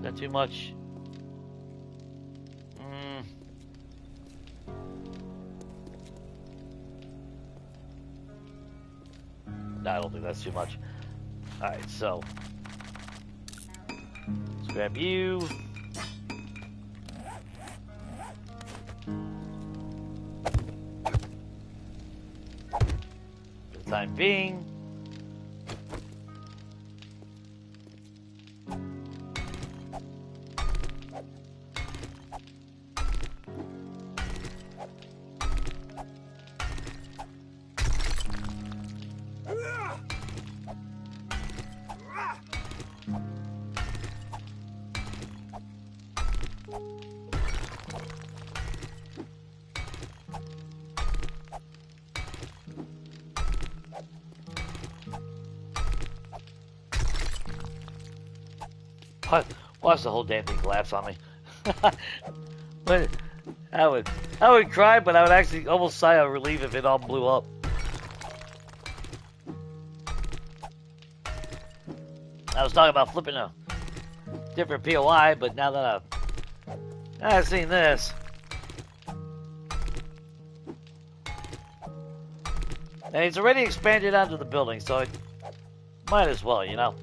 not too much. No, I don't think that's too much. Alright, so let's grab you. For the time being. Watch the whole damn thing collapse on me. But I would cry, but I would actually almost sigh of relief if it all blew up. I was talking about flipping a different POI, but now that I've seen this, and it's already expanded onto the building, so it might as well, you know.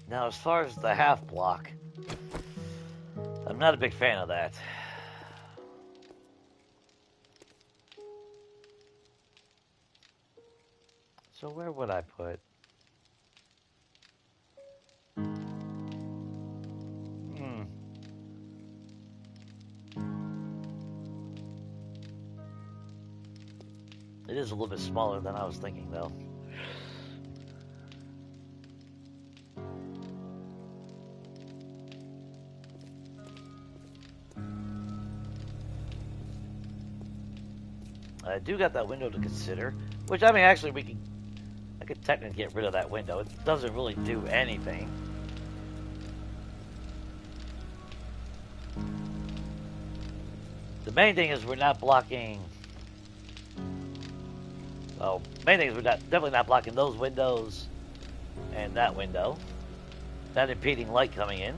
Now, as far as the half block, I'm not a big fan of that. So where would I put? It is a little bit smaller than I was thinking, though. I do got that window to consider, which, I mean, actually, I could technically get rid of that window. It doesn't really do anything. The main thing is we're not blocking... Well, main thing is we're definitely not blocking those windows and that window. Not impeding light coming in.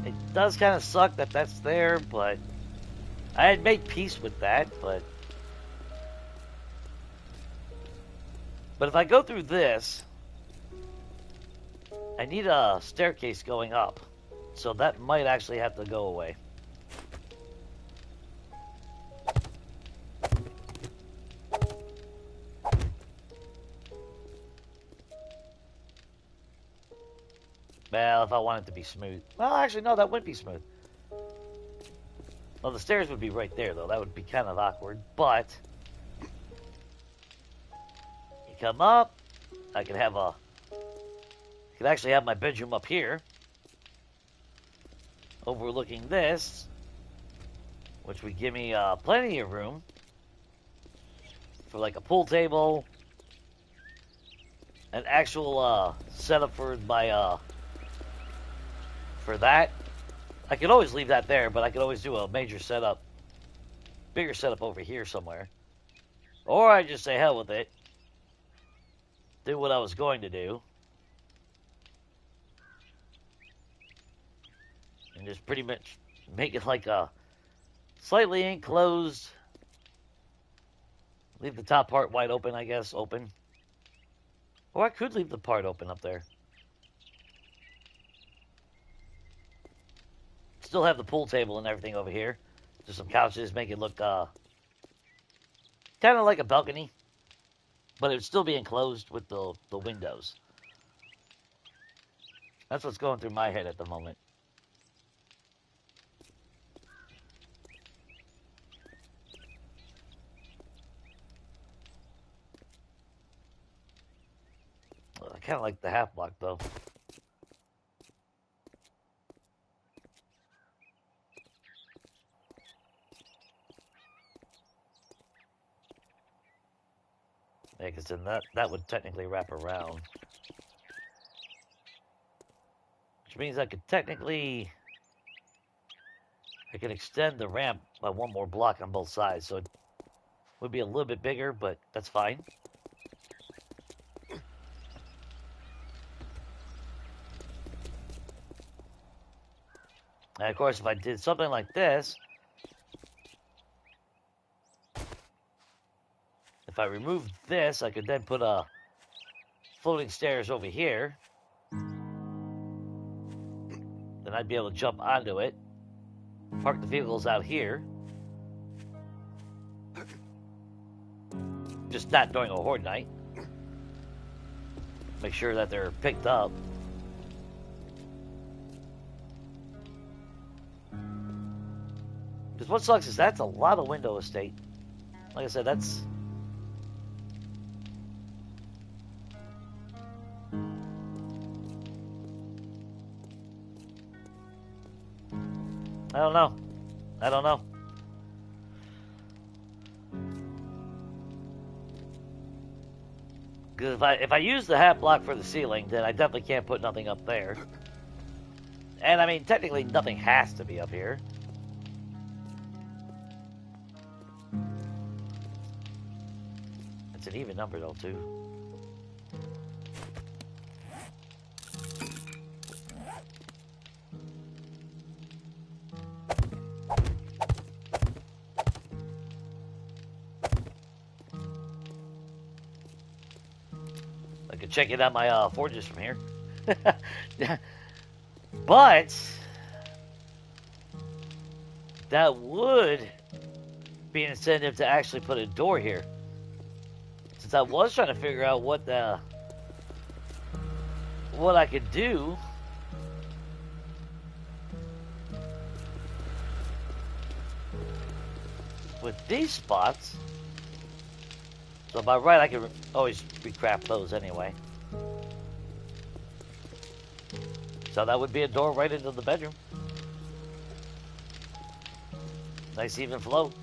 It does kind of suck that that's there, but I had made peace with that, but if I go through this, I need a staircase going up, so that might actually have to go away. Well, if I want it to be smooth. Well, actually, no, that wouldn't be smooth. Well, the stairs would be right there, though. That would be kind of awkward. But you come up. I could have I could actually have my bedroom up here, overlooking this, which would give me plenty of room for like a pool table, an actual setup for my for that. I could always leave that there, but I could always do a major setup, bigger setup over here somewhere. Or I just say hell with it, do what I was going to do, and just pretty much make it like a slightly enclosed, leave the top part wide open, I guess, open. Or I could leave the part open up there. Still have the pool table and everything over here. Just some couches, make it look kind of like a balcony. But it would still be enclosed with the windows. That's what's going through my head at the moment. I kind of like the half block, though. Yeah, because then that would technically wrap around. Which means I could technically... I can extend the ramp by one more block on both sides, so it would be a little bit bigger, but that's fine. And of course, if I did something like this, if I removed this, I could then put a floating stairs over here. Then I'd be able to jump onto it, park the vehicles out here. Just not during a horde night. Make sure that they're picked up. Because what sucks is that's a lot of window estate. Like I said, that's... I don't know. I don't know. Because if I use the half block for the ceiling, then I definitely can't put nothing up there. And I mean, technically, nothing has to be up here. It's an even number, though, too. I could check it out my forges from here. But that would be an incentive to actually put a door here. Since I was trying to figure out what I could do. With these spots. So by right, I can always recraft those anyway. So that would be a door right into the bedroom. Nice even flow.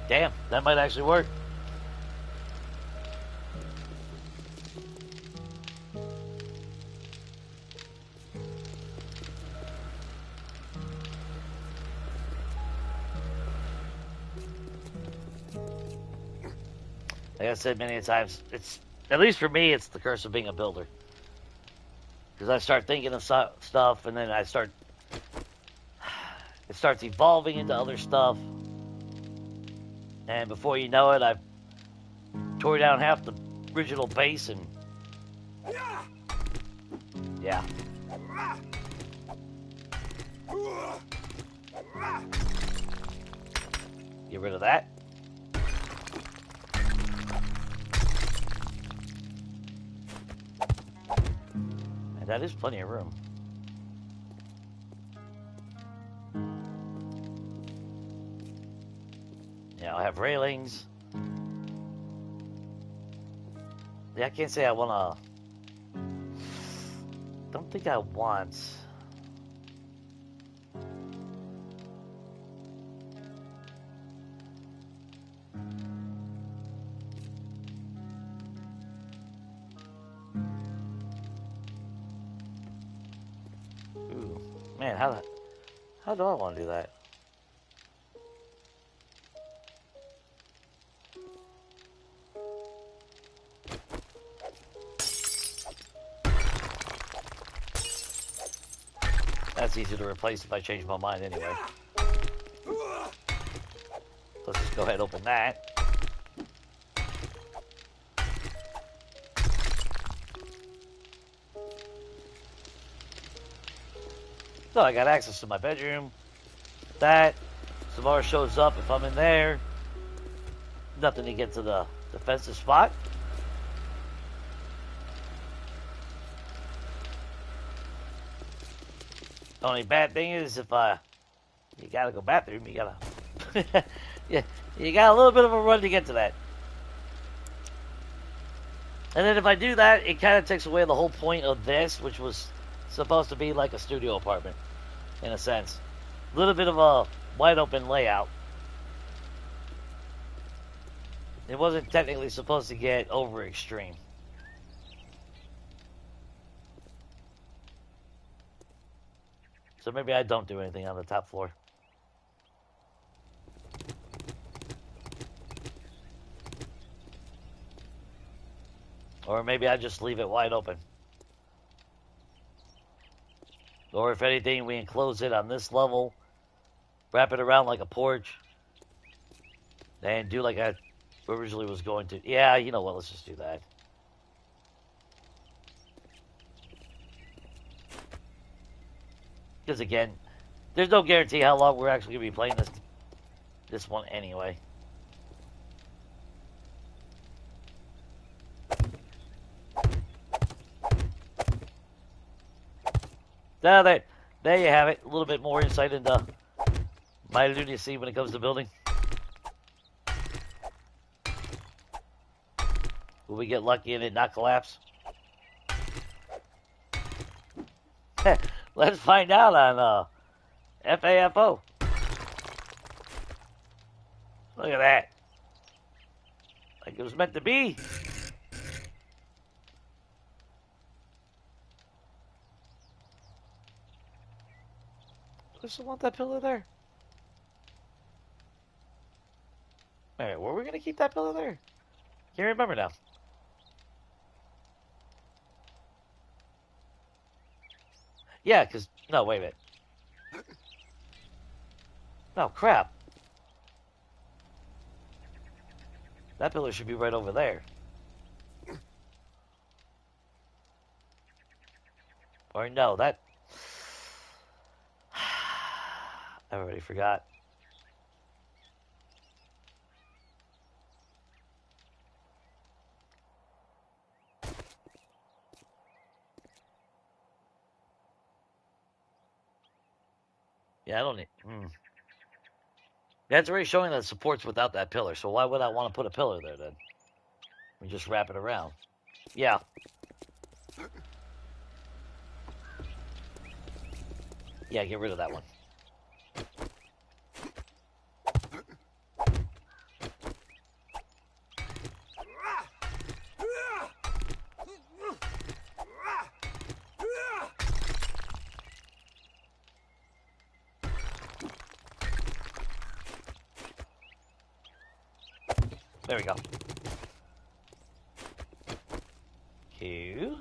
Damn, that might actually work. Like I said many times, it's, at least for me, it's the curse of being a builder. Because I start thinking of stuff, and then it starts evolving into other stuff. And before you know it, I've tore down half the original base, and yeah. Get rid of that. And that is plenty of room. Yeah, I'll have railings. Yeah, I can't say I want to... Don't think I want... Ooh, man, how do I want to do that? That's easy to replace if I change my mind anyway. Let's just go ahead and open that. So I got access to my bedroom. That. Samara shows up if I'm in there. Nothing to get to the defensive spot. The only bad thing is if you gotta go bathroom, you gotta yeah, you got a little bit of a run to get to that. And then if I do that, it kind of takes away the whole point of this, which was supposed to be like a studio apartment, in a sense. A little bit of a wide open layout. It wasn't technically supposed to get over extreme. So maybe I don't do anything on the top floor. Or maybe I just leave it wide open. Or if anything, we enclose it on this level, wrap it around like a porch, and do like I originally was going to. Yeah, you know what, let's just do that. Because again, there's no guarantee how long we're actually going to be playing this one anyway. Now there you have it. A little bit more insight into My lunacy when it comes to building. Will we get lucky and it not collapse? Let's find out on FAFO. Look at that. Like it was meant to be. I still want that pillar there. Alright, were we going to keep that pillar there? Can't remember now. Yeah, because... No, wait a minute. No, crap. That pillar should be right over there. Or no, that... I already forgot. Yeah, I don't need... That's already showing that it supports without that pillar, so why would I want to put a pillar there then? We just wrap it around. Yeah. Yeah, get rid of that one. There we go. Q.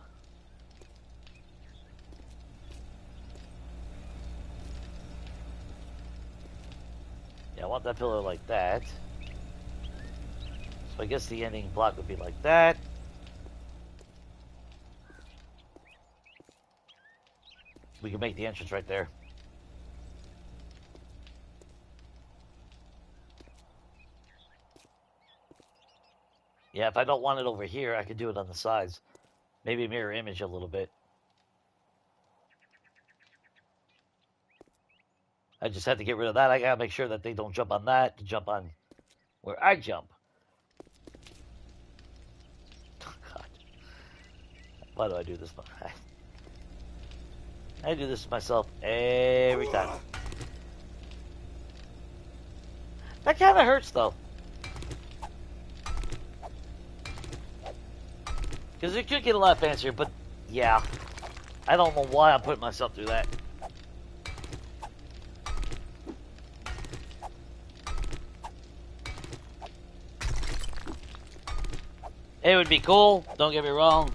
Yeah, I want that pillar like that. So I guess the ending block would be like that. We can make the entrance right there. Yeah, if I don't want it over here, I could do it on the sides. Maybe mirror image a little bit. I just have to get rid of that. I gotta make sure that they don't jump on that to jump on where I jump. Oh, God. Why do I do this? I do this to myself every time. That kind of hurts, though. Because it could get a lot fancier, but yeah. I don't know why I'm putting myself through that. It would be cool, don't get me wrong,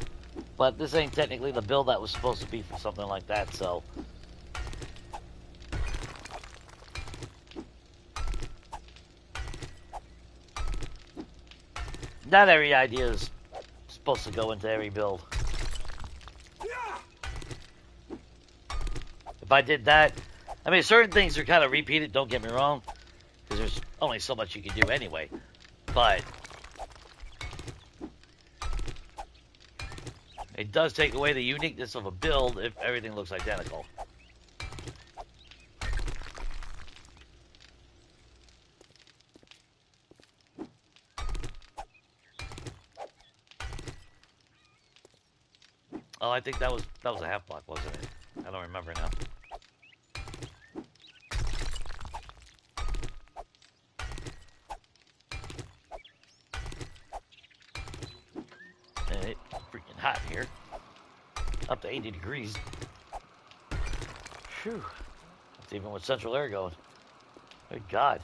but this ain't technically the build that was supposed to be for something like that, so. Not every idea is supposed to go into every build. If I did that, I mean, certain things are kind of repeated, don't get me wrong, because there's only so much you can do anyway, but it does take away the uniqueness of a build if everything looks identical. Oh, I think that was a half block, wasn't it? I don't remember now. And it's freaking hot here. Up to 80 degrees. Phew. That's even with central air going. Good God.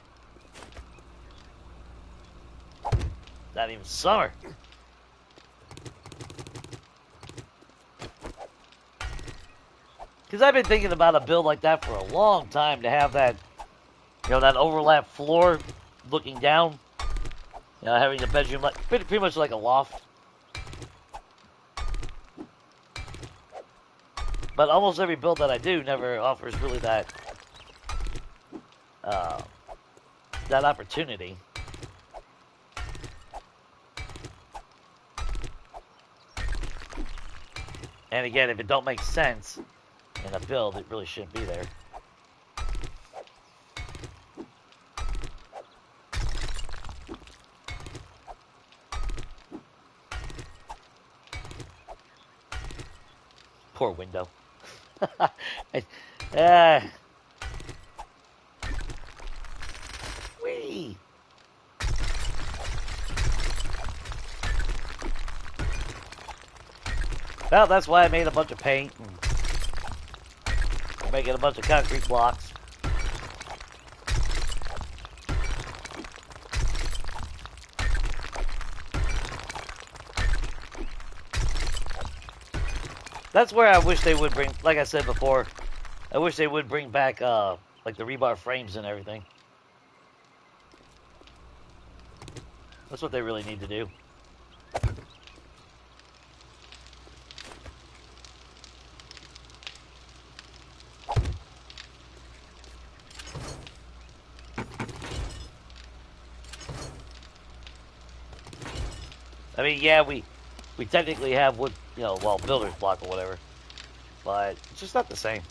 Not even summer. Because I've been thinking about a build like that for a long time, to have that, you know, that overlap floor looking down. You know, having a bedroom like pretty much like a loft. But almost every build that I do never offers really that that opportunity. And again, if it don't make sense in a build, it really shouldn't be there. Poor window. Whee! Well, that's why I made a bunch of paint and making a bunch of concrete blocks. That's where I wish they would bring, like I said before, I wish they would bring back like the rebar frames and everything. That's what they really need to do. I mean, yeah, we technically have wood, you know, well, builder's block or whatever, but it's just not the same.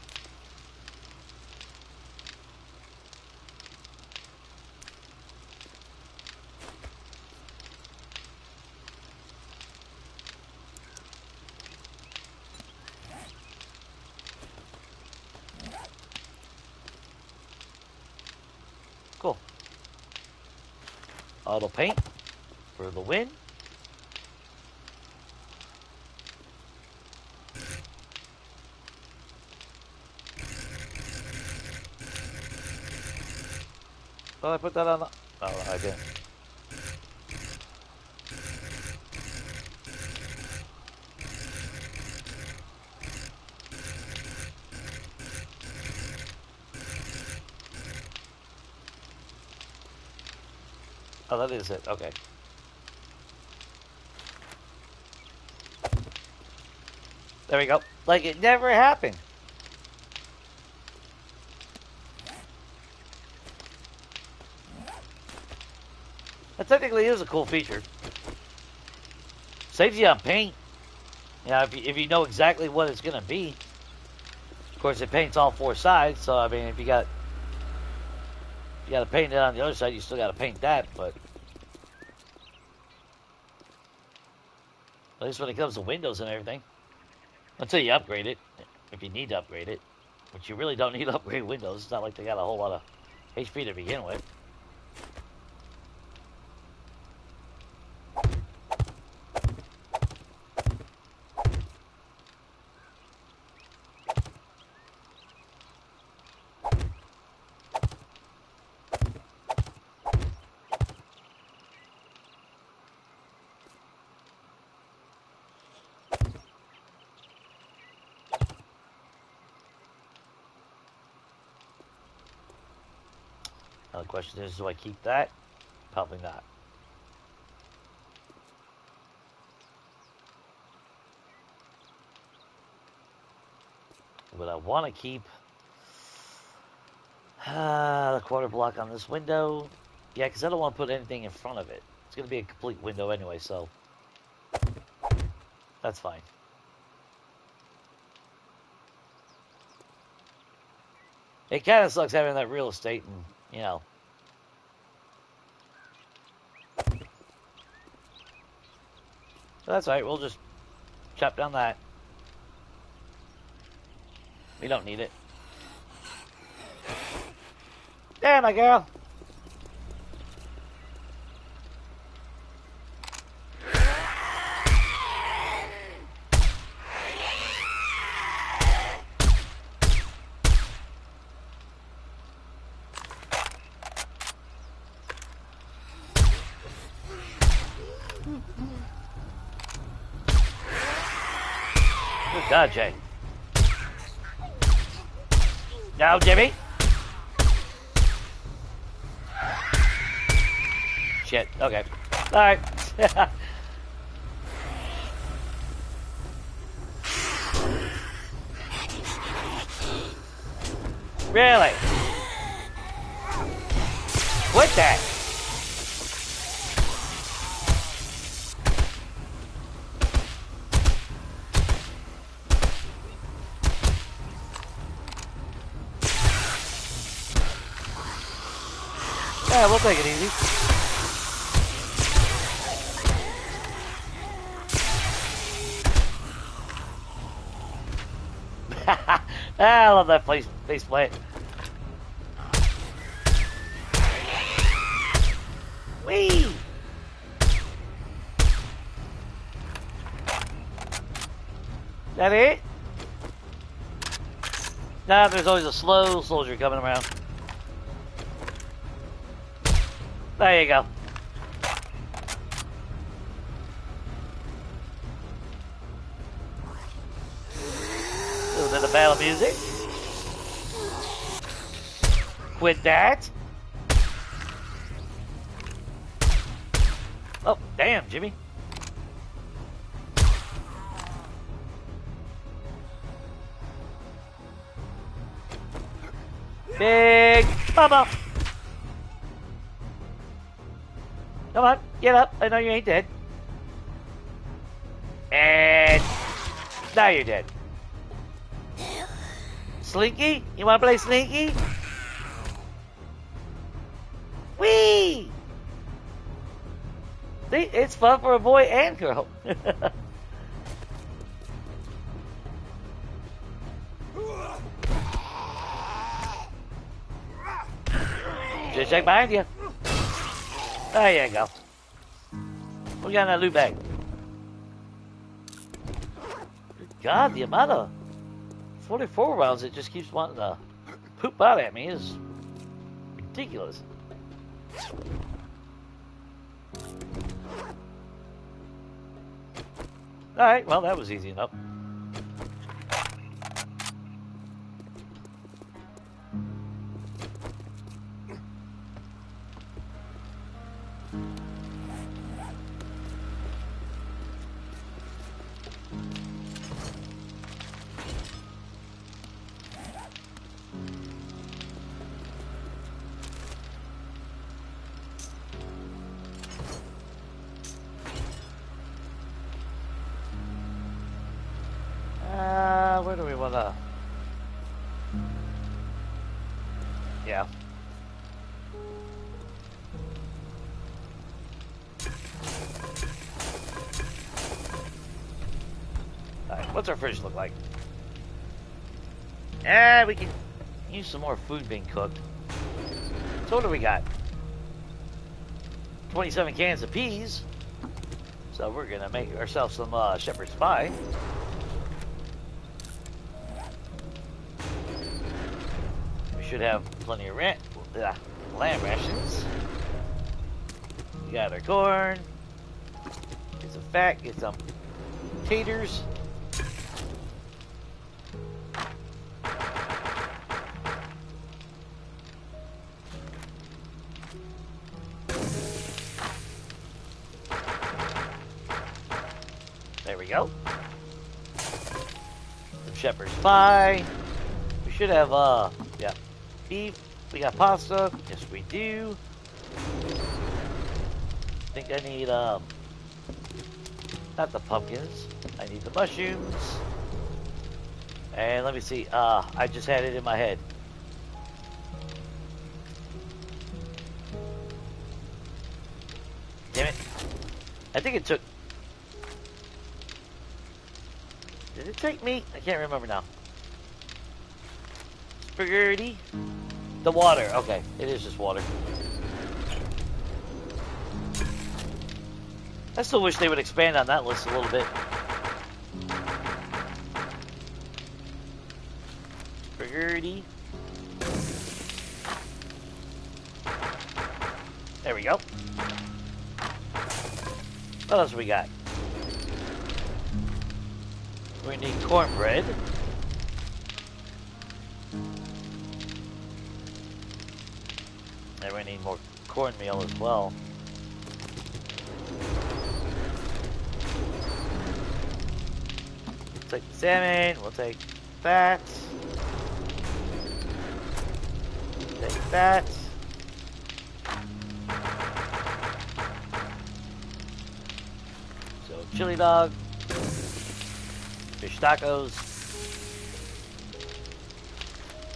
Cool. Auto paint for the win. Oh, I put that on the... Oh, I didn't. Oh, that is it. Okay. There we go. Like it never happened. That technically is a cool feature. Saves you on paint. Yeah, if you know exactly what it's gonna be. Of course, it paints all four sides. So I mean, if you got to paint it on the other side, you still got to paint that. But at least when it comes to windows and everything, until you upgrade it, if you need to upgrade it, which you really don't need to upgrade windows. It's not like they got a whole lot of HP to begin with. Now the question is, do I keep that? Probably not. But I want to keep the quarter block on this window. Yeah, because I don't want to put anything in front of it. It's going to be a complete window anyway, so that's fine. It kind of sucks having that real estate and, you know. But that's alright, we'll just chop down that. We don't need it. There, my girl. Good God, Jay. No, Jimmy. Shit. Okay. All right. Really? Quit that. Yeah, we'll take it easy. Ah, I love that face plant. Whee! That it? Nah, there's always a slow soldier coming around. There you go. A little bit of battle music. Quit that. Oh, damn, Jimmy. Big Mama. Come on, get up. I know you ain't dead. And now you're dead. Slinky? You wanna play Slinky? Whee! See, it's fun for a boy and girl. Just check behind you. There you go. We got in that loot bag. Good God, the amount of 44 rounds it just keeps wanting to poop out at me is ridiculous. Alright, well, that was easy enough. Where do we wanna? Yeah. Alright, what's our fridge look like? We can use some more food being cooked. So what do we got? 27 cans of peas. So we're gonna make ourselves some shepherd's pie. Should have plenty of lamb rations. We got our corn. Get some fat, get some taters. There we go. Some shepherd's pie. We should have, yeah. Beef, we got pasta, yes we do. I think I need, not the pumpkins, I need the mushrooms. And let me see, I just had it in my head. Damn it. I think it took, did it take me? I can't remember now. Spaghetti. The water, okay. It is just water. I still wish they would expand on that list a little bit. Spaghetti. There we go. What else we got? We need cornbread. And we need more cornmeal as well. We'll take the salmon, we'll take that. Take that. So chili dog, fish tacos.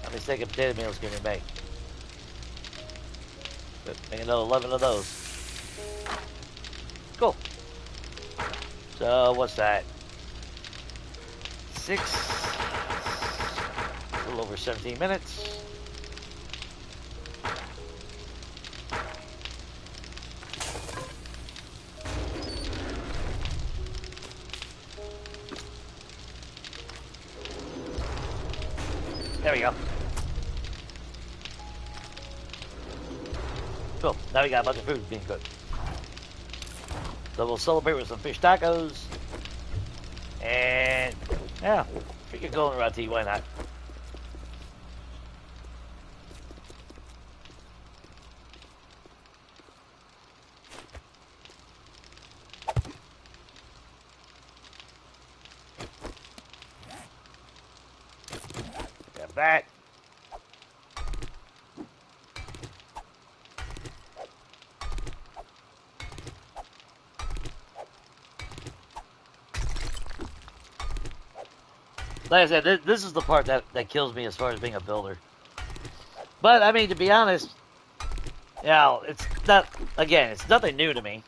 How many steak and potato meals can we make? Make another 11 of those. Cool. So what's that? 6, little over 17 minutes. There we go. Cool. Now we got a bunch of food being cooked. So we'll celebrate with some fish tacos. And, yeah, freaking golden roti, why not? Got that. Like I said, this is the part that kills me as far as being a builder. But, I mean, to be honest, you know, it's not, again, it's nothing new to me.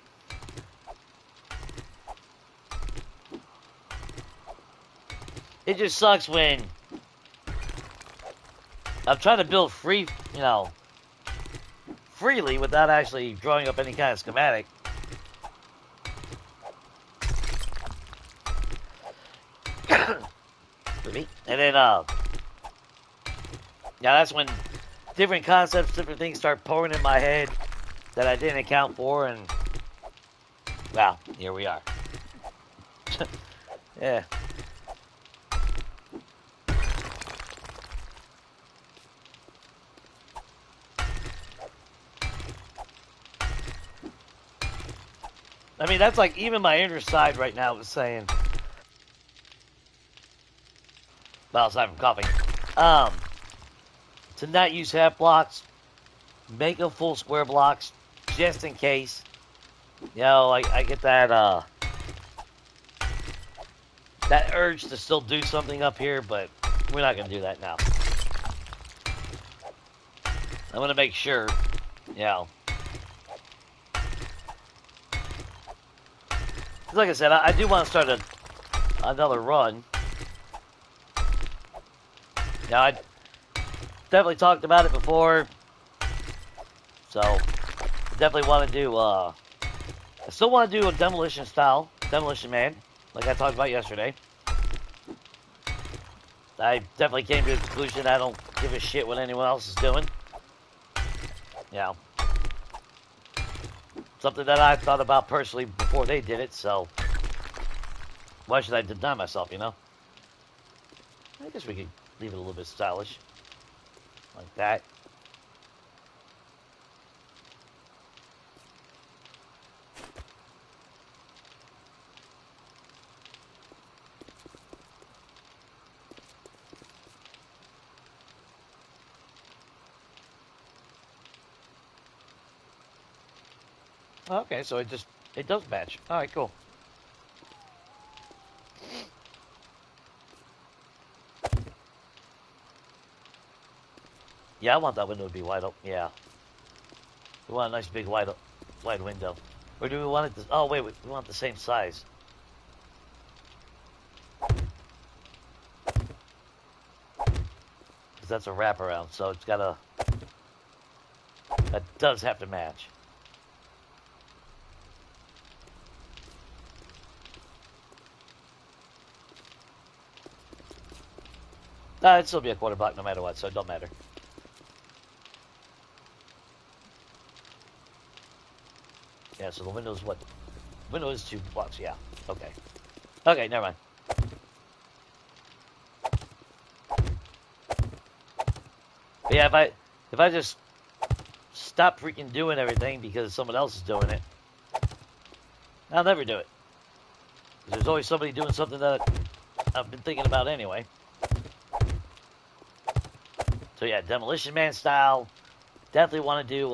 It just sucks when I'm trying to build freely without actually drawing up any kind of schematic. For me. And then, yeah, that's when different concepts, different things start pouring in my head that I didn't account for, and, well, here we are. Yeah. I mean, that's like, even my inner side right now is saying, well, aside from coughing, to not use half blocks, make them full square blocks, just in case. You know, I get that, that urge to still do something up here, but we're not going to do that now. I want to make sure, you know. Like I said, I do want to start another run. Now, I definitely talked about it before, so I definitely want to do, I still want to do a Demolition style, Demolition Man, like I talked about yesterday. I definitely came to the conclusion I don't give a shit what anyone else is doing. Yeah. Something that I thought about personally before they did it, so why should I deny myself, you know? I guess we could leave it a little bit stylish. Like that. Okay, so it does match. Alright, cool. Yeah, I want that window to be wide open. Yeah. We want a nice big wide window. Or do we want it to, oh wait, we want the same size. Because that's a wraparound, so it's gotta, that does have to match. It'd still be a quarter block no matter what, so it don't matter. Yeah, so the window's what? Window is 2 blocks, yeah. Okay. Okay, never mind. But yeah, if I just stop freaking doing everything because someone else is doing it, I'll never do it. There's always somebody doing something that I've been thinking about anyway. So yeah, Demolition Man style. Definitely want to do,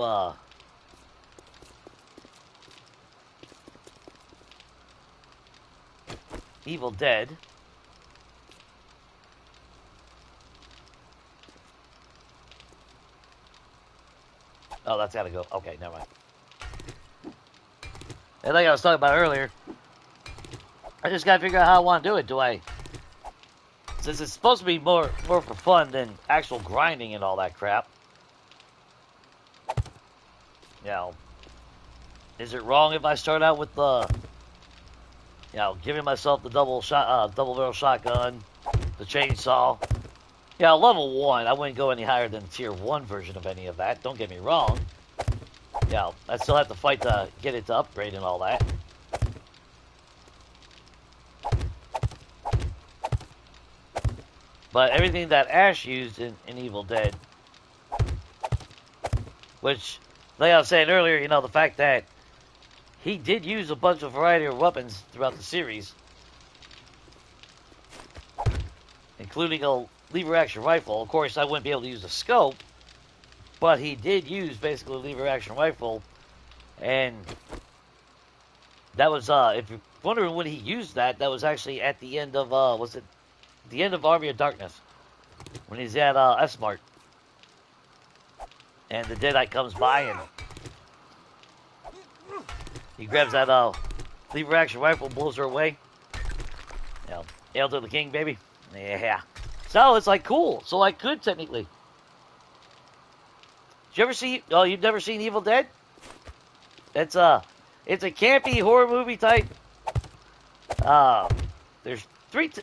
Evil Dead. Oh, that's gotta go. Okay, never mind. And like I was talking about earlier, I just gotta figure out how I want to do it. Do I since it's supposed to be more for fun than actual grinding and all that crap, you know, is it wrong if I start out with the, you know, giving myself the double barrel shotgun, the chainsaw? Yeah, level 1, I wouldn't go any higher than tier 1 version of any of that. Don't get me wrong. You know, I still have to fight to get it to upgrade and all that. But everything that Ash used in Evil Dead, which, like I was saying earlier, you know, the fact that he did use a bunch of variety of weapons throughout the series, including a lever action rifle. Of course, I wouldn't be able to use a scope, but he did use basically a lever action rifle, and that was, if you're wondering when he used that, that was actually at the end of, was it the end of Army of Darkness, when he's at S-Mart, and the Deadite comes by, and he grabs that lever action rifle and blows her away. You know, hail to the king, baby. Yeah. So it's like cool. So I could technically. Did you ever see? Oh, you've never seen Evil Dead? It's a campy horror movie type. There's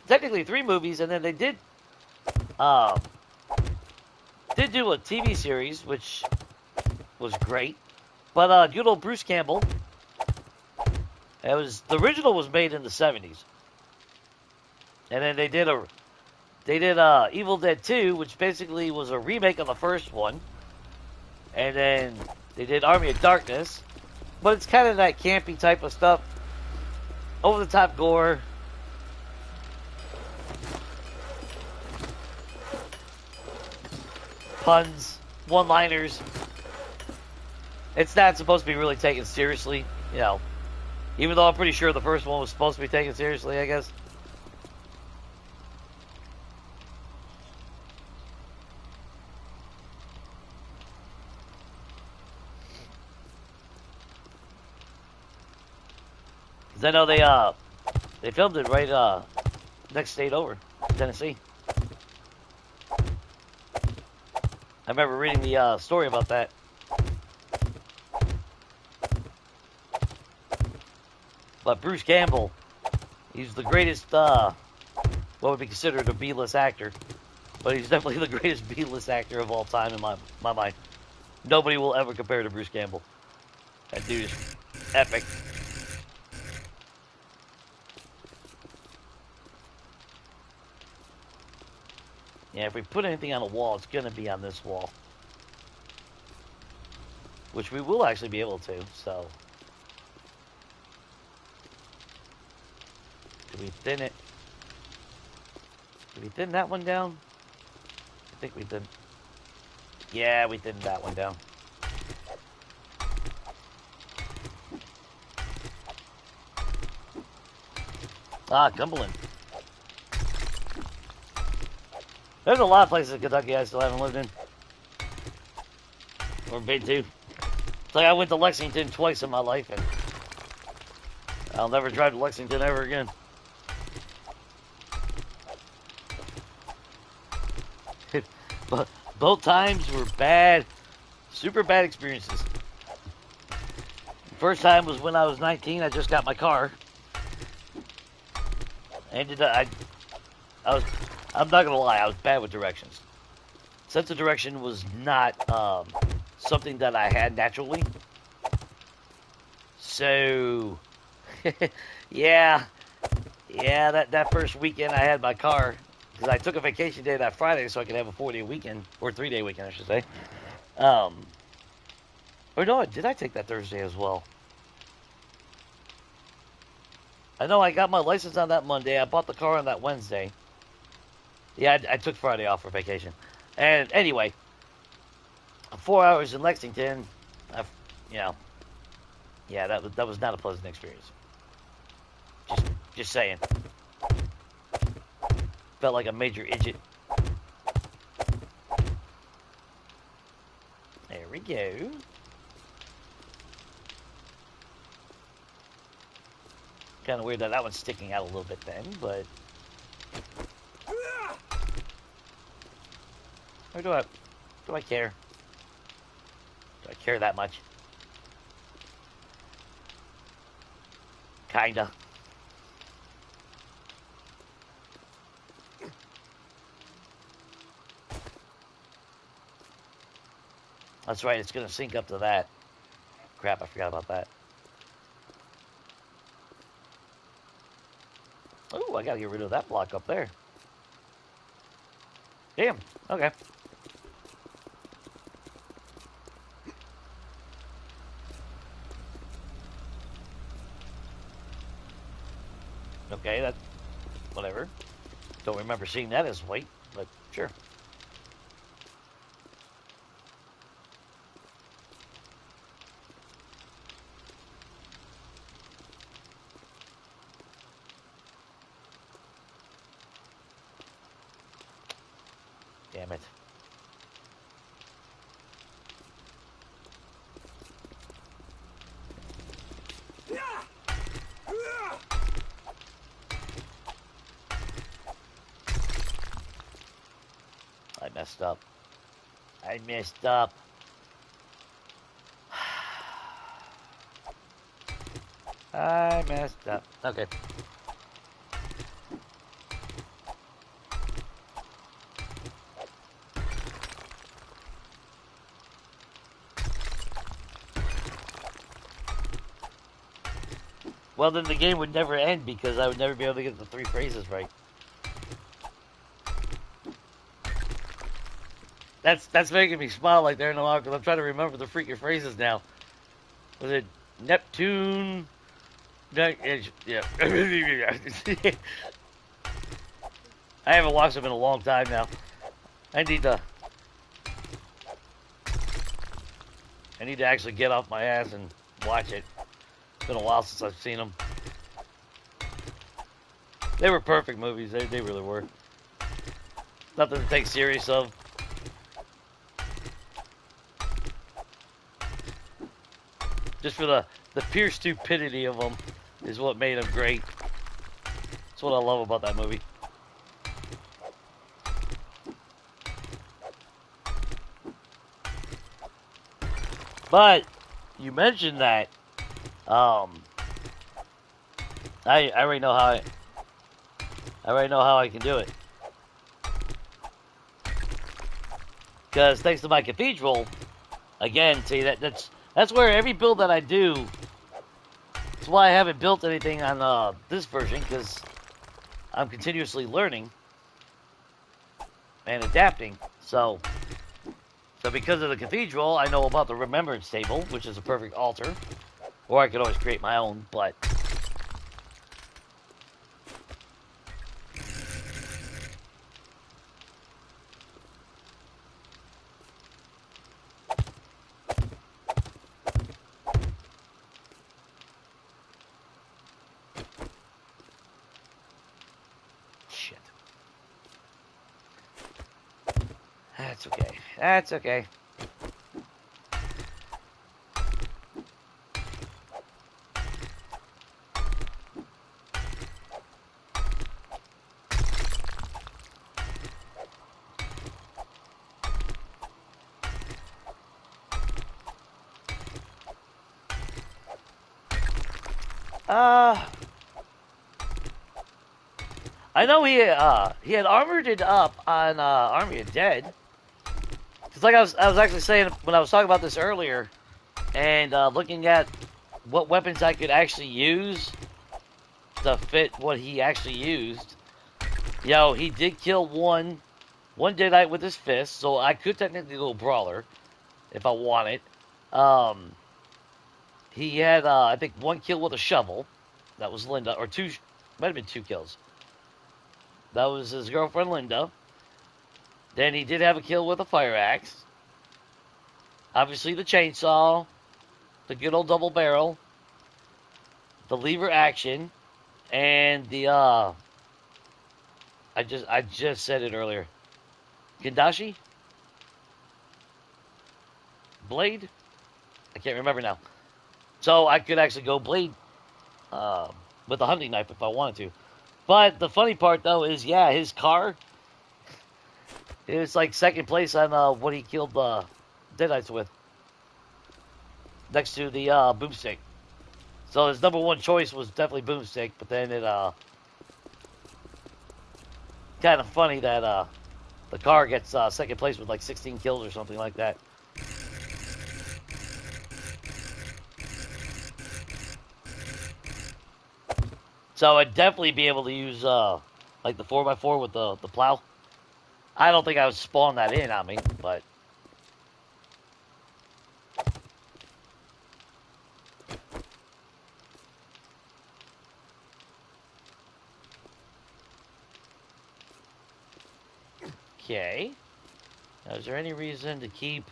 technically three movies, and then they did do a TV series, which was great. But good old Bruce Campbell. The original was made in the 70s, and then they did Evil Dead 2, which basically was a remake of the first one, and then they did Army of Darkness, but it's kind of that campy type of stuff, over the top gore. Puns, one-liners. It's not supposed to be really taken seriously, you know. Even though I'm pretty sure the first one was supposed to be taken seriously, I guess. Because I know they filmed it right next state over, Tennessee. I remember reading the story about that. But Bruce Campbell, he's the greatest, what would be considered a B-list actor. But he's definitely the greatest B-list actor of all time in my mind. Nobody will ever compare to Bruce Campbell. That dude is epic. Yeah, if we put anything on a wall, it's going to be on this wall. Which we will actually be able to, so... Did we thin it? Did we thin that one down? I think we did. Yeah, we thinned that one down. Ah, Cumberland. There's a lot of places in Kentucky I still haven't lived in. Or been to. It's like I went to Lexington twice in my life, and I'll never drive to Lexington ever again. But both times were bad, super bad experiences. The first time was when I was 19. I just got my car. I'm not gonna lie, I was bad with directions. Sense of direction was not something that I had naturally. So, yeah, that first weekend I had my car. Because I took a vacation day that Friday so I could have a 4-day weekend, or 3-day weekend, I should say. Or no, did I take that Thursday as well? I know I got my license on that Monday. I bought the car on that Wednesday. Yeah, I took Friday off for vacation. And anyway, 4 hours in Lexington, yeah, that was not a pleasant experience. Just saying. Felt like a major idiot. There we go. Kind of weird that one's sticking out a little bit then, but... Or do I care? Do I care that much? Kinda. That's right, it's gonna sync up to that. Crap, I forgot about that. Oh, I gotta get rid of that block up there. Damn, okay. Okay, that's whatever. Don't remember seeing that as white, but sure. Damn it. I messed up. I messed up. I messed up. Okay. Well, then the game would never end because I would never be able to get the 3 phrases right. That's making me smile like there in the while because I'm trying to remember the freaking phrases now. Was it Neptune? Yeah. I haven't watched them in a long time now. I need to actually get off my ass and watch it. It's been a while since I've seen them. They were perfect movies. They really were. Nothing to take serious of. Just for the pure stupidity of them is what made them great. That's what I love about that movie. But you mentioned that. I already know how I can do it. Because thanks to my cathedral, again, see that's where every build that I do. That's why I haven't built anything on this version, because I'm continuously learning and adapting. So because of the cathedral, I know about the remembrance table, which is a perfect altar. Or I could always create my own, but shit. That's okay. That's okay. I know he had armored it up on Army of Dead. It's like I was actually saying when I was talking about this earlier, and looking at what weapons I could actually use to fit what he actually used. Yo, he did kill one Deadite with his fist, so I could technically go Brawler if I wanted. He had I think 1 kill with a shovel. That was Linda, or 2, might have been 2 kills. That was his girlfriend Linda. Then he did have a kill with a fire axe. Obviously the chainsaw, the good old double barrel, the lever action, and the I just said it earlier. Kendashi? Blade? I can't remember now. So I could actually go blade with a hunting knife if I wanted to. But the funny part though is, yeah, his car, It was like second place on what he killed Deadites with, next to the boomstick. So his number one choice was definitely boomstick, but then it kind of funny that the car gets second place with like 16 kills or something like that. So I'd definitely be able to use like the 4x4 with the plow. I don't think I would spawn that in on me, but okay. Now, is there any reason to keep?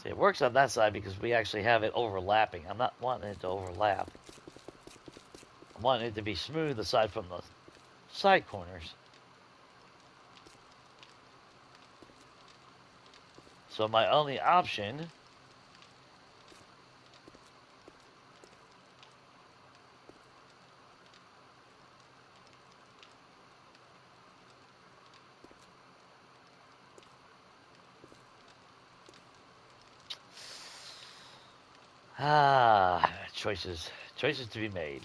See, it works on that side because we actually have it overlapping. I'm not wanting it to overlap. I want it to be smooth aside from the side corners. So my only option choices to be made.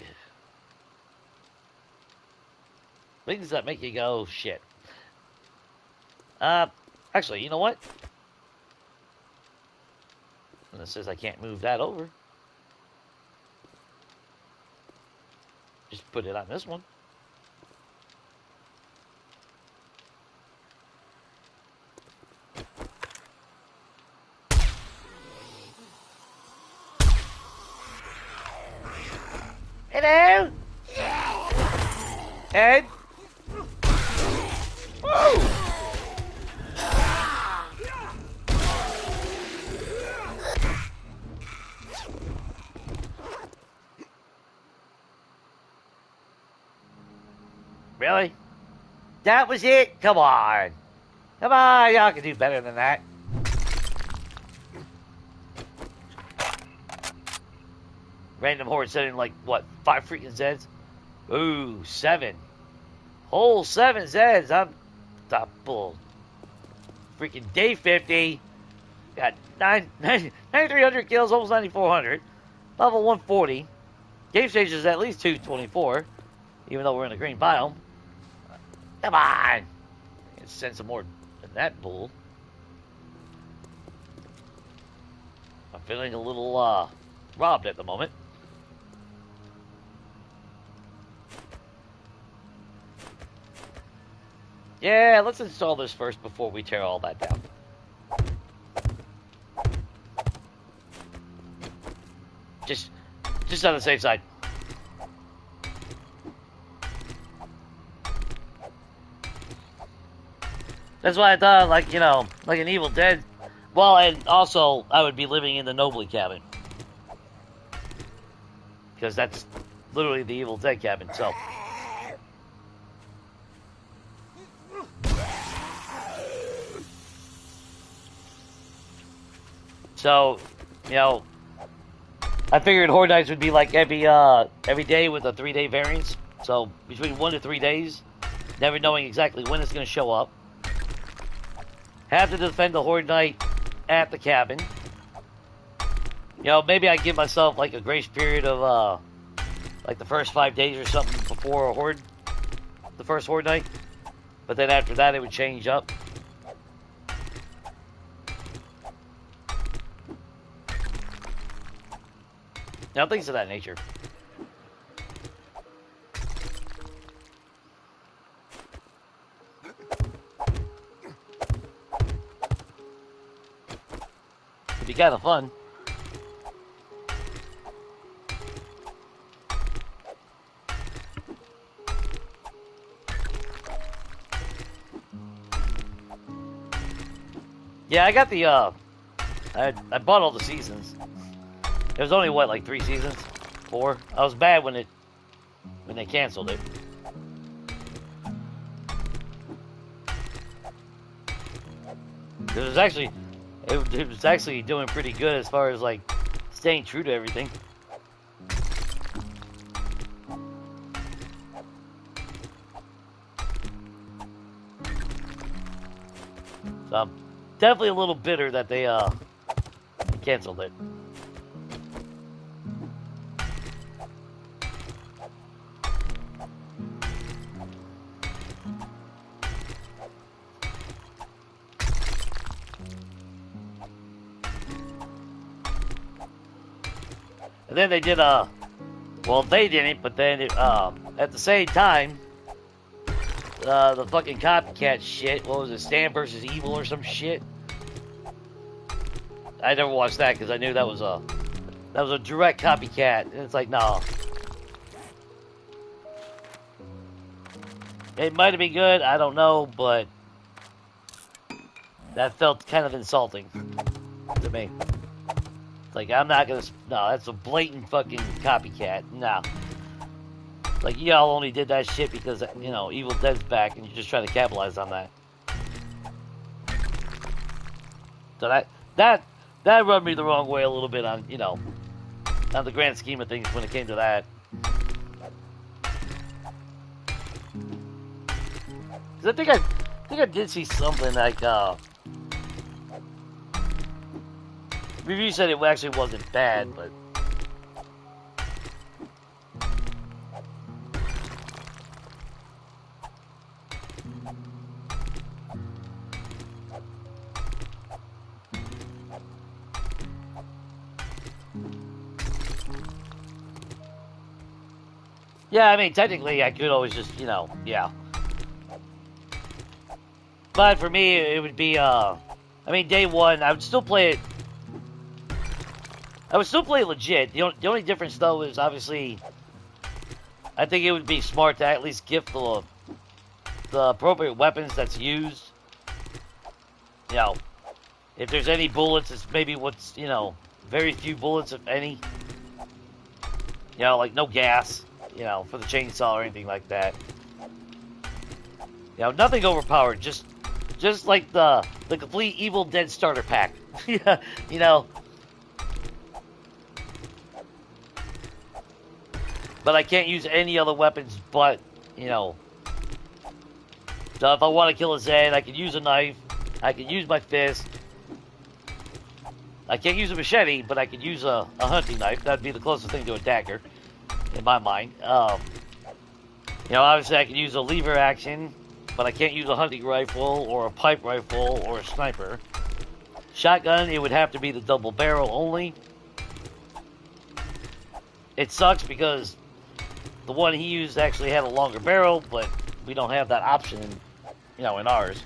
Things that make you go, shit. Actually, you know what? And it says I can't move that over. Just put it on this one. Hello? Ed? Woo! Really? That was it? Come on. Come on, y'all can do better than that. Random horde setting like, what, 5 freaking Zeds? Ooh, 7. Whole 7 Zeds. I'm the bull. Freaking day 50. Got 9,300 kills, almost 9,400. Level 140. Game stage is at least 224, even though we're in a green biome. Come on. Let's send some more than that bull. I'm feeling a little robbed at the moment. Yeah, let's install this first before we tear all that down. Just on the safe side. That's why I thought, like, you know, like an Evil Dead. Well, and also, I would be living in the Nobly cabin. Because that's literally the Evil Dead cabin, so. So, you know, I figured Horde Nights would be like every day with a 3-day variance. So, between 1 to 3 days, never knowing exactly when it's going to show up. Have to defend the Horde Night at the cabin. You know, maybe I give myself like a grace period of like the first 5 days or something before the first Horde Night. But then after that, it would change up. Now, things of that nature. It'd be kind of fun. Yeah, I got the, I bought all the seasons. There's only, what, like 3 seasons? 4? I was bad when they canceled it. It was actually doing pretty good as far as, like, staying true to everything. So I'm definitely a little bitter that they canceled it. And then they did well, they didn't, but then at the same time, the fucking copycat shit. What was it, Stan versus Evil or some shit? I never watched that because I knew that was a direct copycat, and it's like, no. It might have been good, I don't know, but that felt kind of insulting to me. Like, I'm not gonna. No, that's a blatant fucking copycat. No. Like, y'all only did that shit because, you know, Evil Dead's back and you're just trying to capitalize on that. So that rubbed me the wrong way a little bit on, you know, on the grand scheme of things when it came to that. Because I think I did see something like, review said it actually wasn't bad, but yeah, I mean, technically I could always just, you know, yeah. But for me, it would be, I mean, day one, I would still play it. I would still play legit. The only difference, though, is obviously, I think it would be smart to at least gift the appropriate weapons that's used. You know, if there's any bullets, it's maybe what's, you know, very few bullets, if any. You know, like no gas, you know, for the chainsaw or anything like that. You know, nothing overpowered, just like the complete Evil Dead starter pack. Yeah, you know. But I can't use any other weapons but, you know. So if I want to kill a Zed, I can use a knife. I can use my fist. I can't use a machete, but I could use a hunting knife. That'd be the closest thing to a dagger, in my mind. You know, obviously I can use a lever action, but I can't use a hunting rifle or a pipe rifle or a sniper. Shotgun, it would have to be the double barrel only. It sucks because the one he used actually had a longer barrel, but we don't have that option, you know, in ours.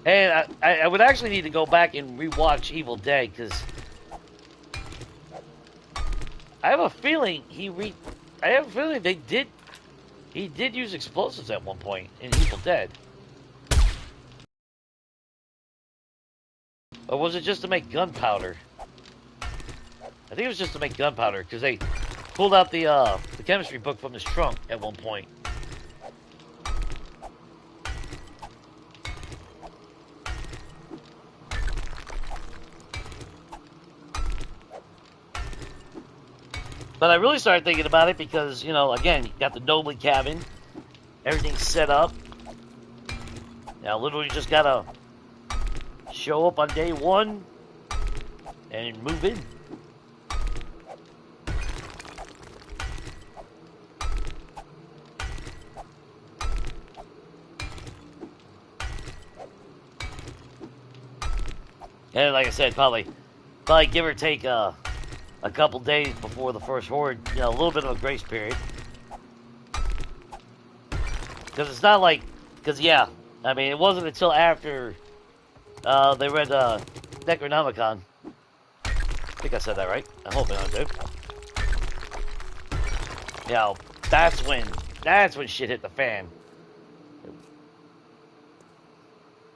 And I would actually need to go back and rewatch Evil Dead, because I have a feeling he did use explosives at one point in Evil Dead. Or was it just to make gunpowder? I think it was just to make gunpowder, because they pulled out the chemistry book from his trunk at one point. But I really started thinking about it because, you know, again, you got the Nobley cabin. Everything's set up. Now, literally just gotta show up on day one and move in. And like I said, probably give or take a couple days before the first horde, you know, a little bit of a grace period. Because it's not like, because yeah, I mean, it wasn't until after they read Necronomicon. I think I said that right. I'm hoping I did. You know, that's That's when shit hit the fan.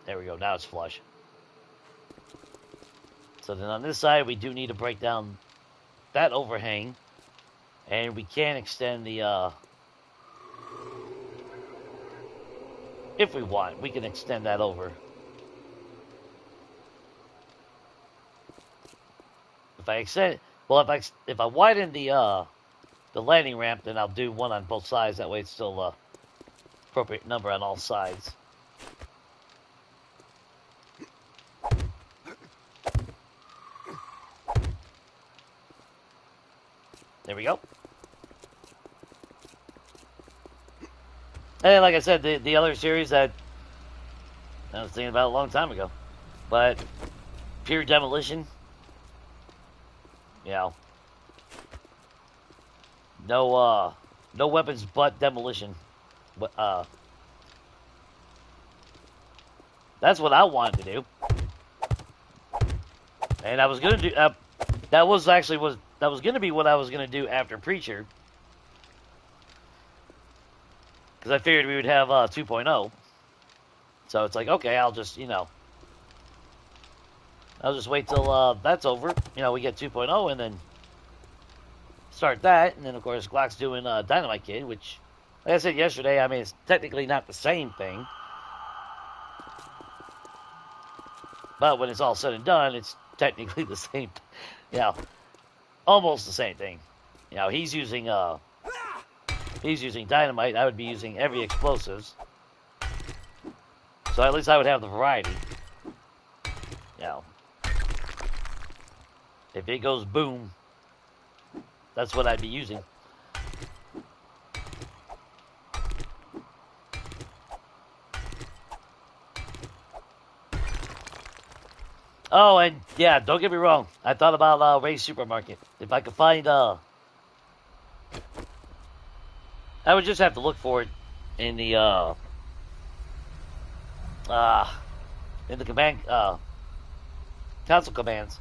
There we go. Now it's flush. So then on this side, we do need to break down that overhang. And we can extend the, if we want, we can extend that over. If I extend, well, if I widen the landing ramp, then I'll do one on both sides. That way it's still appropriate number on all sides. There we go. And like I said, the other series that I was thinking about a long time ago, but pure demolition, you know, no weapons but demolition. But that's what I wanted to do, and I was gonna do. That was gonna be what I was gonna do after Preacher. Because I figured we would have 2.0. So it's like, okay, I'll just, I'll just wait till that's over. We get 2.0 and then start that. And then, of course, Glock's doing Dynamite Kid, which, like I said yesterday, I mean, it's technically not the same thing. But when it's all said and done, it's technically the same, almost the same thing. He's using dynamite. I would be using heavy explosives. So at least I would have the variety. If it goes boom, that's what I'd be using. Oh, and yeah, don't get me wrong. I thought about Ray's Supermarket. If I could find I would just have to look for it in the command console commands.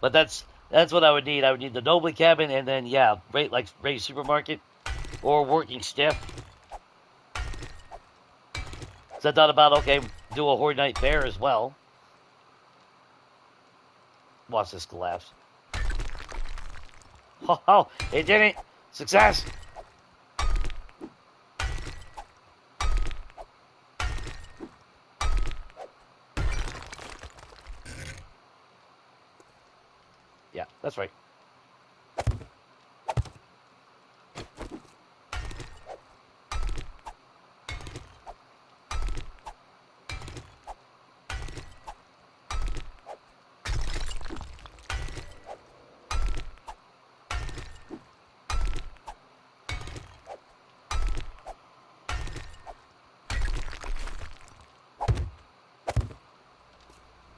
But that's what I would need. I would need the Noble Cabin and then Ray's Supermarket or Working Stiff. So I thought about do a Horde Night Fair as well. Watch this collapse. Oh, it didn't. Success! Yeah, that's right.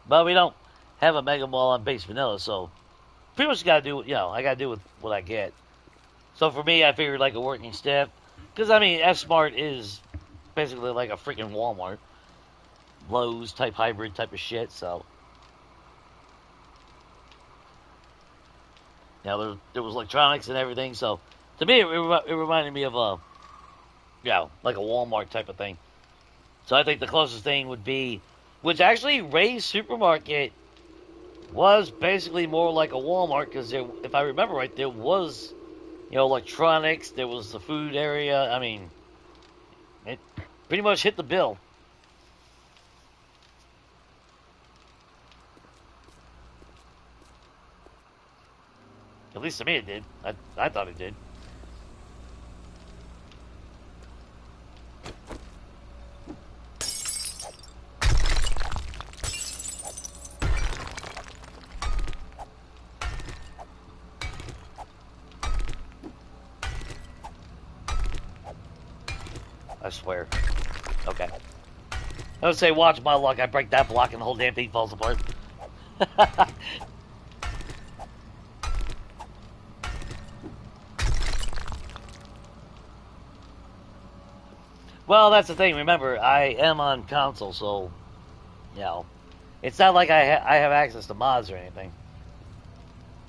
But we don't have a Mega Mall on base vanilla, so pretty much got to do, I got to do with what I get. So for me, I figured like a Working Stiff. Because, I mean, F-Smart is basically like a freaking Walmart. Lowe's type hybrid type of shit, so. There was electronics and everything, so. To me, it reminded me of like a Walmart type of thing. So I think the closest thing would be, which actually Ray's Supermarket was basically more like a Walmart, because if I remember right, there was, electronics, there was the food area. I mean, it pretty much hit the bill. At least to me it did. I thought it did. I swear. Okay. I would say, watch my luck. I break that block and the whole damn thing falls apart. Well, that's the thing. Remember, I am on console, so, it's not like I have access to mods or anything.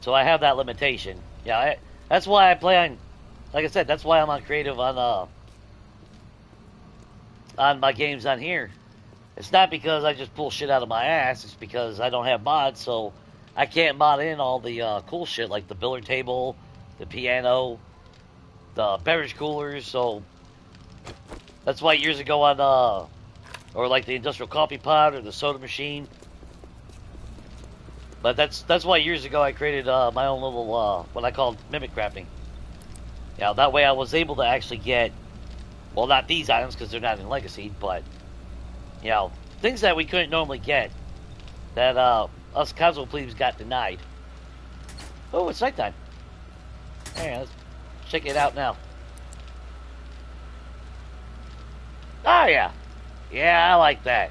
So I have that limitation. Yeah, that's why I play on like I said, that's why I'm on creative on my games on here. It's not because I just pull shit out of my ass. It's because I don't have mods, so I can't mod in all the cool shit like the billiard table, the piano, the beverage coolers. So that's why years ago on or like the industrial coffee pot or the soda machine. But that's why years ago I created my own little what I called mimic crafting. Yeah, that way I was able to actually get, well, not these items because they're not in Legacy, but you know, things that we couldn't normally get that us casual plebes got denied. Oh, it's nighttime. Hey, let's check it out now. Oh yeah, yeah, I like that.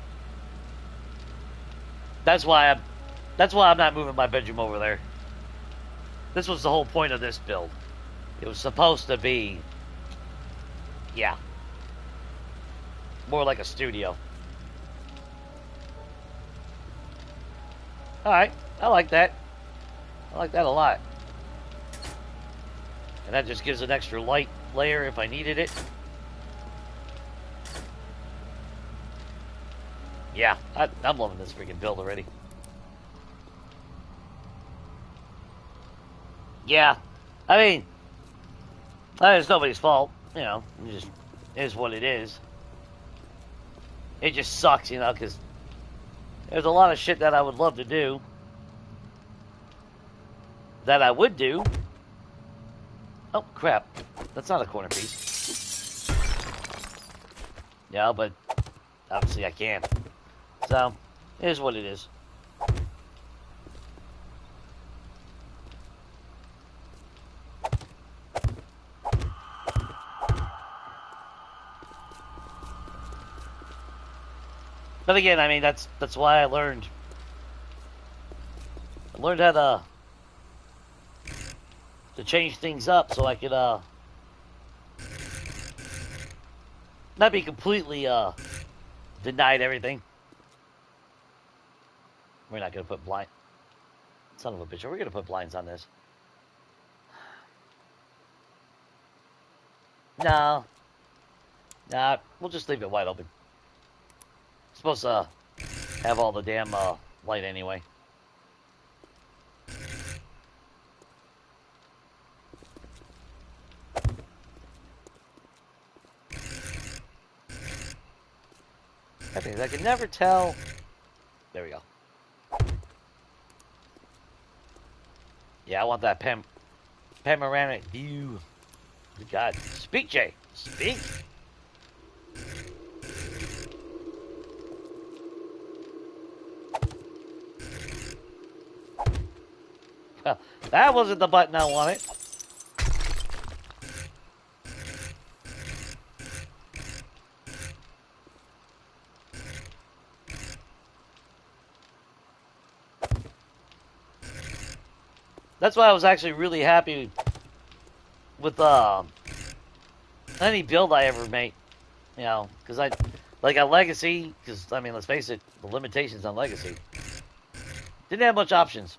That's why I'm not moving my bedroom over there. This was the whole point of this build. It was supposed to be, yeah, more like a studio. Alright, I like that. I like that a lot. And that just gives an extra light layer if I needed it. Yeah, I'm loving this freaking build already. Yeah, I mean, it's nobody's fault. You know, it just is what it is. It just sucks, you know, because there's a lot of shit that I would love to do. That I would do. Oh, crap. That's not a corner piece. Yeah, but obviously I can't. So, it is what it is. But again, I mean, that's why I learned. I learned how to change things up so I could not be completely denied everything. We're not gonna put blind. Son of a bitch, are we gonna put blinds on this? No. Nah, we'll just leave it wide open. It's supposed to have all the damn light anyway. I can never tell. There we go. Yeah, I want that panoramic view. Good God. Speak, Jay. Speak. Well, that wasn't the button I wanted. That's why I was actually really happy with any build I ever made. You know, because like on Legacy, because I mean, let's face it, the limitations on Legacy didn't have much options.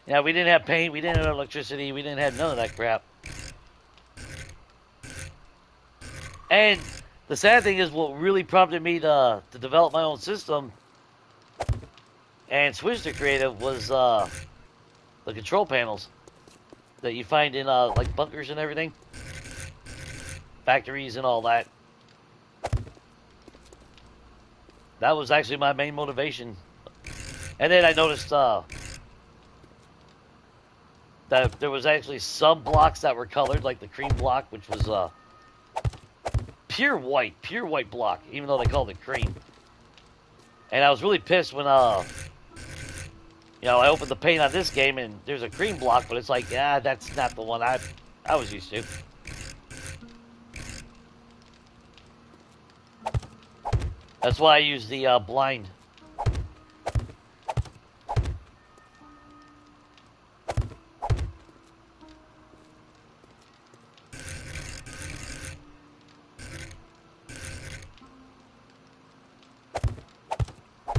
Yeah, we didn't have paint, we didn't have electricity, we didn't have none of that crap. And the sad thing is, what really prompted me to develop my own system and switch to creative was the control panels that you find in like bunkers and everything, factories and all that. That was actually my main motivation. And then I noticed that there was actually some blocks that were colored, like the cream block, which was pure white block, even though they called it cream. And I was really pissed when you know, I opened the paint on this game and there's a cream block, but it's like, yeah, that's not the one I was used to. That's why I use the blind.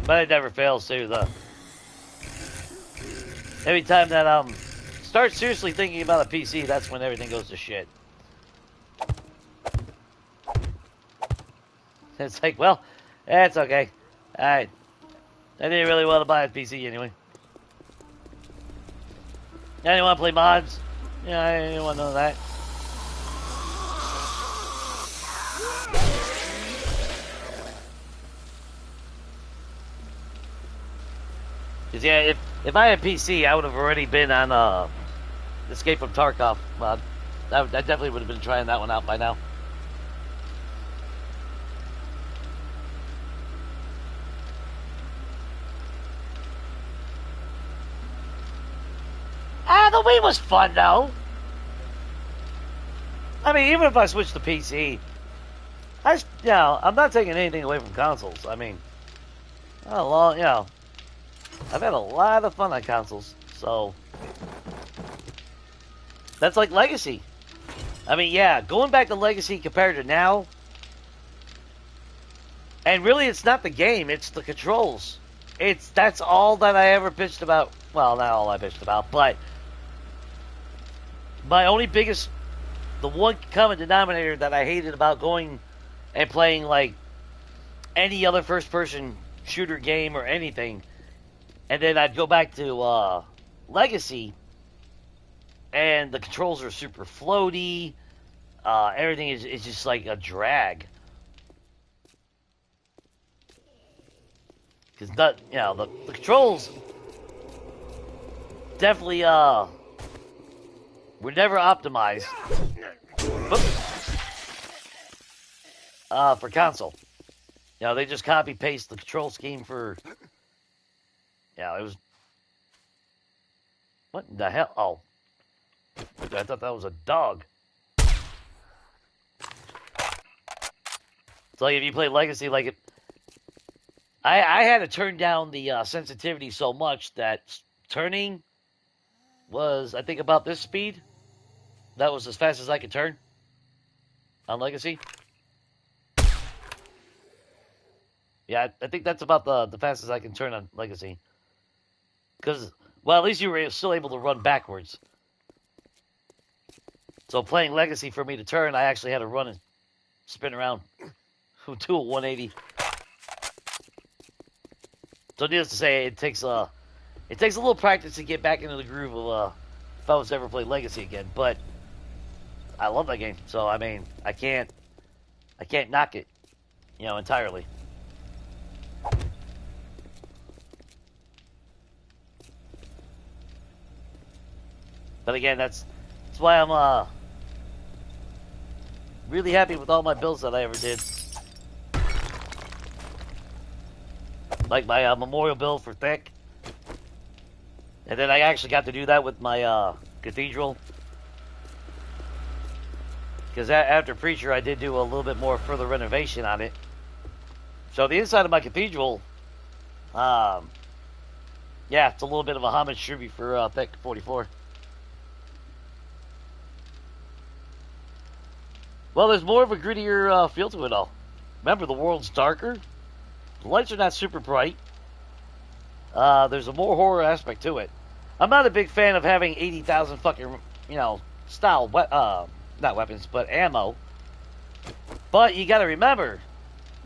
But it never fails to. Every time that start seriously thinking about a PC, that's when everything goes to shit. It's like, well, that's okay. Alright. I didn't really want to buy a PC anyway. I didn't want to play mods. Yeah, I didn't want to know that. Cause yeah, if I had PC, I would have already been on Escape from Tarkov mod. I definitely would have been trying that one out by now. The Wii was fun though. I mean, even if I switched to PC, I'm not taking anything away from consoles. I mean, I've had a lot of fun on consoles, so that's like Legacy. I mean, yeah, going back to Legacy compared to now, and really it's not the game, it's the controls. That's all that I ever bitched about. Well, not all I bitched about, but my only biggest, the one common denominator that I hated about going and playing like any other first-person shooter game or anything, and then I'd go back to Legacy, and the controls are super floaty. Everything is just like a drag. Because the controls definitely were never optimized for console. They just copy paste the control scheme for. It was. What in the hell? Oh, I thought that was a dog. It's like if you play Legacy, like it. I had to turn down the sensitivity so much that turning was, I think, about this speed. That was as fast as I could turn on Legacy. Yeah, I think that's about the fastest I can turn on Legacy. Because, well, at least you were still able to run backwards. So playing Legacy, for me to turn, I actually had to run and spin around. Do a 180. So needless to say, it takes a little practice to get back into the groove of if I was to ever play Legacy again. But I love that game, so I mean, I can't knock it, entirely. But again, that's why I'm really happy with all my builds that I ever did. Like my memorial build for Thick. And then I actually got to do that with my Cathedral. Because after Preacher, I did do a little bit more further renovation on it. So the inside of my Cathedral, yeah, it's a little bit of a homage tribute for Thick 44. Well, there's more of a grittier feel to it all. Remember, the world's darker. The lights are not super bright. There's a more horror aspect to it. I'm not a big fan of having 80,000 fucking, style, not weapons, but ammo. But you gotta remember,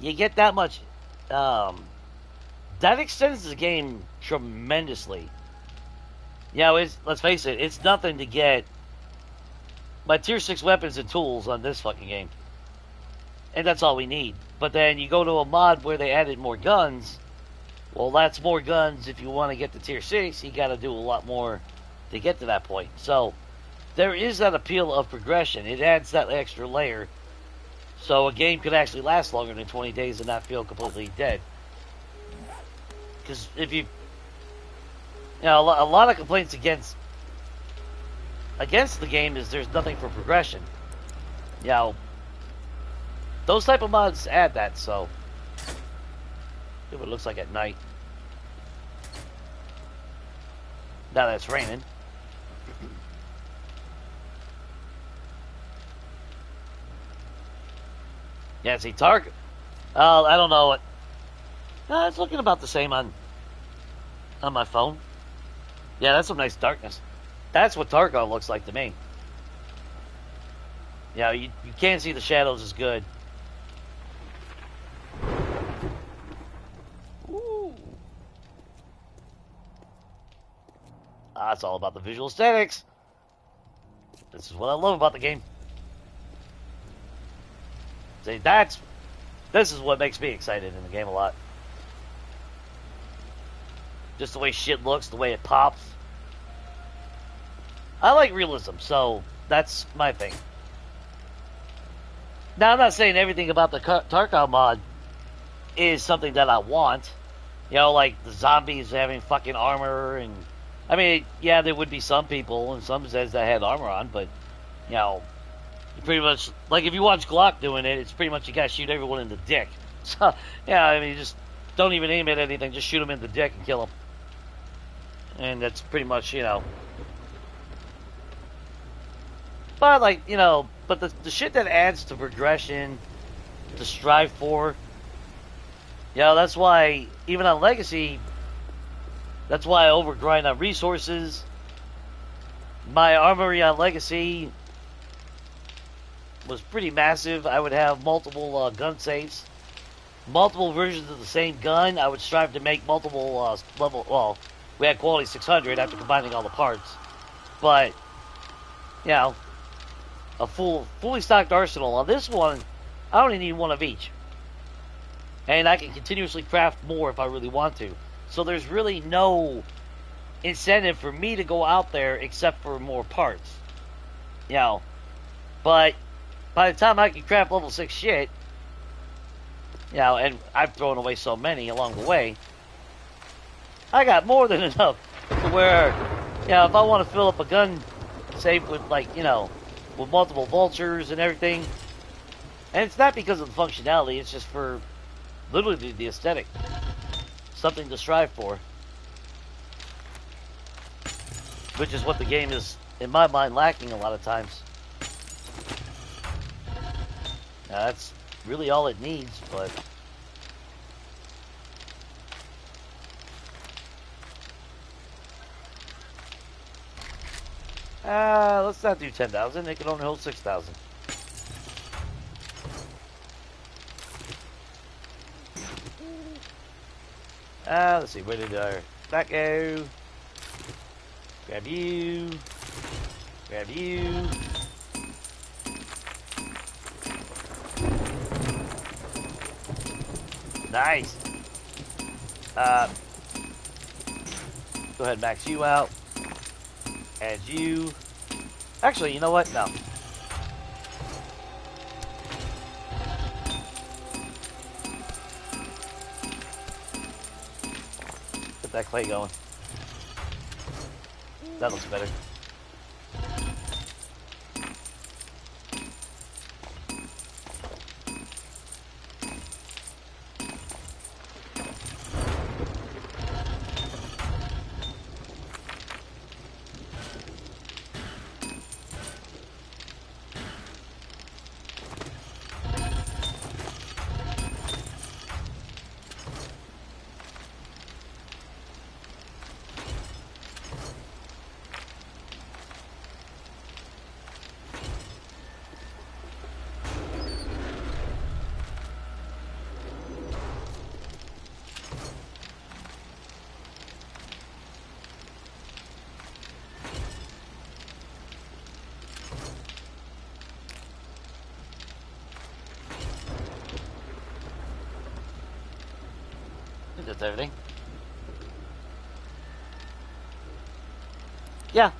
you get that much, that extends the game tremendously. Let's face it, it's nothing to get my tier 6 weapons and tools on this fucking game. And that's all we need. But then you go to a mod where they added more guns. Well, that's more guns. If you want to get to tier 6, you got to do a lot more to get to that point. So there is that appeal of progression. It adds that extra layer. So a game could actually last longer than 20 days and not feel completely dead. Because if you... a lot of complaints against the game is there's nothing for progression. Those type of mods add that, so see what it looks like at night. Now that it's raining. Yeah, see, Tark. I don't know. It's looking about the same on my phone. Yeah, that's some nice darkness. That's what Tarkov looks like to me. You can't see the shadows as good. It's all about the visual aesthetics. This is what I love about the game. See, this is what makes me excited in the game a lot. Just the way shit looks, the way it pops. I like realism, so that's my thing. Now, I'm not saying everything about the Tarkov mod is something that I want. You know, like the zombies having fucking armor, and I mean, yeah, there would be some people and some says that had armor on, but you know, pretty much like if you watch Glock doing it, it's pretty much you gotta shoot everyone in the dick. So yeah, I mean, you just don't even aim at anything, just shoot them in the dick and kill them, and that's pretty much, you know. But like, you know, but the shit that adds to progression, to strive for. You know, that's why, even on Legacy, that's why I overgrind on resources. My armory on Legacy was pretty massive. I would have multiple gun safes, multiple versions of the same gun. I would strive to make multiple well, we had quality 600 after combining all the parts. But, you know, a fully stocked arsenal. On this one, I only need one of each. And I can continuously craft more if I really want to. So there's really no incentive for me to go out there except for more parts. You know. But by the time I can craft level 6 shit, you know, and I've thrown away so many along the way, I got more than enough to where, you know, if I want to fill up a gun safe with, like, you know, with multiple vultures and everything, and it's not because of the functionality, it's just for literally the aesthetic. Something to strive for. Which is what the game is, in my mind, lacking a lot of times. Now, that's really all it needs, but... let's not do 10,000. It can only hold 6,000. Let's see, where did that go? Grab you. Grab you. Nice. Go ahead and max you out. Add you. Actually, you know what? No. Get that clay going. That looks better. That's everything. Yeah.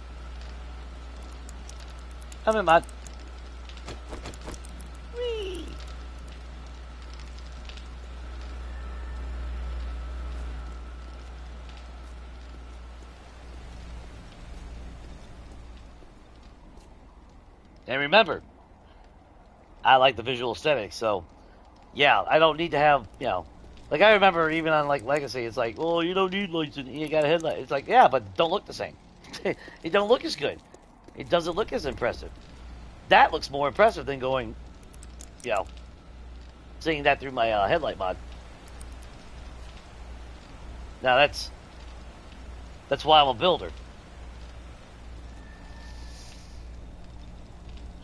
I'm in mod. Whee! And remember, I like the visual aesthetic, so yeah, I don't need to have, you know, like I remember even on like Legacy, it's like, well, you don't need lights and you got a headlight. It's like, yeah, but don't look the same. It don't look as good. It doesn't look as impressive. That looks more impressive than going, you know, seeing that through my headlight mod. Now that's why I'm a builder.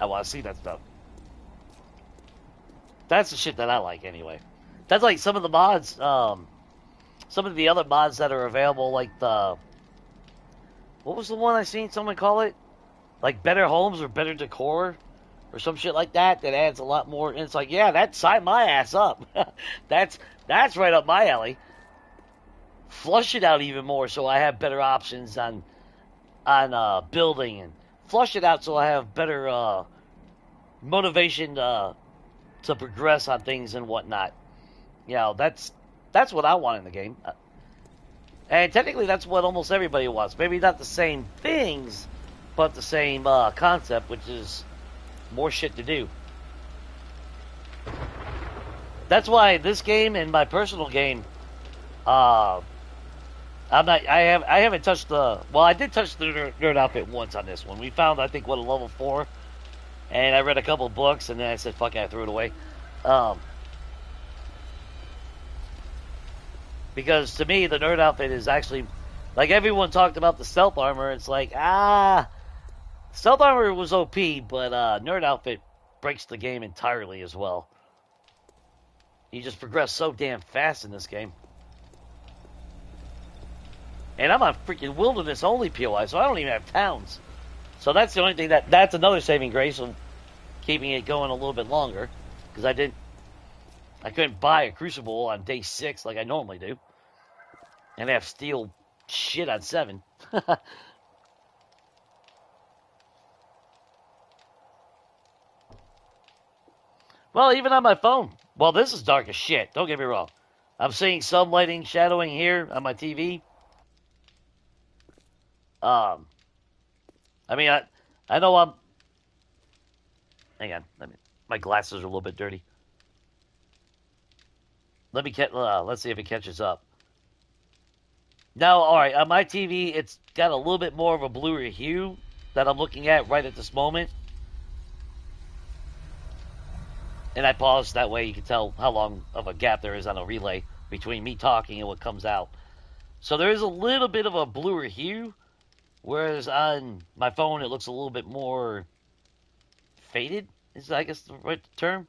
I want to see that stuff. That's the shit that I like anyway. That's like some of the mods, some of the other mods that are available, like the What was the one I seen someone call it? Like better homes or better decor or some shit like that that adds a lot more. And it's like, yeah, that sign my ass up. that's that's right up my alley. Flush it out even more so I have better options on building, and flush it out so I have better motivation to progress on things and whatnot. You know, that's what I want in the game. And technically, that's what almost everybody wants. Maybe not the same things, but the same concept, which is more shit to do. That's why this game and my personal game, I'm not. I haven't touched the. Well, I did touch the nerd outfit once on this one. We found, I think, what, a level 4, and I read a couple of books, and then I said, "Fuck it," I threw it away. Um, because to me, the nerd outfit is actually, like, everyone talked about the stealth armor. It's like, stealth armor was OP, but nerd outfit breaks the game entirely as well. You just progress so damn fast in this game. And I'm on freaking wilderness only POI, so I don't even have towns. So that's the only thing that's another saving grace of keeping it going a little bit longer, because I couldn't buy a crucible on day 6 like I normally do, and I have steel shit on 7. Well, even on my phone. Well, this is dark as shit. Don't get me wrong. I'm seeing some lighting, shadowing here on my TV. Um, I mean, I know I'm. Hang on, my glasses are a little bit dirty. Let's see if it catches up. Now, all right, on my TV, it's got a little bit more of a bluer hue that I'm looking at right at this moment. And I paused, that way you can tell how long of a gap there is on a relay between me talking and what comes out. So there is a little bit of a bluer hue, whereas on my phone it looks a little bit more faded, is I guess the right term.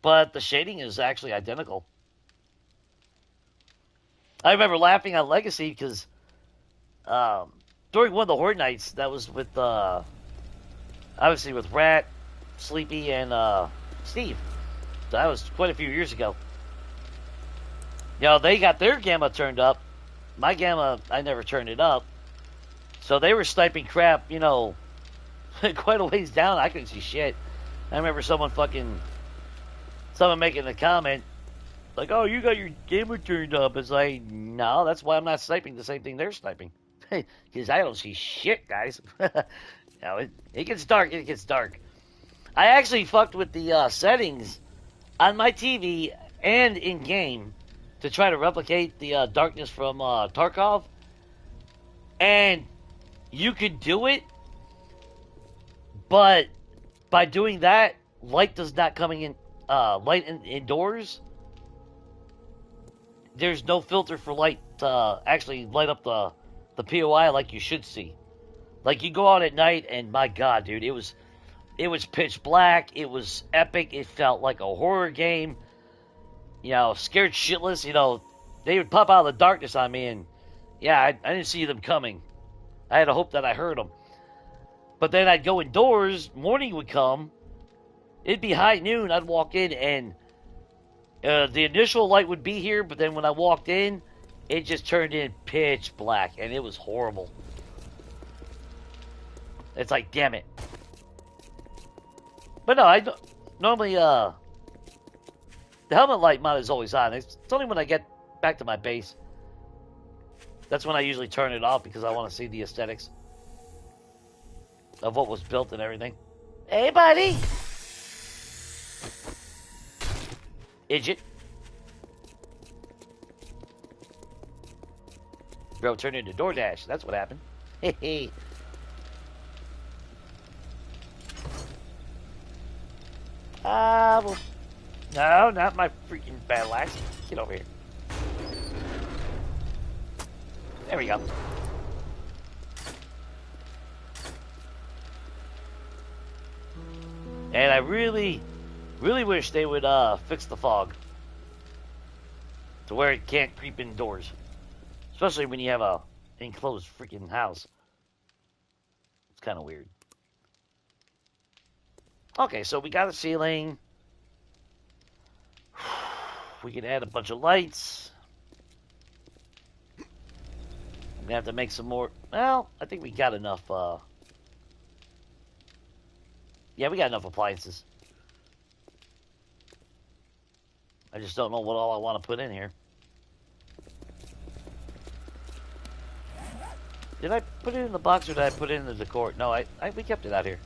But the shading is actually identical. I remember laughing on Legacy because during one of the Horde nights, that was with obviously with Rat, Sleepy, and Steve. That was quite a few years ago. You know, they got their gamma turned up. My gamma, I never turned it up. So they were sniping crap, you know, quite a ways down. I couldn't see shit. I remember someone making a comment like, "Oh, you got your gamma turned up." It's like, no, that's why I'm not sniping the same thing they're sniping. Because I don't see shit, guys. You know, it gets dark. It gets dark. I actually fucked with the settings on my TV and in game to try to replicate the darkness from Tarkov, and you could do it, but by doing that, light does not coming in. Light indoors. There's no filter for light to actually light up the POI like you should see. Like, you go out at night, and my God, dude, it was pitch black. It was epic. It felt like a horror game. You know, scared shitless. You know, they would pop out of the darkness on me, and yeah, I didn't see them coming. I had a hope that I heard them. But then I'd go indoors. Morning would come. It'd be high noon. I'd walk in, and the initial light would be here, but then when I walked in, it just turned in pitch black, and it was horrible. It's like, damn it. But no, I normally, the helmet light mod is always on. It's only when I get back to my base. That's when I usually turn it off, because I want to see the aesthetics of what was built and everything. Hey, buddy! Idiot. Bro turned into DoorDash. That's what happened. Hey. Well, no, not my freaking battle axe. Get over here. There we go. And I really wish they would fix the fog to where it can't creep indoors, especially when you have a enclosed freaking house. kind of weird. Okay, so we got a ceiling. We can add a bunch of lights. I'm gonna have to make some more. Well, I think we got enough. Yeah, we got enough appliances. I just don't know what all I want to put in here. Did I put it in the box or did I put it in the decor? No, we kept it out here.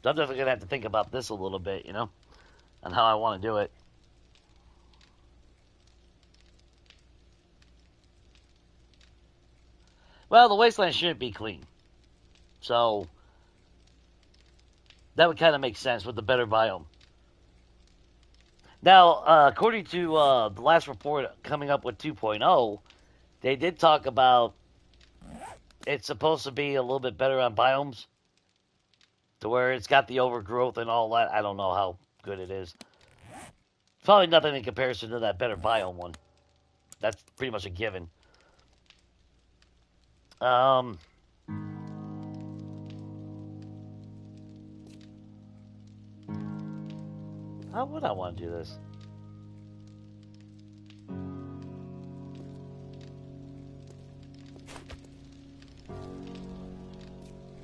So I'm definitely gonna have to think about this a little bit, you know, on how I want to do it. Well, the wasteland shouldn't be clean, so that would kind of make sense with the better biome. Now, according to the last report coming up with 2.0, they did talk about it's supposed to be a little bit better on biomes, to where it's got the overgrowth and all that. I don't know how good it is. Probably nothing in comparison to that better biome one. That's pretty much a given. How would I want to do this?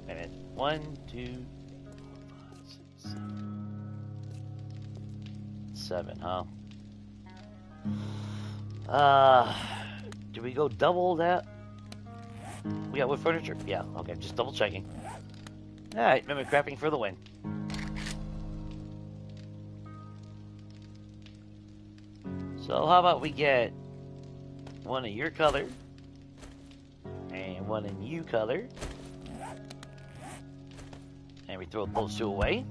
Wait a minute. 1, 2, 5, 6, 7, huh? Do we go double that? We got wood furniture? Yeah, okay, just double checking. Alright, mimic crafting for the win. So how about we get one in your color and one in you color, and we throw those two away.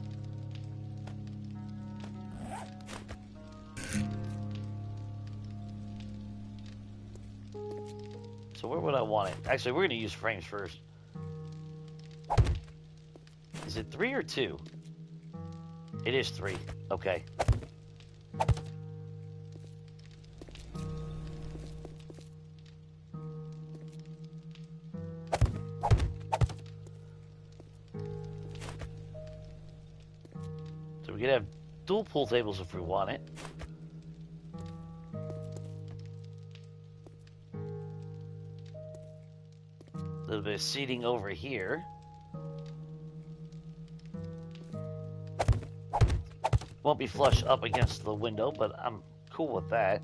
So where would I want it? Actually, we're going to use frames first. Is it 3 or 2? It is 3. Okay. So we could have dual pool tables if we want it. A little bit of seating over here. Won't be flush up against the window, but I'm cool with that.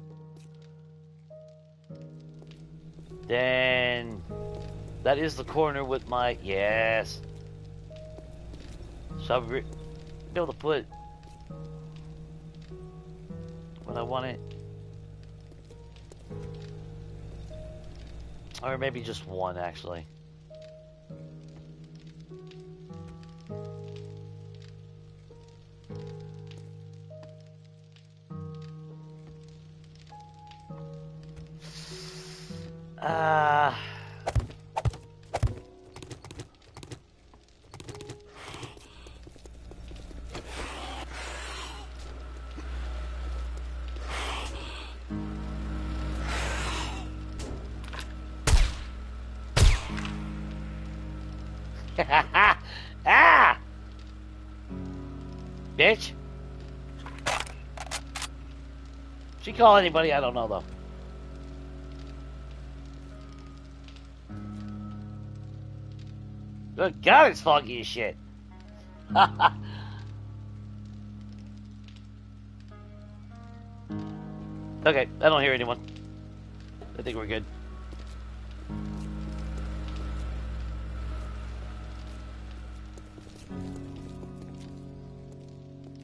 Then that is the corner with my, yes. So I'll be able to put what I want it. Or maybe just one, actually. Ah! Bitch. She call anybody? I don't know, though. Good God, it's foggy as shit. Okay, I don't hear anyone. I think we're good.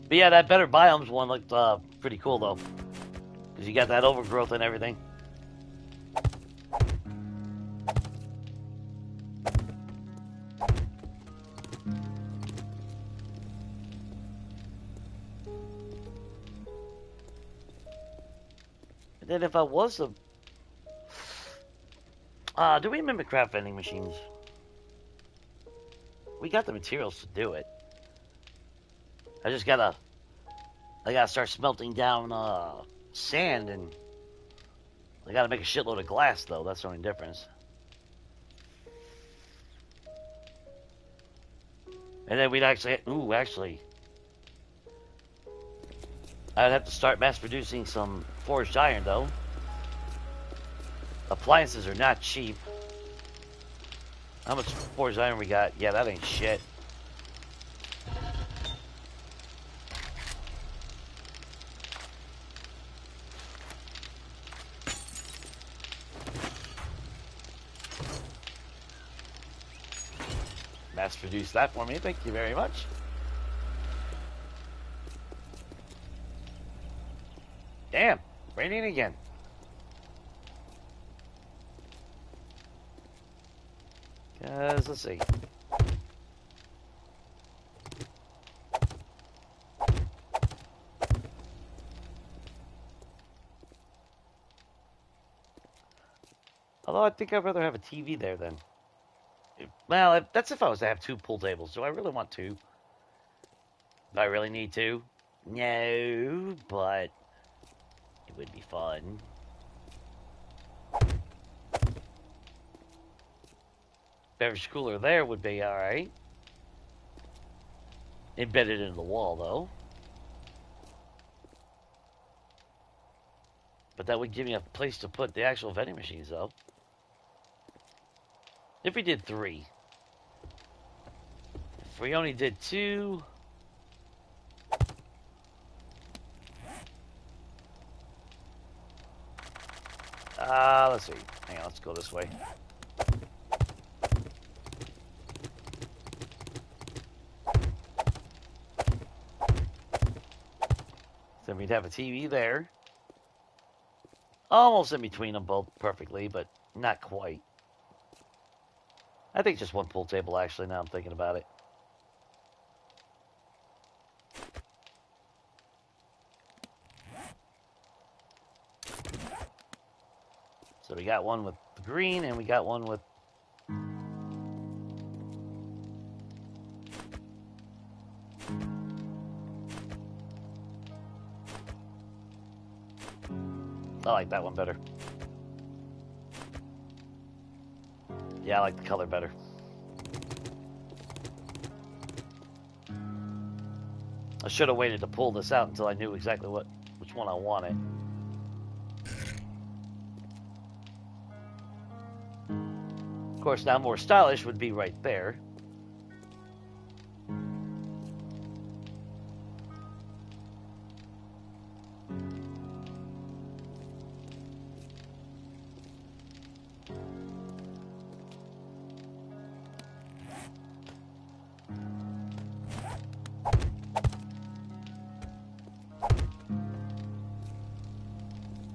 But yeah, that better biomes one looked pretty cool, though. Because you got that overgrowth and everything. And then if I was to... do we mimic craft vending machines? We got the materials to do it. I gotta start smelting down sand and I gotta make a shitload of glass, though. That's the only difference. And then we'd actually... Ooh, actually... I'd have to start mass producing some forged iron, though. Appliances are not cheap. How much forged iron we got? Yeah, that ain't shit. Mass produce that for me. Thank you very much. Damn, raining again. Guys, let's see. Although I think I'd rather have a TV there than... Well, that's if I was to have two pool tables. Do I really want two? Do I really need two? No, but it would be fun. Beverage cooler there would be alright. Embedded into the wall, though. But that would give me a place to put the actual vending machines, though. If we did 3. If we only did 2... let's see. Hang on, let's go this way. So we'd have a TV there. Almost in between them both perfectly, but not quite. I think just one pool table, actually, now I'm thinking about it. So we got one with the green, and we got one with... I like that one better. Yeah, I like the color better. I should have waited to pull this out until I knew exactly which one I wanted. Of course, now more stylish would be right there.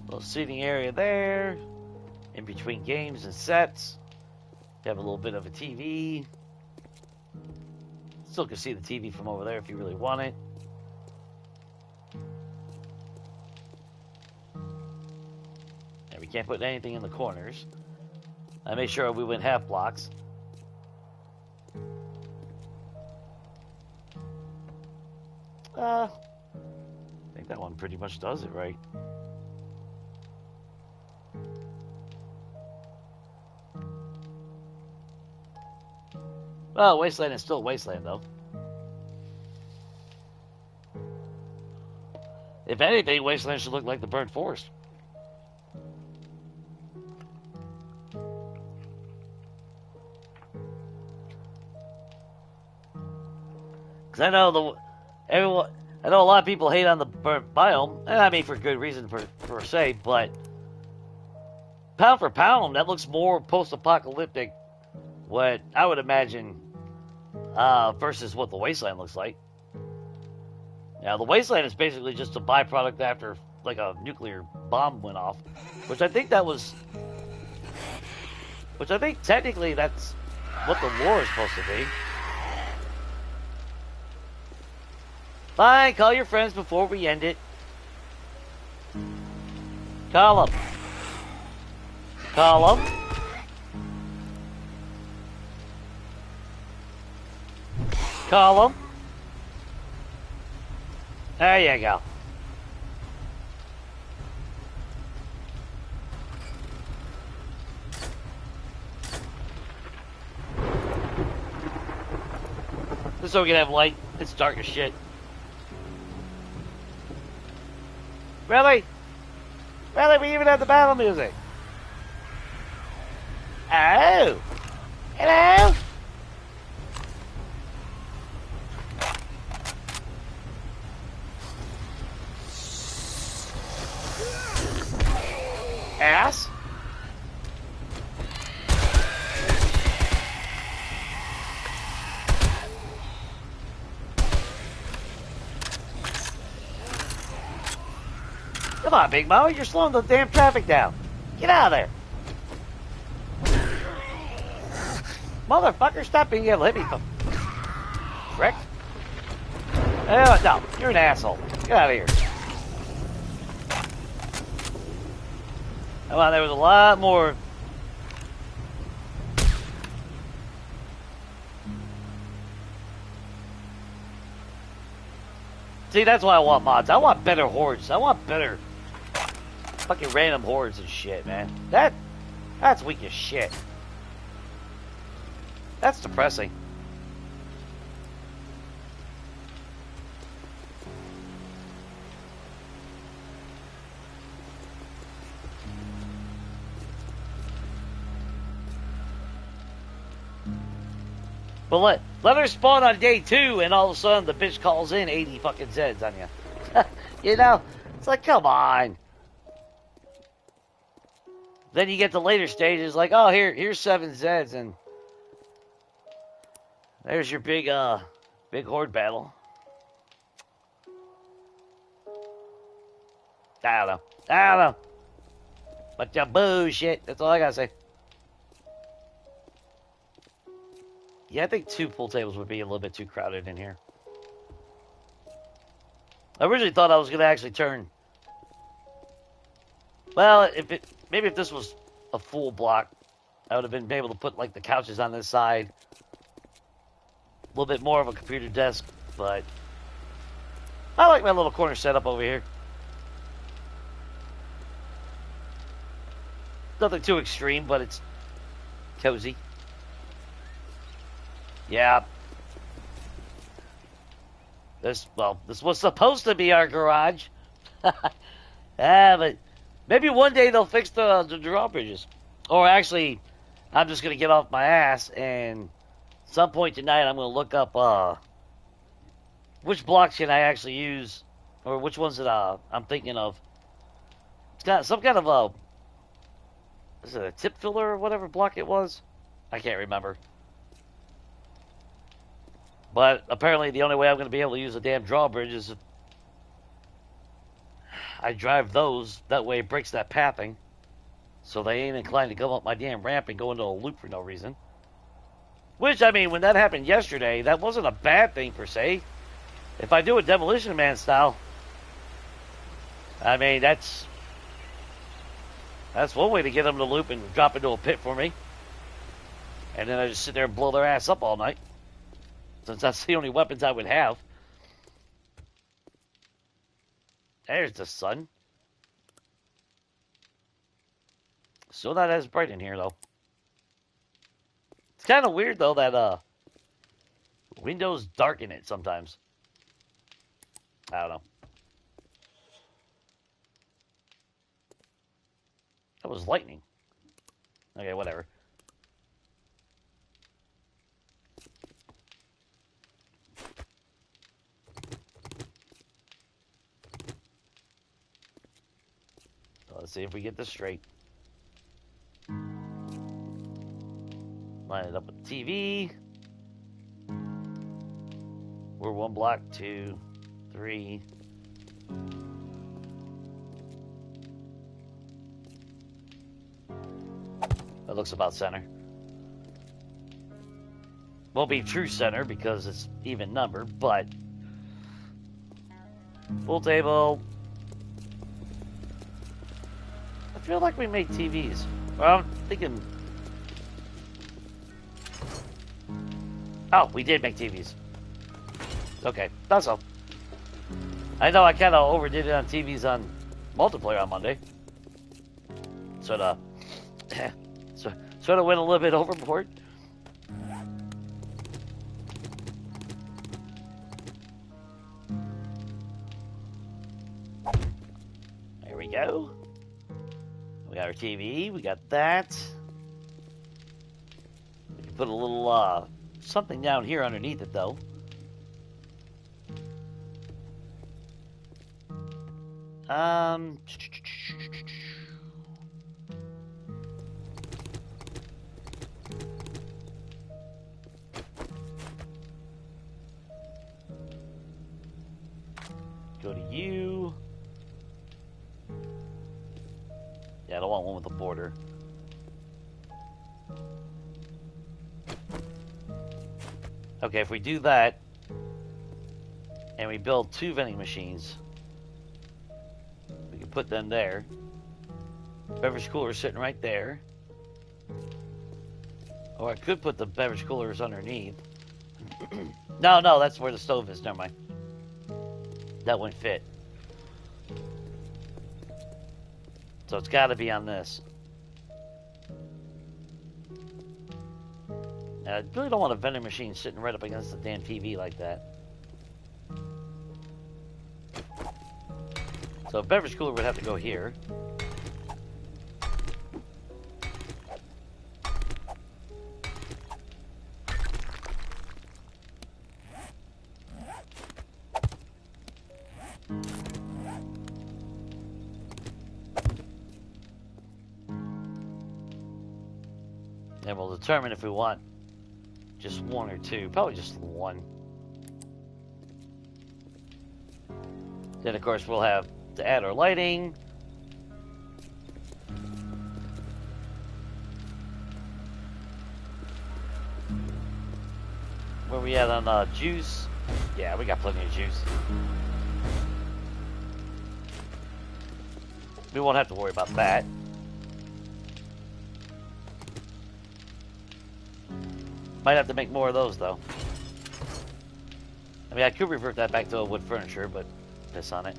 Little seating area there. In between games and sets. You have a little bit of a TV. Still can see the TV from over there if you really want it. And we can't put anything in the corners. I made sure we went half blocks. I think that one pretty much does it right. Well, Wasteland is still Wasteland, though. If anything, Wasteland should look like the Burnt Forest. Because I know I know a lot of people hate on the burnt biome, and I mean for good reason per se, but pound for pound, that looks more post-apocalyptic, what I would imagine, versus what the Wasteland looks like. Now, the Wasteland is basically just a byproduct after, like, a nuclear bomb went off, which I think technically that's what the lore is supposed to be. Fine, call your friends before we end it. Call them. Call them. Call them. There you go. Just so we can have light. It's dark as shit. Really? Really? We even have the battle music. Oh. Hello? Ass? Come on, Big Mo. You're slowing the damn traffic down. Get out of there. Motherfucker, stop being able to hit me. Correct? No, you're an asshole. Get out of here. Come on, there was a lot more. See, that's why I want mods. I want better hordes. I want better fucking random hordes and shit, man. That's weak as shit. That's depressing. But let her spawn on day 2, and all of a sudden the bitch calls in 80 fucking Zeds on you. You know? It's like, come on. Then you get to later stages, like, oh, here's 7 Zeds, and there's your big horde battle. I don't know. Bunch of bullshit. That's all I gotta say. Yeah, I think 2 pool tables would be a little bit too crowded in here. I originally thought I was going to actually turn... Well, maybe if this was a full block, I would have been able to put, like, the couches on this side. A little bit more of a computer desk, but... I like my little corner setup over here. Nothing too extreme, but it's cozy. Yeah. This was supposed to be our garage. But maybe one day they'll fix the drawbridges. Or actually, I'm just going to get off my ass, and some point tonight I'm going to look up which blocks can I actually use, or which ones that I'm thinking of. It's got some kind of is it a tip filler or whatever block it was? I can't remember. But apparently the only way I'm going to be able to use a damn drawbridge is if I drive those. That way it breaks that pathing. So they ain't inclined to come up my damn ramp and go into a loop for no reason. Which, I mean, when that happened yesterday, that wasn't a bad thing per se. If I do it Demolition Man style, I mean, that's one way to get them to loop and drop into a pit for me. And then I just sit there and blow their ass up all night. Since that's the only weapons I would have. There's the sun. Still not as bright in here, though. It's kind of weird, though, that Windows darken it sometimes. I don't know. That was lightning. Okay, whatever. Let's see if we get this straight. Line it up with TV. We're 1 block, 2, 3. That looks about center. Won't be true center because it's even number, but full table. I feel like we made TVs. Well, I'm thinking... Oh, we did make TVs. Okay, that's all. I know I kind of overdid it on TVs on multiplayer on Monday. Sort of went a little bit overboard. go. We got our TV. We got that. We can put a little something down here underneath it, though. Um. Go to you. Yeah, I don't want one with a border. Okay, if we do that, and we build 2 vending machines, we can put them there. Beverage cooler sitting right there. Or I could put the beverage coolers underneath. No, that's where the stove is. Never mind. That wouldn't fit. So it's got to be on this. I really don't want a vending machine sitting right up against the damn TV like that. So a beverage cooler would have to go here. And we'll determine if we want just 1 or 2. Probably just 1. Then, of course, we'll have to add our lighting. Where we at on juice? Yeah, we got plenty of juice. We won't have to worry about that. Might have to make more of those, though. I mean, I could revert that back to a wood furniture, but piss on it.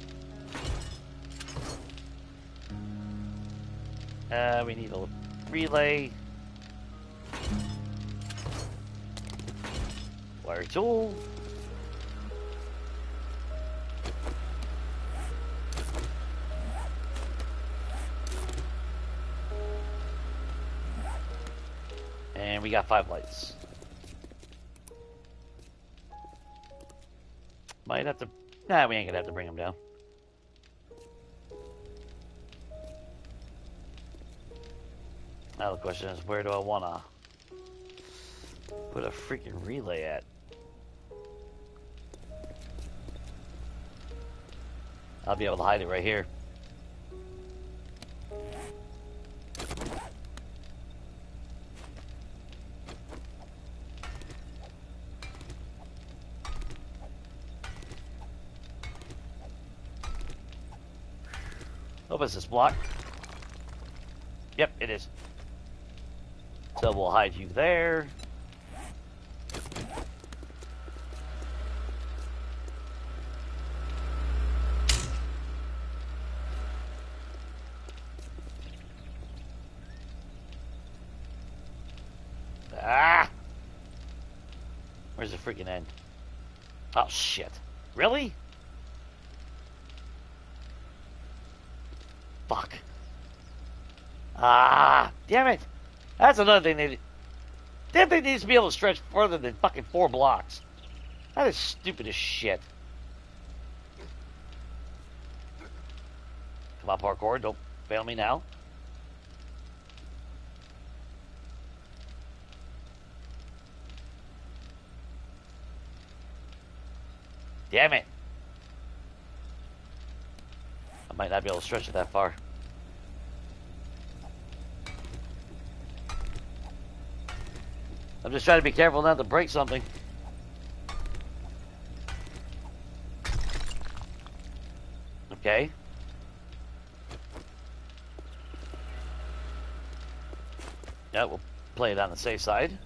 We need a relay. Wire tool. And we got 5 lights. Might have to... Nah, we ain't gonna have to bring them down. Now the question is, where do I wanna put a freaking relay at? I'll be able to hide it right here. Oh, is this block? Yep, it is. So we'll hide you there. Ah! Where's the freaking end? Oh, shit. Really? Fuck. Ah, damn it. That's another thing they... That thing needs to be able to stretch further than fucking 4 blocks. That is stupid as shit. Come on, parkour. Don't fail me now. Damn it. I might not be able to stretch it that far. I'm just trying to be careful not to break something. Okay. Yeah, we'll play it on the safe side.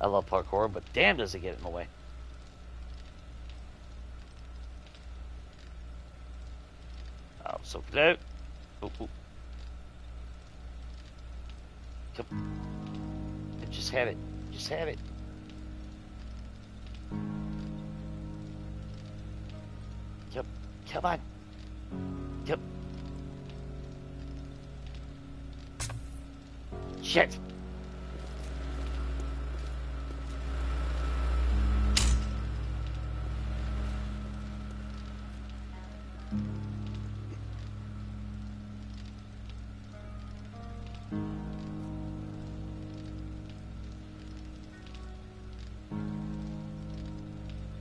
I love parkour, but damn does it get in the way. Oh, so close. Ooh, ooh. Come, just have it. Just have it. Come on. Come. Shit.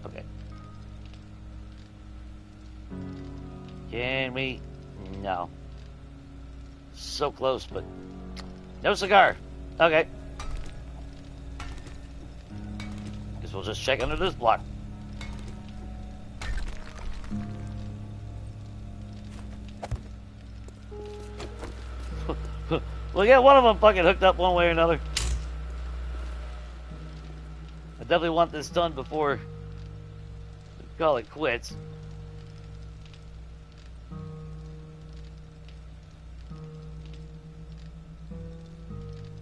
Okay. Can we? No. So close, but no cigar. Okay. Guess we'll just check under this block. We'll get one of them fucking hooked up one way or another. I definitely want this done before we call it quits.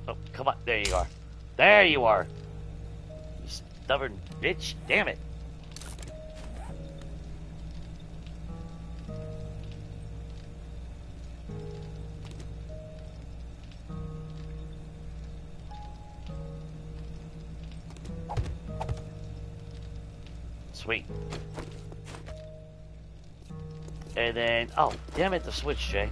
Oh, come on. There you are. There you are. You stubborn bitch. Damn it. Sweet. And then, oh, damn it, the switch, Jay.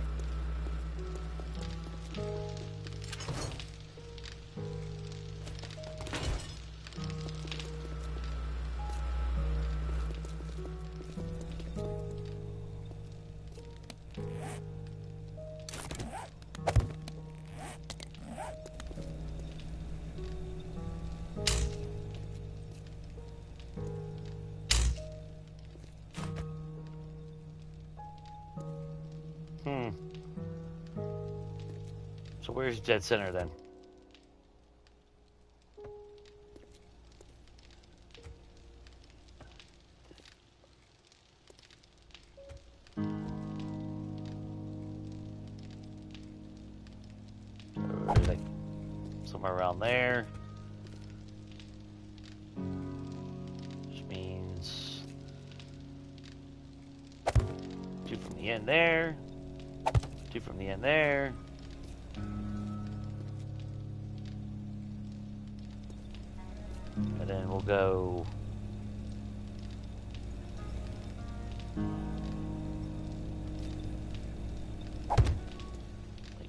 So where's dead center then? Like somewhere around there. Which means 2 from the end there. 2 from the end there. And then we'll go like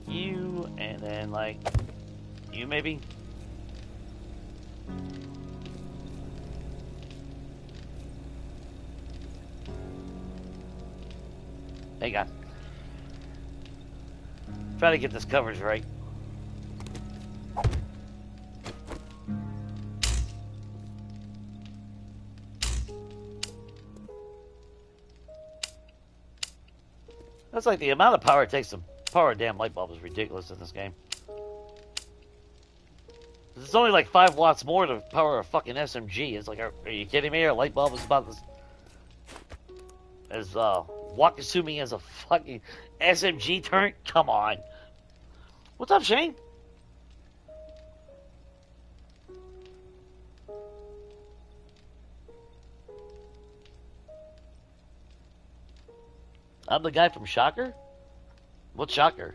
you, and then like you maybe. Hang on. Try to get this coverage right. That's like the amount of power it takes to power a damn light bulb is ridiculous in this game. It's only like 5 watts more to power a fucking SMG. It's like, are you kidding me? Our light bulb is about as Wakasumi as a fucking SMG turret? Come on. What's up, Shane? I'm the guy from Shocker? What's Shocker?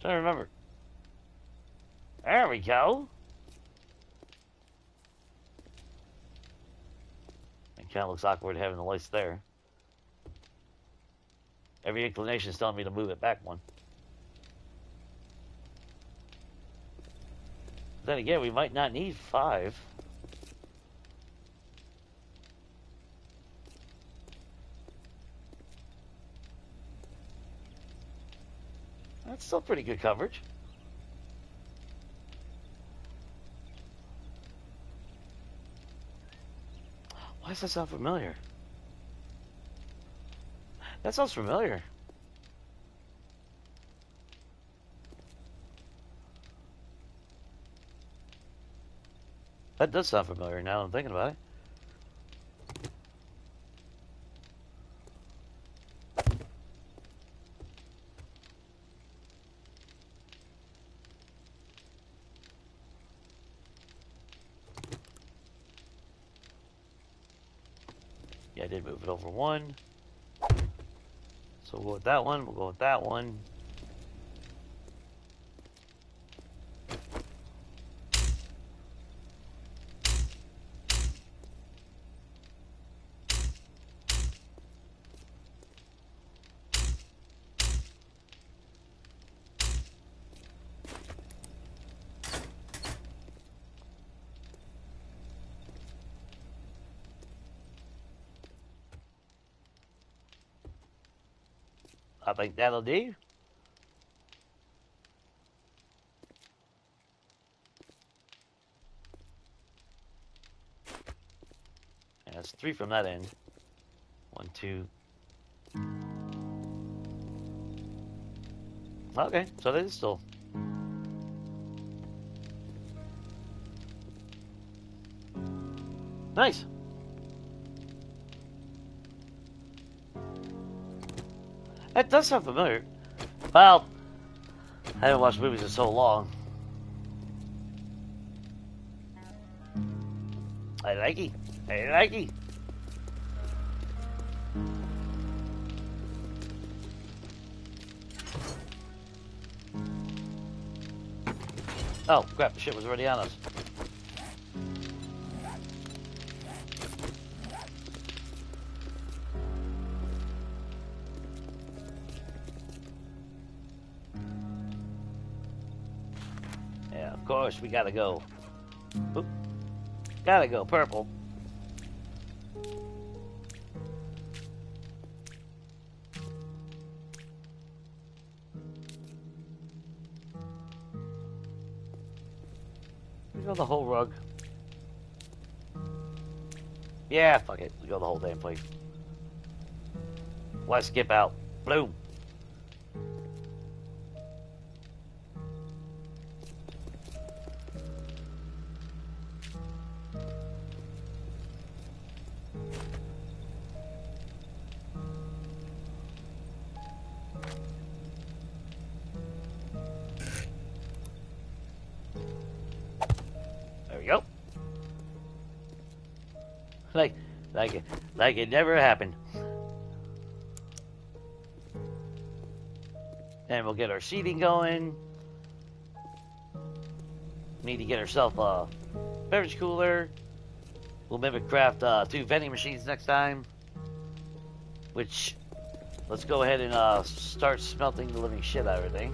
Trying to remember. There we go. It kind of looks awkward having the lights there. Every inclination is telling me to move it back one. Then again, we might not need 5. That's still pretty good coverage. Why does that sound familiar? That sounds familiar. That does sound familiar now that I'm thinking about it. I did move it over one. So we'll go with that one. We'll go with that one. I think that'll do. And that's 3 from that end. 1, 2. Okay, so that is still. Nice. That does sound familiar. Well, I haven't watched movies in so long. I like it. I like it. Oh, crap, the shit was already on us. Yeah, of course, we gotta go. Oop. Gotta go purple. We go the whole rug. Yeah, fuck it. We go the whole damn place. Why skip out? Bloom. There we go. Like it never happened. And we'll get our seating going. Need to get ourselves a beverage cooler. We'll maybe craft 2 vending machines next time. Which, let's go ahead and start smelting the living shit out of everything.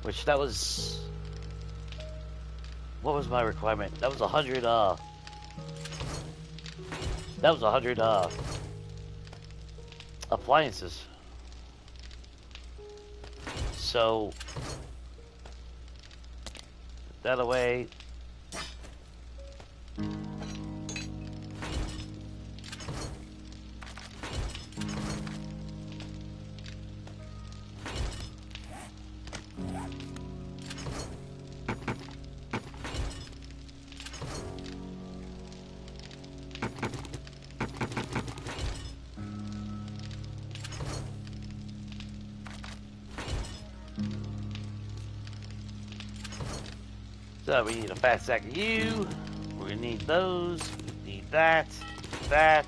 Which, that was... What was my requirement? That was 100, that was 100, appliances. So, put that away. So we need a fat sack of you. We're gonna need those. We need that, that,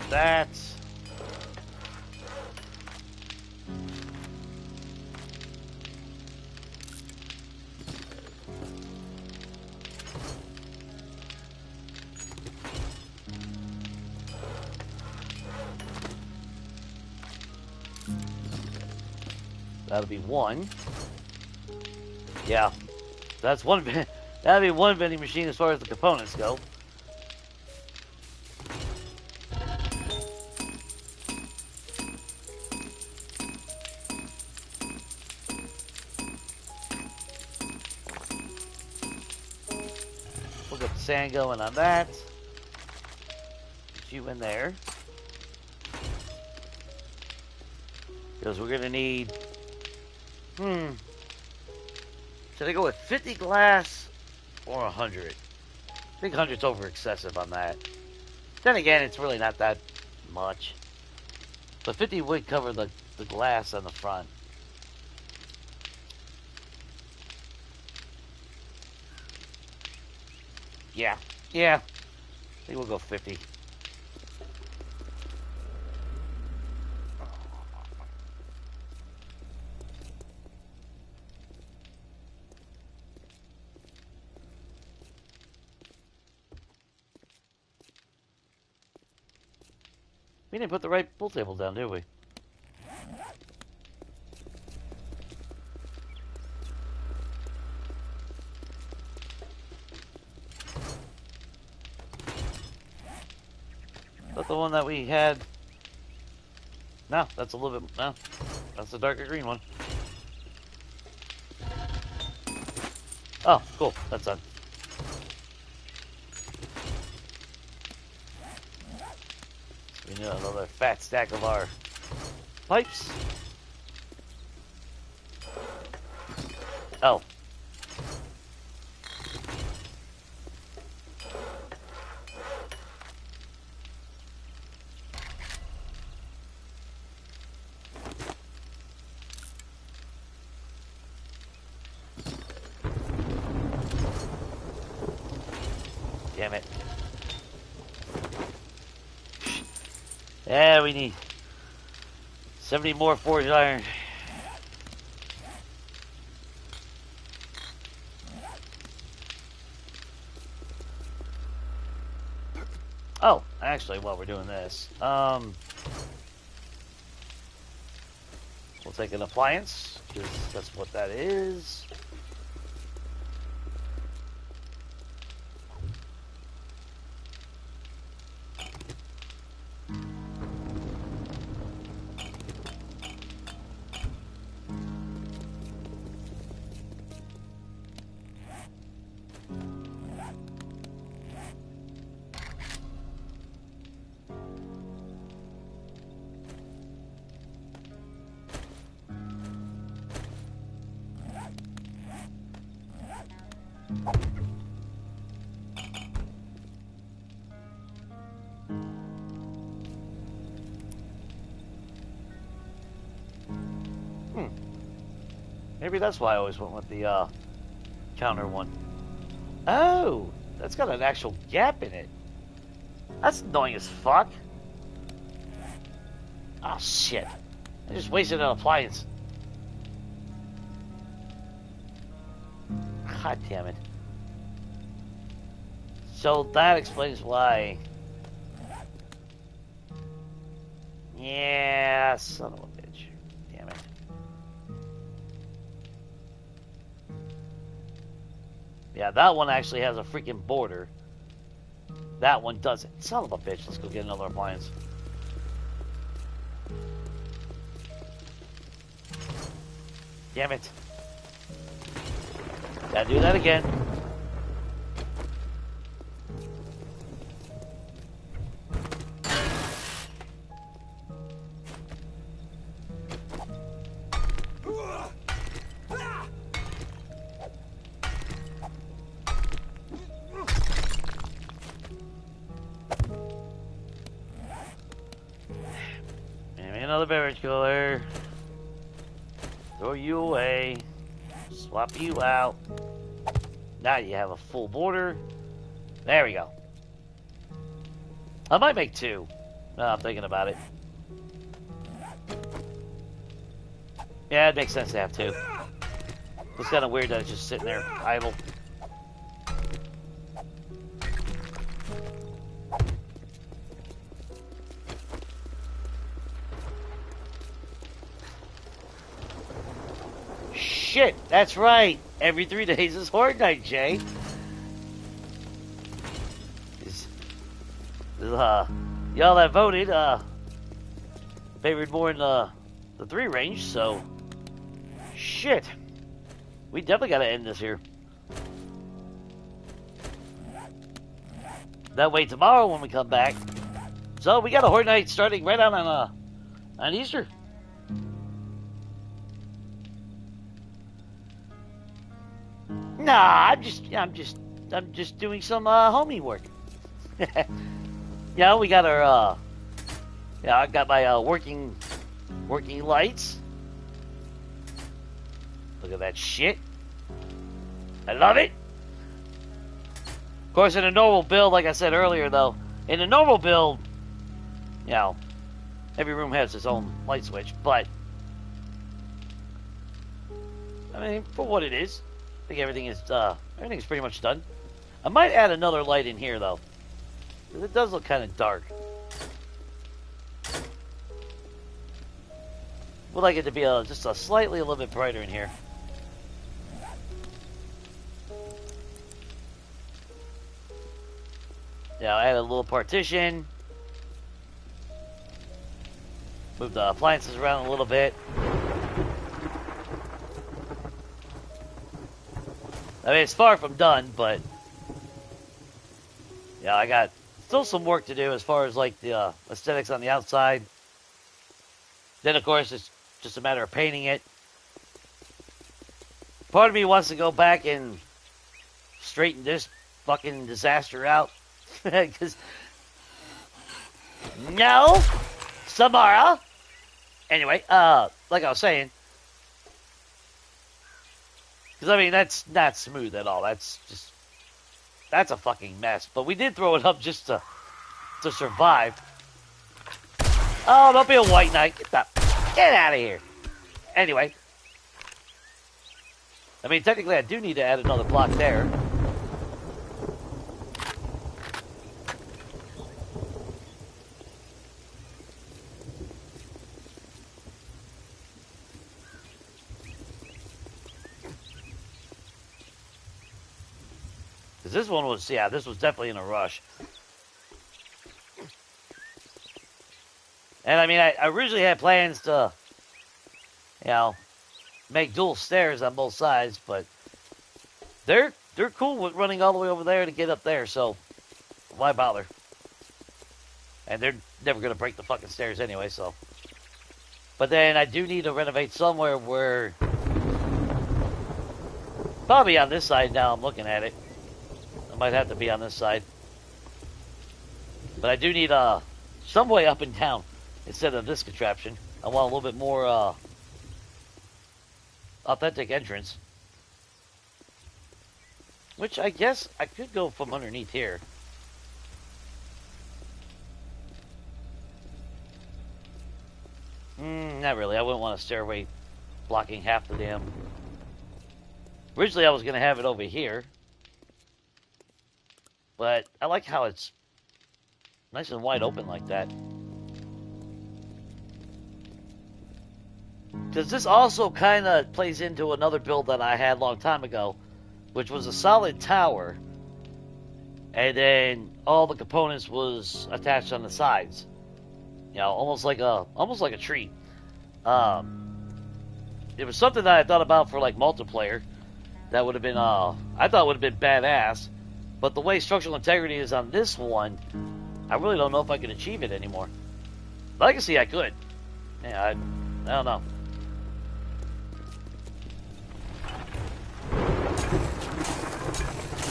that. That'll be 1. Yeah, that's one. That'd be 1 vending machine as far as the components go. We'll get the sand going on that. Get you in there. Because we're gonna need. Should I go with 50 glass or 100? I think 100's over excessive on that. Then again, it's really not that much. But 50 would cover the glass on the front. Yeah. I think we'll go 50. We didn't put the right pool table down, did we? But the one that we had... No, that's a little bit... No, that's the darker green one. Oh, cool. That's done. We need another fat stack of our pipes. Oh. Damn it. Yeah, we need 70 more forged iron. Oh, actually, while we're doing this, we'll take an appliance, because that's what that is. Maybe that's why I always went with the counter one. Oh, that's got an actual gap in it. That's annoying as fuck. Oh shit. I just wasted an appliance. God damn it. So that explains why. Yeah, son of a bitch. Damn it. Yeah, that one actually has a freaking border. That one doesn't. Son of a bitch. Let's go get another appliance. Damn it. Gotta do that again. Another beverage cooler. Throw you away. Swap you out. Now you have a full border. There we go. I might make two. No, I'm thinking about it. Yeah, it makes sense to have two. It's kind of weird that it's just sitting there idle. Shit, that's right. Every 3 days is Horde Night, Jay. Y'all that voted favored more in the 3 range, so shit. We definitely gotta end this here. That way tomorrow when we come back. So we got a Horde Night starting right on Easter. Nah, I'm just doing some homie work. Yeah, we got our yeah, I got my working lights. Look at that shit. I love it. Of course, in a normal build, like I said earlier, though, in a normal build, you know, every room has its own light switch, but I mean, for what it is, I think everything's pretty much done. I might add another light in here, though. It does look kind of dark. Would like it to be just a slightly a little bit brighter in here. Yeah, I add a little partition. Move the appliances around a little bit. I mean, it's far from done, but yeah, I got still some work to do as far as like the aesthetics on the outside. Then, of course, it's just a matter of painting it. Part of me wants to go back and straighten this fucking disaster out. Because, no, Samara. Anyway, like I was saying, because I mean, that's not smooth at all. That's a fucking mess. But we did throw it up just to survive. Oh, don't be a white knight. Get out of here. Anyway. I mean, technically, I do need to add another block there. Because this one was, yeah, this was definitely in a rush. And I mean, I originally had plans to, you know, make dual stairs on both sides, but they're cool with running all the way over there to get up there, so why bother? And they're never going to break the fucking stairs anyway, so. But then I do need to renovate somewhere where, probably on this side now I'm looking at it. I might have to be on this side. But I do need some way up and down instead of this contraption. I want a little bit more authentic entrance. Which I guess I could go from underneath here. Not really. I wouldn't want a stairway blocking half the damn. Originally I was going to have it over here. But I like how it's nice and wide open like that. Because this also kind of plays into another build that I had a long time ago, which was a solid tower, and then all the components was attached on the sides. You know, almost like a tree. It was something that I thought about for like multiplayer. That would have been I thought would have been badass. But the way structural integrity is on this one, I really don't know if I can achieve it anymore. But I can see I could. Yeah, I don't know.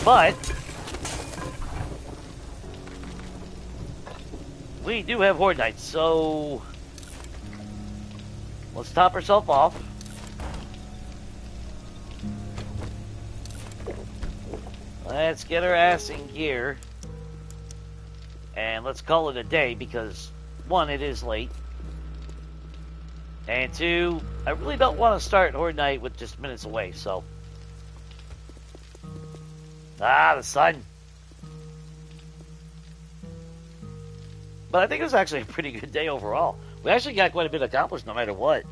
But we do have Horde Knights, so let's top ourselves off. Let's get our ass in gear. And let's call it a day because, one, it is late. And two, I really don't want to start Horde Night with just minutes away, so. Ah, the sun. But I think it was actually a pretty good day overall. We actually got quite a bit accomplished no matter what.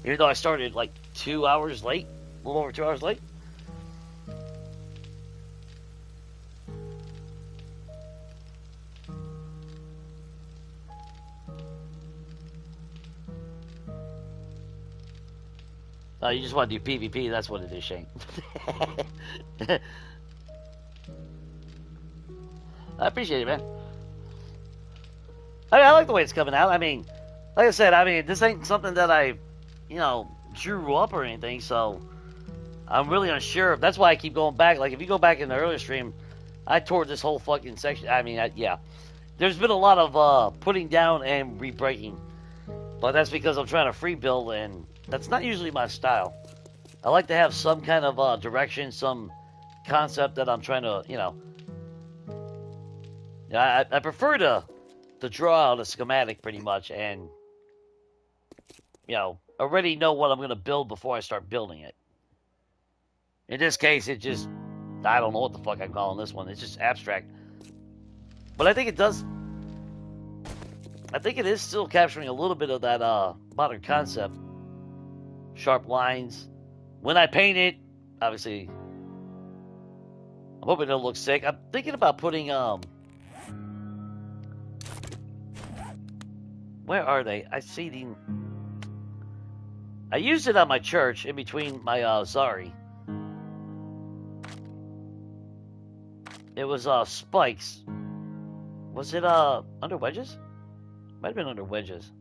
Even though I started like 2 hours late. A little over 2 hours late. You just want to do PvP, that's what it is, Shane. I appreciate it, man. I mean, I like the way it's coming out. I mean, like I said, I mean, this ain't something that I, you know, drew up or anything, so I'm really unsure. That's why I keep going back. Like, if you go back in the earlier stream, I tore this whole fucking section. I mean, yeah. There's been a lot of putting down and re-breaking, but that's because I'm trying to free build, and that's not usually my style. I like to have some kind of direction, some concept that I'm trying to, you know. I prefer to draw out a schematic pretty much and, you know, already know what I'm going to build before I start building it. In this case, it just, I don't know what the fuck I'm calling this one. It's just abstract. But I think it does, I think it is still capturing a little bit of that modern concept. sharp lines. When I paint it, obviously, I'm hoping it'll look sick. I'm thinking about putting, where are they? I see the, I used it on my church in between my, Zari. It was, spikes. Was it, under wedges? Might have been under wedges.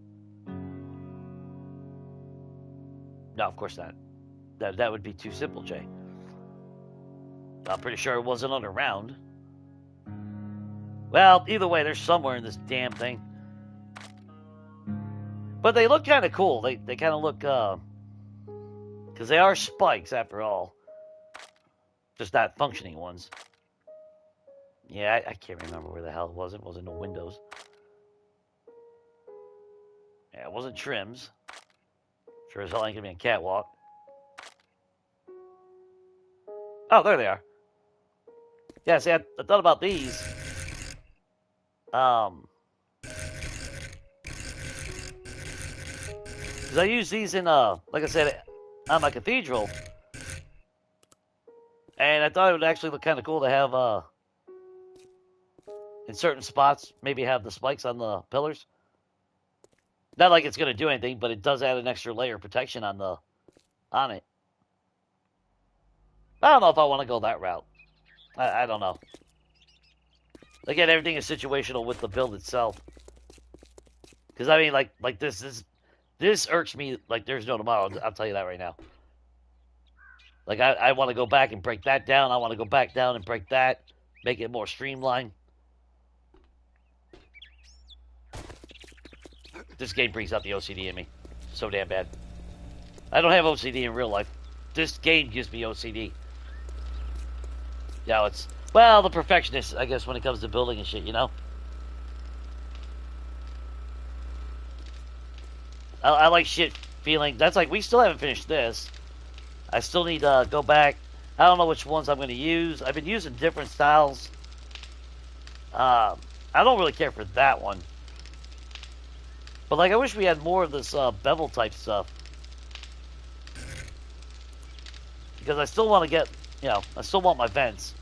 No, of course not. That would be too simple, Jay. I'm pretty sure it wasn't under round. Well, either way, they're somewhere in this damn thing. But they look kind of cool. They kind of look, because they are spikes after all. Just not functioning ones. Yeah, I can't remember where the hell it was. It wasn't no windows. Yeah, it wasn't trims. Sure as hell ain't gonna be a catwalk. Oh, there they are. Yeah, see, I thought about these. Because I use these in, like I said, on my cathedral. And I thought it would actually look kind of cool to have, in certain spots, maybe have the spikes on the pillars. Not like it's going to do anything, but it does add an extra layer of protection on it. I don't know if I want to go that route. I don't know. Again, everything is situational with the build itself. Because, I mean, like this irks me like there's no tomorrow. I'll tell you that right now. Like, I want to go back and break that down. I want to go back down and break that. Make it more streamlined. This game brings out the OCD in me. So damn bad. I don't have OCD in real life. This game gives me OCD. Yeah, it's... Well, the perfectionist, I guess, when it comes to building and shit, you know? I like shit feeling... That's like, we still haven't finished this. I still need to go back. I don't know which ones I'm going to use. I've been using different styles. I don't really care for that one. But, like, I wish we had more of this bevel type stuff. Because I still want to get, you know, I still want my vents.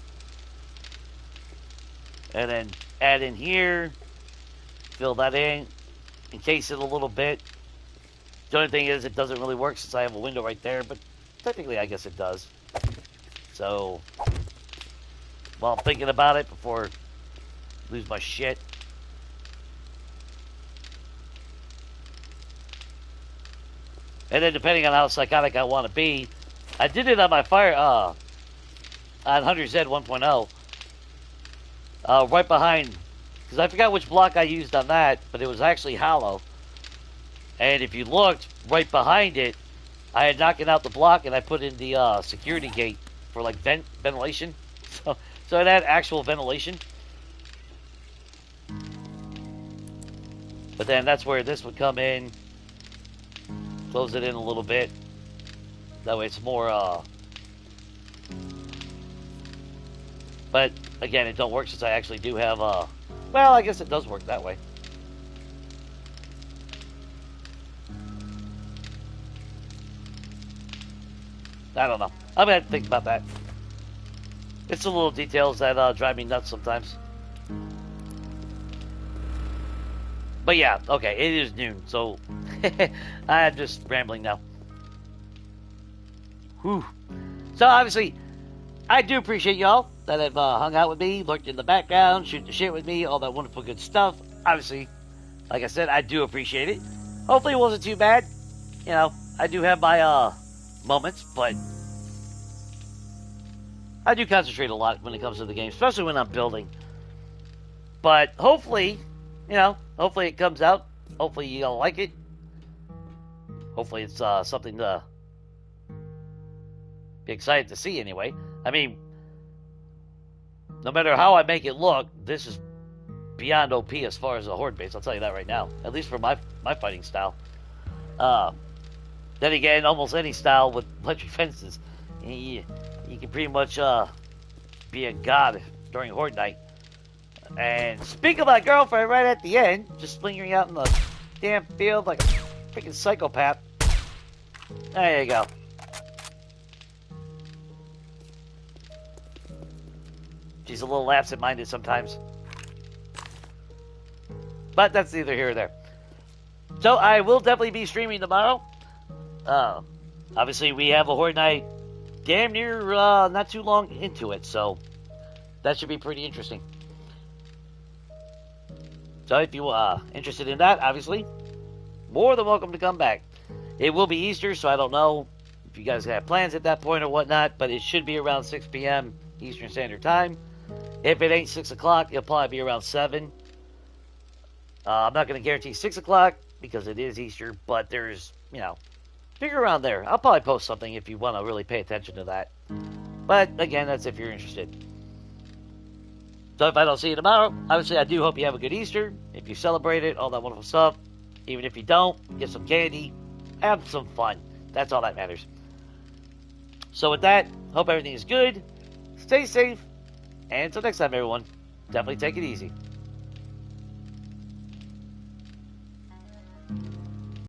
And then add in here. Fill that in. Encase it a little bit. The only thing is it doesn't really work since I have a window right there. But technically, I guess it does. So, while I'm thinking about it before I lose my shit. And then depending on how psychotic I want to be, I did it on my fire, on Hunter Z 1.0. Right behind, because I forgot which block I used on that, but it was actually hollow. And if you looked, right behind it, I had knocked out the block and I put in the security gate for like ventilation. So it had actual ventilation. But then that's where this would come in. Close it in a little bit. That way it's more, But, again, it don't work since I actually do have, well, I guess it does work that way. I don't know. I'm gonna have to think about that. It's the little details that, drive me nuts sometimes. But yeah, okay, it is noon, so I'm just rambling now. Whew. So obviously, I do appreciate y'all that have hung out with me, lurked in the background, shoot the shit with me, all that wonderful good stuff. Obviously, like I said, I do appreciate it. Hopefully it wasn't too bad. You know, I do have my moments, but I do concentrate a lot when it comes to the game, especially when I'm building. But hopefully, you know, hopefully it comes out. Hopefully you'll like it. Hopefully it's something to be excited to see anyway. I mean, no matter how I make it look, this is beyond OP as far as a horde base. I'll tell you that right now. At least for my fighting style. Then again, almost any style with electric fences, you can pretty much be a god during horde night. And speak of my girlfriend right at the end, just lingering out in the damn field like a freaking psychopath. There you go. She's a little absent-minded sometimes. But that's neither here or there. So I will definitely be streaming tomorrow. Obviously, we have a Horde Night damn near not too long into it, so that should be pretty interesting. So if you are interested in that, obviously, more than welcome to come back. It will be Easter, so I don't know if you guys have plans at that point or whatnot, but it should be around 6 p.m. Eastern Standard Time. If it ain't 6 o'clock, it'll probably be around 7. I'm not going to guarantee 6 o'clock because it is Easter, but there's, figure around there. I'll probably post something if you want to really pay attention to that. But, again, that's if you're interested. So if I don't see you tomorrow, obviously I do hope you have a good Easter. If you celebrate it, all that wonderful stuff. Even if you don't, get some candy. Have some fun. That's all that matters. So with that, hope everything is good. Stay safe. And until next time, everyone, definitely take it easy.